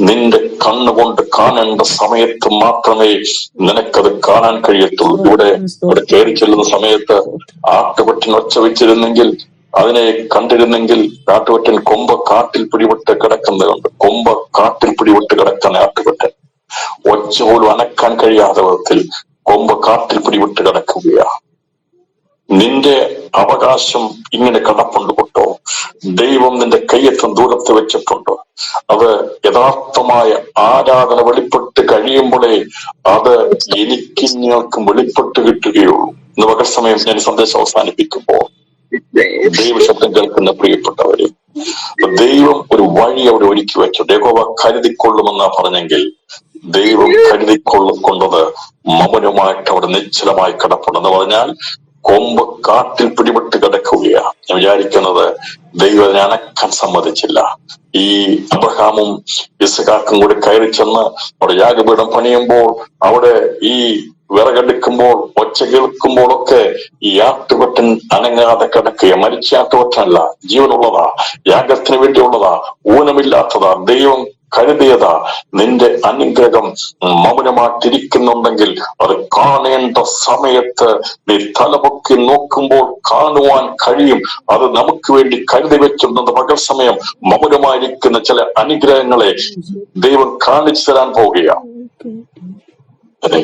നിന്റെ കണ്ണുകൊണ്ട് കാണേണ്ട സമയത്ത് മാത്രമേ നിനക്കത് കാണാൻ കഴിയത്തുള്ളൂ. ഇവിടെ കയറി ചെല്ലുന്ന സമയത്ത് ആട്ടുകൊറ്റൻ ഒച്ച വെച്ചിരുന്നെങ്കിൽ, അതിനെ കണ്ടിരുന്നെങ്കിൽ, ആട്ടുകൊറ്റൻ കൊമ്പ് കാട്ടിൽ പിടിവിട്ട് കിടക്കുന്നതുണ്ട്. കൊമ്പ് കാട്ടിൽ പിടിവിട്ട് കിടക്കുന്ന ആട്ടുകൊറ്റൻ ഒച്ച പോലും അനക്കാൻ കഴിയാത്ത വിധത്തിൽ കൊമ്പ് കാട്ടിൽ പിടിവിട്ട് കിടക്കുകയാ. നിന്റെ അവകാശം ഇങ്ങനെ കിടപ്പുണ്ട് കേട്ടോ. ദൈവം നിന്റെ കയ്യെത്തും ദൂരത്ത് വെച്ചിട്ടുണ്ട്. അത് യഥാർത്ഥമായ ആരാധന വെളിപ്പെട്ട് കഴിയുമ്പോഴേ അത് എനിക്കും വെളിപ്പെട്ട് കിട്ടുകയുള്ളൂ. ഇന്ന് പകൽ സമയം ഞാൻ സന്ദേശം അവസാനിപ്പിക്കുമ്പോൾ ദൈവശബ്ദം കേൾക്കുന്ന പ്രിയപ്പെട്ടവരെ, ദൈവം ഒരു വഴി അവിടെ ഒരുക്കി വെച്ചു. യഹോവ കരുതിക്കൊള്ളുമെന്നാ പറഞ്ഞെങ്കിൽ ദൈവം കരുതിക്കൊണ്ടത് മൗനമായിട്ട് അവിടെ നിശ്ചലമായി കിടപ്പുണ്ടെന്ന് പറഞ്ഞാൽ കൊമ്പ് കാട്ടിൽ പിടിപെട്ട് കിടക്കുകയാ. ഞാൻ വിചാരിക്കുന്നത് ദൈവം അതിനെ അനക്കാൻ സമ്മതിച്ചില്ല. ഈ അബ്രഹാമും ഇസ്ഹാക്കും കൂടി കയറി ചെന്ന് അവിടെ യാഗപീഠം പണിയുമ്പോൾ, അവിടെ ഈ വിറകെടുക്കുമ്പോൾ, ഒച്ച കേൾക്കുമ്പോഴൊക്കെ ഈ ആട്ടുകൊറ്റൻ അനങ്ങാതെ കിടക്കുക. മരിച്ച ആട്ടുകൊറ്റനല്ല, ജീവനുള്ളതാ, യാഗത്തിന് വേണ്ടിയുള്ളതാ, ഊനമില്ലാത്തതാ, ദൈവം കരുതിയതാ. നിന്റെ അനുഗ്രഹം മൗനമായിട്ടിരിക്കുന്നുണ്ടെങ്കിൽ അത് കാണേണ്ട സമയത്ത് നീ തലപൊക്കി നോക്കുമ്പോൾ കാണുവാൻ കഴിയും. അത് നമുക്ക് വേണ്ടി കരുതി വെച്ചിരുന്നത് പകൽ സമയം മൗനമായിരിക്കുന്ന ചില അനുഗ്രഹങ്ങളെ ദൈവം കാണിച്ചു തരാൻ പോവുകയാണ്. അതെ,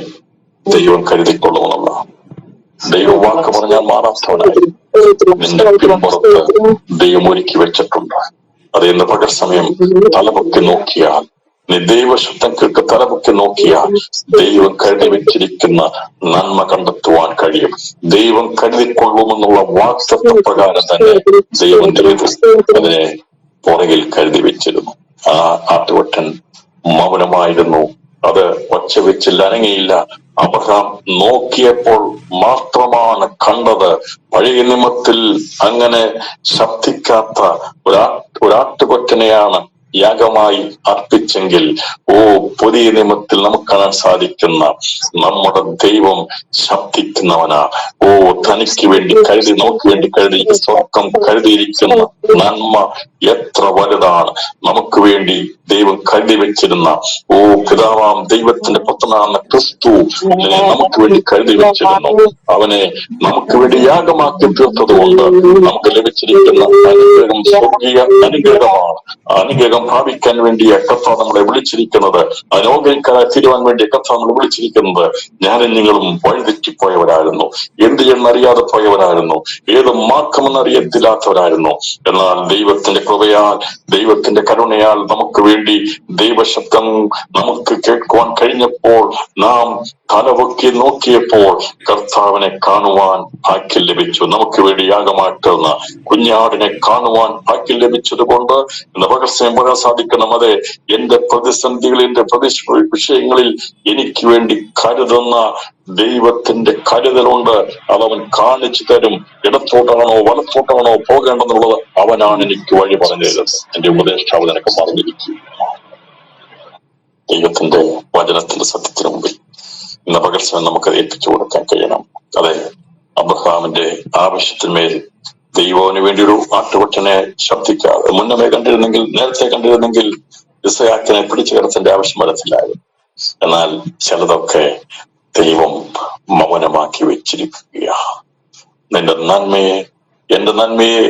ദൈവം കരുതിക്കൊള്ളുമെന്നുള്ള ദൈവം വാക്ക് പറഞ്ഞാൽ മാറാത്തവനായി നിന്റെ പിൻപുറത്ത് ദൈവം ഒരുക്കി വെച്ചിട്ടുണ്ട്. അത് ഇന്ന് പകൽ സമയം തലപൊക്കി നോക്കിയാൽ, നീ ദൈവശബ്ദം കേട്ട് തലപൊക്കി നോക്കിയാൽ ദൈവം കരുതി വെച്ചിരിക്കുന്ന നന്മ കണ്ടെത്തുവാൻ കഴിയും. ദൈവം കരുതിക്കൊള്ളുമെന്നുള്ള വാക്തത്വ പ്രകാരം തന്നെ ദൈവം അതിനെ പുറകിൽ കരുതി വെച്ചിരുന്നു. ആ ആട്ടുകൊറ്റൻ മൗനമായിരുന്നു. അത് ഒച്ച വെച്ചില്ല, അനങ്ങിയില്ല. അബ്രഹാം നോക്കിയപ്പോൾ മാത്രമാണ് കണ്ടത്. പഴയ നിയമത്തിൽ അങ്ങനെ ശബ്ദിക്കാത്ത ഒരാട്ടുകൊറ്റനെയാണ് യാഗമായി അർപ്പിച്ചെങ്കിൽ, പുതിയ നിയമത്തിൽ നമുക്ക് കാണാൻ സാധിക്കുന്ന നമ്മുടെ ദൈവം ശബ്ദിക്കുന്നവനാ. തനിക്ക് വേണ്ടി കരുതി, നമുക്ക് വേണ്ടി കരുതി, സ്വർഗം കരുതിയിരിക്കുന്ന നന്മ എത്ര വലുതാണ്. നമുക്ക് വേണ്ടി ദൈവം കരുതി വെച്ചിരുന്ന പിതാവാം ദൈവത്തിന്റെ പുത്രനാണ് ക്രിസ്തു നമുക്ക് വേണ്ടി കരുതി വെച്ചിരുന്നു. അവനെ നമുക്ക് വേണ്ടി യാഗമാക്കി തീർത്തത് കൊണ്ട് നമുക്ക് ലഭിച്ചിരിക്കുന്ന അനുഗ്രഹം സ്വർഗീയ അനുഗ്രഹമാണ്. അനുഗ്രഹം പ്രാപിക്കാൻ വേണ്ടി കർത്താവ് നമ്മളെ വിളിച്ചിരിക്കുന്നത്, അനുഗ്രഹിക്കാൻ തീരുവാൻ വേണ്ടി കർത്താവ് നമ്മളെ വിളിച്ചിരിക്കുന്നത്. ഞാനും നിങ്ങളും വഴിതെറ്റിപ്പോയവരായിരുന്നു, എന്ത് എന്നറിയാതെ പോയവരായിരുന്നു, ഏത് മാർഗമെന്നറിയത്തില്ലാത്തവരായിരുന്നു. എന്നാൽ ദൈവത്തിന്റെ കൃപയാൽ, ദൈവത്തിന്റെ കരുണയാൽ നമുക്ക് വേണ്ടി ദൈവശബ്ദം നമുക്ക് കേൾക്കുവാൻ കഴിഞ്ഞപ്പോൾ, നാം തലപൊക്കി നോക്കിയപ്പോൾ കർത്താവിനെ കാണുവാൻ ഭാഗ്യം ലഭിച്ചു. നമുക്ക് വേണ്ടി യാഗമാറ്റുന്ന കുഞ്ഞാടിനെ കാണുവാൻ ഭാഗ്യം ലഭിച്ചതുകൊണ്ട് പകർച്ചയും പറയാൻ സാധിക്കണം. അതെ, എന്റെ പ്രതിസന്ധികളിൽ, എന്റെ വിഷയങ്ങളിൽ എനിക്ക് വേണ്ടി കരുതുന്ന ദൈവത്തിന്റെ കരുതലുണ്ട്. അതവൻ കാണിച്ചു തരും. ഇടത്തോട്ടാണോ വലത്തോട്ടാണോ പോകേണ്ടെന്നുള്ളത് അവനാണ് എനിക്ക് വഴി പറഞ്ഞു തരുന്നത്. എന്റെ ഉപദേഷ്ടാവ് നിനക്ക് പറഞ്ഞിരിക്കും. ദൈവത്തിന്റെ വചനത്തിന്റെ സത്യത്തിന് മുമ്പിൽ ഇന്ന് പകർച്ചവൻ നമുക്കത് ഏൽപ്പിച്ചു കൊടുക്കാൻ കഴിയണം. അതെ, അബ്രഹാമിന്റെ ആവശ്യത്തിന്മേൽ ദൈവത്തിന് വേണ്ടി ഒരു ആട്ടുകൊറ്റനെ ശബ്ദിക്കാതെ മുന്നമേ കണ്ടിരുന്നെങ്കിൽ, നേരത്തെ കണ്ടിരുന്നെങ്കിൽ ഇസഹാക്കിനെ പിടിച്ചു കിടത്തേണ്ട ആവശ്യം വരത്തില്ലായിരുന്നു. എന്നാൽ ചിലതൊക്കെ ദൈവം മൗനമാക്കി വെച്ചിരിക്കുക. നിന്റെ നന്മയെ, എന്റെ നന്മയെ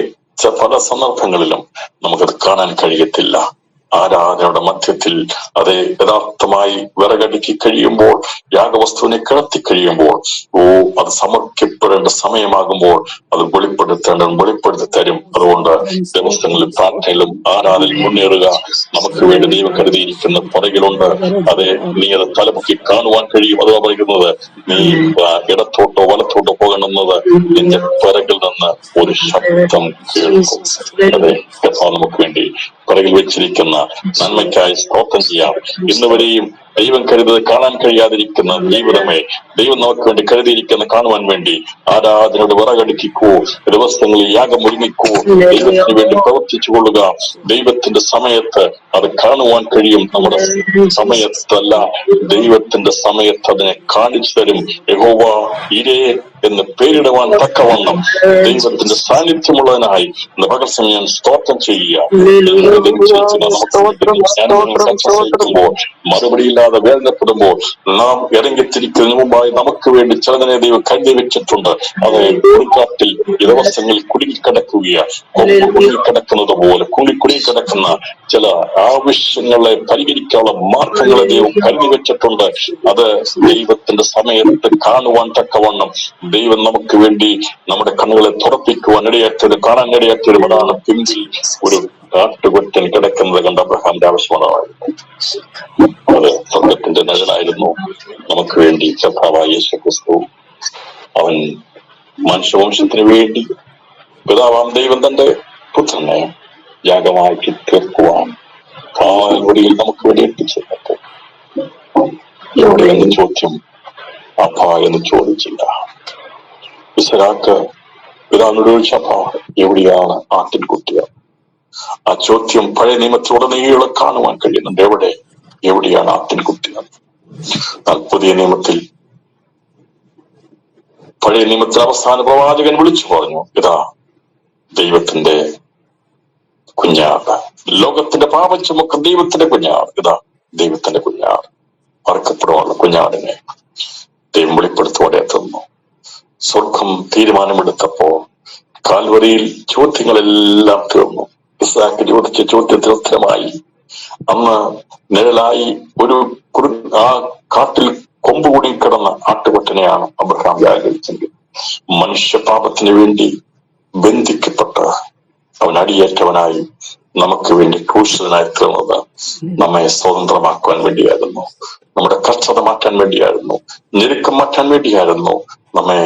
പല സന്ദർഭങ്ങളിലും നമുക്കത് കാണാൻ കഴിയത്തില്ല. ആരാധനയുടെ മധ്യത്തിൽ അതെ യഥാർത്ഥമായി വിറകടുക്കി കഴിയുമ്പോൾ, യാഗവസ്തുവിനെ കിടത്തി കഴിയുമ്പോൾ, അത് സമർപ്പിക്കപ്പെടേണ്ട സമയമാകുമ്പോൾ അത് വെളിപ്പെടുത്തി തരും. അതുകൊണ്ട് ദിവസങ്ങളിലും പ്രാർത്ഥനയിലും ആരാധനയിൽ മുന്നേറുക. നമുക്ക് വേണ്ടി ദൈവം കരുതിയിരിക്കുന്ന പുറകിലുണ്ട്. അതെ, നീ അത് തലമുക്കി കാണുവാൻ കഴിയും. അതാ പറയുന്നത്, നീ ഇടത്തോട്ടോ വലത്തോട്ടോ പോകണമെന്നത് നിന്റെ പിറകിൽ നിന്ന് ഒരു ശബ്ദം കേൾക്കും. അതെ, നമുക്ക് വേണ്ടി പിറകിൽ വെച്ചിരിക്കുന്ന നന്മയ്ക്കായി സ്തോത്രം ചെയ്യാം. ഇന്നുവരെയും ദൈവം കരുതത് കാണാൻ കഴിയാതിരിക്കുന്ന ജീവിതമേ, ദൈവം നമുക്ക് വേണ്ടി കരുതിയിരിക്കുന്ന കാണുവാൻ വേണ്ടി ആരാധനയോട് വിറകടുക്കിക്കോ, ദിവസങ്ങളിൽ യാഗം ഒരുങ്ങിക്കോ, ദൈവത്തിന് വേണ്ടി പ്രവർത്തിച്ചു കൊള്ളുക. ദൈവത്തിന്റെ സമയത്ത് അത് കാണുവാൻ കഴിയും. നമ്മുടെ സമയത്തല്ല, ദൈവത്തിന്റെ സമയത്ത് അതിനെ കാണിച്ചു തരും. യഹോവ ഇരേ എന്ന് പേരിടുവാൻ തക്കവണ്ണം ദൈവത്തിന്റെ സാന്നിധ്യമുള്ളതിനായി ഇന്ന് പകർച്ചം ഞാൻ സ്തോത്രം ചെയ്യുക. മറുപടിയില്ലാതെ വേദനപ്പെടുമ്പോൾ, നാം ഇറങ്ങിത്തിരിക്കുന്നതിന് മുമ്പായി നമുക്ക് വേണ്ടി ചിലതിനെ ദൈവം കരുതി വെച്ചിട്ടുണ്ട്. അത് കുളിക്കാട്ടിൽ ദിവസങ്ങളിൽ കുടുങ്ങിക്കിടക്കുകയാണ്. കുടുങ്ങിക്കിടക്കുന്നത് പോലെ കുടുങ്ങിക്കിടക്കുന്ന ചില ആവശ്യങ്ങളെ പരിഹരിക്കാനുള്ള മാർഗങ്ങളെ ദൈവം കരുതി വെച്ചിട്ടുണ്ട്. അത് ദൈവത്തിന്റെ സമയത്ത് കാണുവാൻ തക്കവണ്ണം ദൈവം നമുക്ക് വേണ്ടി നമ്മുടെ കണ്ണുകളെ തുറപ്പിക്കുവാൻ ഇടയാക്കിയത്, കാണാൻ ഇടയാക്കിയത്. അതാണ് പിന്നിൽ ഒരു ആട്ടുകൊറ്റൻ കിടക്കുന്നത് കണ്ട അബ്രഹാമിന്റെ ആവശ്യമായിരുന്നു. അത് സ്വർഗത്തിന്റെ നിഴലായിരുന്നു. നമുക്ക് വേണ്ടി കർത്താവായ യേശുക്രിസ്തു, അവൻ മനുഷ്യവംശത്തിന് വേണ്ടി പിതാവാം ദൈവം തന്റെ പുത്രനെ യാഗമാക്കി തീർക്കുവാൻ കാൽവരിയിൽ നമുക്ക് വേണ്ടി എത്തിച്ചേർന്നു. എവിടെ എന്ന് ചോദ്യം അപ്പ എന്ന് ചോദിച്ചില്ല. ഇസഹാക്ക് പിതാവിനോട് ചോദിച്ച, അപ്പ എവിടെയാണ് ആട്ടിൻകുട്ടികൾ? ആ ചോദ്യം പഴയ നിയമത്തിലുടനീളം കാണുവാൻ കഴിയുന്നുണ്ട്. എവിടെയാണ് ആട്ടിൻകുട്ടികൾ? പുതിയ നിയമത്തിൽ, പഴയ നിയമത്തിൽ അവസാന പ്രവാചകൻ വിളിച്ചു പറഞ്ഞു, ഇതാ ദൈവത്തിന്റെ കുഞ്ഞാട്, ലോകത്തിന്റെ പാപം ചുമക്കുന്ന ദൈവത്തിന്റെ കുഞ്ഞാട്, ഇതാ ദൈവത്തിന്റെ കുഞ്ഞാട്, അറക്കപ്പെടുവാനുള്ള കുഞ്ഞാടിനെ ദൈവം വെളിപ്പെടുത്തോടെ എത്തുന്നു. സ്വർഗം തീരുമാനമെടുത്തപ്പോ കാൽവരിയിൽ ചോദ്യങ്ങളെല്ലാം തീർന്നു. ഇസ്ഹാക്ക് ചോദിച്ച ചോദ്യത്തിന് ഉത്തരമായി. അന്ന് നിഴലായി ഒരു ആ കാട്ടിൽ കൊമ്പുകൂടി കിടന്ന ആട്ടുകൊറ്റനെയാണ് അബ്രഹാം യാഗിച്ചെങ്കിൽ, മനുഷ്യപാപത്തിന് വേണ്ടി ബന്ധിക്കപ്പെട്ട് അവൻ അടിയേറ്റവനായി നമുക്ക് വേണ്ടി ക്രൂശിതനായി തീർന്നത് നമ്മെ സ്വതന്ത്രമാക്കുവാൻ വേണ്ടിയായിരുന്നു, നമ്മുടെ കഷ്ടത മാറ്റാൻ വേണ്ടിയായിരുന്നു, ഞെരുക്കം മാറ്റാൻ വേണ്ടിയായിരുന്നു, നമ്മെ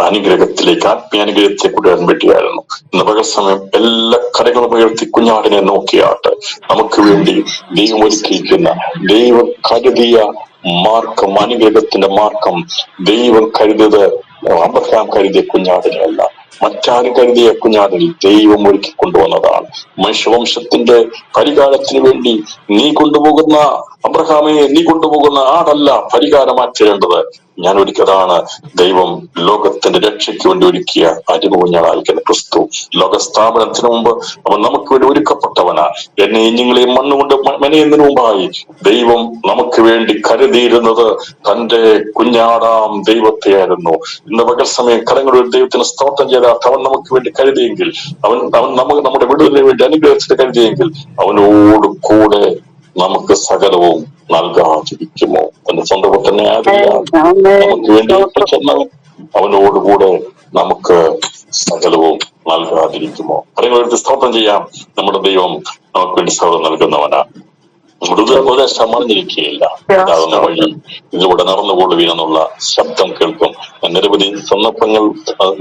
അനുഗ്രഹത്തിലേക്ക്, ആത്മീയാനുഗ്രഹത്തെ കൊണ്ടുവരാൻ വേണ്ടിയായിരുന്നു. ഇന്ന് പകൽ സമയം എല്ലാ കരകളും ഉയർത്തി കുഞ്ഞാടിനെ നോക്കിയാട്ട് നമുക്ക് വേണ്ടി ദൈവം ഒരുക്കിയിരിക്കുന്ന, ദൈവം കരുതിയ മാർഗം, അനുഗ്രഹത്തിന്റെ മാർഗം ദൈവം കരുതിയത് അബ്രഹാം കരുതിയ കുഞ്ഞാടിനെയല്ല, മറ്റാരും കരുതിയ കുഞ്ഞാടിൽ ദൈവം ഒരുക്കി കൊണ്ടുവന്നതാണ്. മനുഷ്യവംശത്തിന്റെ പരിഹാരത്തിന് വേണ്ടി നീ കൊണ്ടുപോകുന്ന അബ്രഹാമെ, നീ കൊണ്ടുപോകുന്ന ആടല്ല പരിഹാരമാറ്റേണ്ടത്, ഞാൻ ഒരുക്കിയതാണ്. ദൈവം ലോകത്തിന്റെ രക്ഷയ്ക്ക് വേണ്ടി ഒരുക്കിയ അരികുഞ്ഞാടായിരിക്കുന്ന ക്രിസ്തു. ലോകസ്ഥാപനത്തിന് മുമ്പ് അവൻ നമുക്ക് വേണ്ടി ഒരുക്കപ്പെട്ടവനാ. എന്നെ നിങ്ങളെ മണ്ണുകൊണ്ട് മെനയുന്നതിന് മുമ്പായി ദൈവം നമുക്ക് വേണ്ടി കരുതിയിരുന്നത് തന്റെ കുഞ്ഞാടാം ദൈവത്തെയായിരുന്നു. ഇന്ന് പകൽ സമയം കരങ്ങളിൽ ദൈവത്തിന് സ്തോത്രം ചെയ്ത അവൻ നമുക്ക് വേണ്ടി കരുതിയെങ്കിൽ, അവൻ നമ്മുടെ വിടുതലിന് വേണ്ടി അനുഗ്രഹത്തിന് കരുതിയെങ്കിൽ അവനോട് കൂടെ നമുക്ക് സകലവും നൽകാതിരിക്കുമോ? തന്റെ സ്വന്തം പുത്രനെ ആകില്ല നമുക്ക് വേണ്ടി ചെന്നവൻ അവനോടുകൂടെ നമുക്ക് സകലവും നൽകാതിരിക്കുമോ? പറയുന്ന സ്തോത്രം ചെയ്യാം. നമ്മുടെ ദൈവം നമുക്ക് വേണ്ടി സകലം നൽകുന്നവനാ. ഉപദേശം മറിഞ്ഞിരിക്കുകയില്ല. ഇതാകുന്ന വഴി, ഇതിലൂടെ നടന്നുകൊള്ളുവീനെന്നുള്ള ശബ്ദം കേൾക്കും. നിരവധി സന്ദർഭങ്ങൾ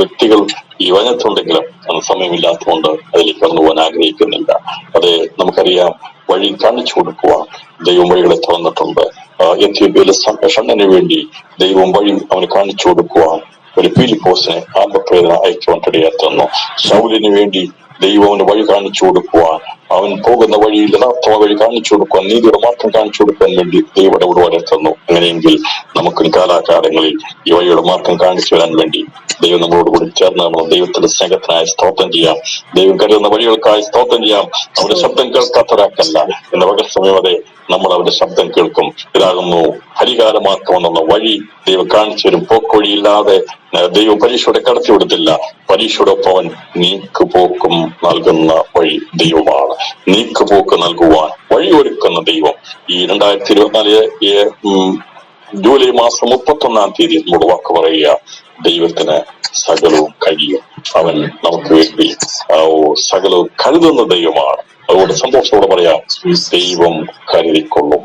വ്യക്തികൾ ഈ വനത്തുണ്ടെങ്കിലും അത് സമയമില്ലാത്തതുകൊണ്ട് അതിലേക്ക് കടന്നു പോകാൻ ആഗ്രഹിക്കുന്നില്ല. അതെ, നമുക്കറിയാം, വഴി കാണിച്ചു കൊടുക്കുവാൻ ദൈവം വഴികളെ തുറന്നിട്ടുണ്ട്. എത്യോപ്യയിലെ ഷണ്ണന് വേണ്ടി ദൈവം വഴി അവന് കാണിച്ചു കൊടുക്കുവാൻ ഒരു ഫിലിപ്പോസിനെ ആത്മപ്രേരണ അയക്കുവാനിടയായി തന്നു. ശൗലിന് വേണ്ടി ദൈവം അവന് വഴി കാണിച്ചു കൊടുക്കുവാൻ, അവൻ പോകുന്ന വഴിയിൽ യഥാർത്ഥ വഴി കാണിച്ചു കൊടുക്കുവാൻ, നീതിയുടെ മാർഗം കാണിച്ചു കൊടുക്കാൻ വേണ്ടി ദൈവം ഇടപെടുവാനെ തന്നു. അങ്ങനെയെങ്കിൽ നമുക്കും കാലാകാലങ്ങളിൽ ഈ വഴിയുടെ മാർഗം കാണിച്ചു തരാൻ വേണ്ടി ദൈവം നമ്മളോട് കൂടി ചേർന്ന് നമ്മൾ ദൈവത്തിന്റെ സ്നേഹത്തിനായി സ്തോത്രം ചെയ്യാം. ദൈവം കരുതുന്ന വഴികൾക്കായി സ്തോത്രം ചെയ്യാം. അവരുടെ ശബ്ദം കേൾക്കാത്തവരാക്കല്ല എന്ന പകൽ സമയം വരെ നമ്മൾ അവരുടെ ശബ്ദം കേൾക്കും. ഇതാകുന്നു ഹരികാരമാക്കമെന്നുള്ള വഴി ദൈവം കാണിച്ചു വരും. പോക്കൊഴിയില്ലാതെ ദൈവം പരീക്ഷയുടെ കടത്തിവിടത്തില്ല. പരീക്ഷയോടൊപ്പം അവൻ നീക്കുപോക്കും നൽകുന്ന വഴി ദൈവമാണ്. നീക്കുപോക്ക് നൽകുവാൻ വഴിയൊരുക്കുന്ന ദൈവം. ഈ 2024 ജൂലൈ മാസം 31-ാം തീയതി നമ്മുടെ വാക്ക് പറയുക, ദൈവത്തിന് സകലവും കഴിയും. അവൻ നമുക്ക് വേണ്ടി സകലവും കരുതുന്ന ദൈവമാണ്. അതുകൊണ്ട് സന്തോഷത്തോടെ പറയാം, ദൈവം കരുതിക്കൊള്ളും.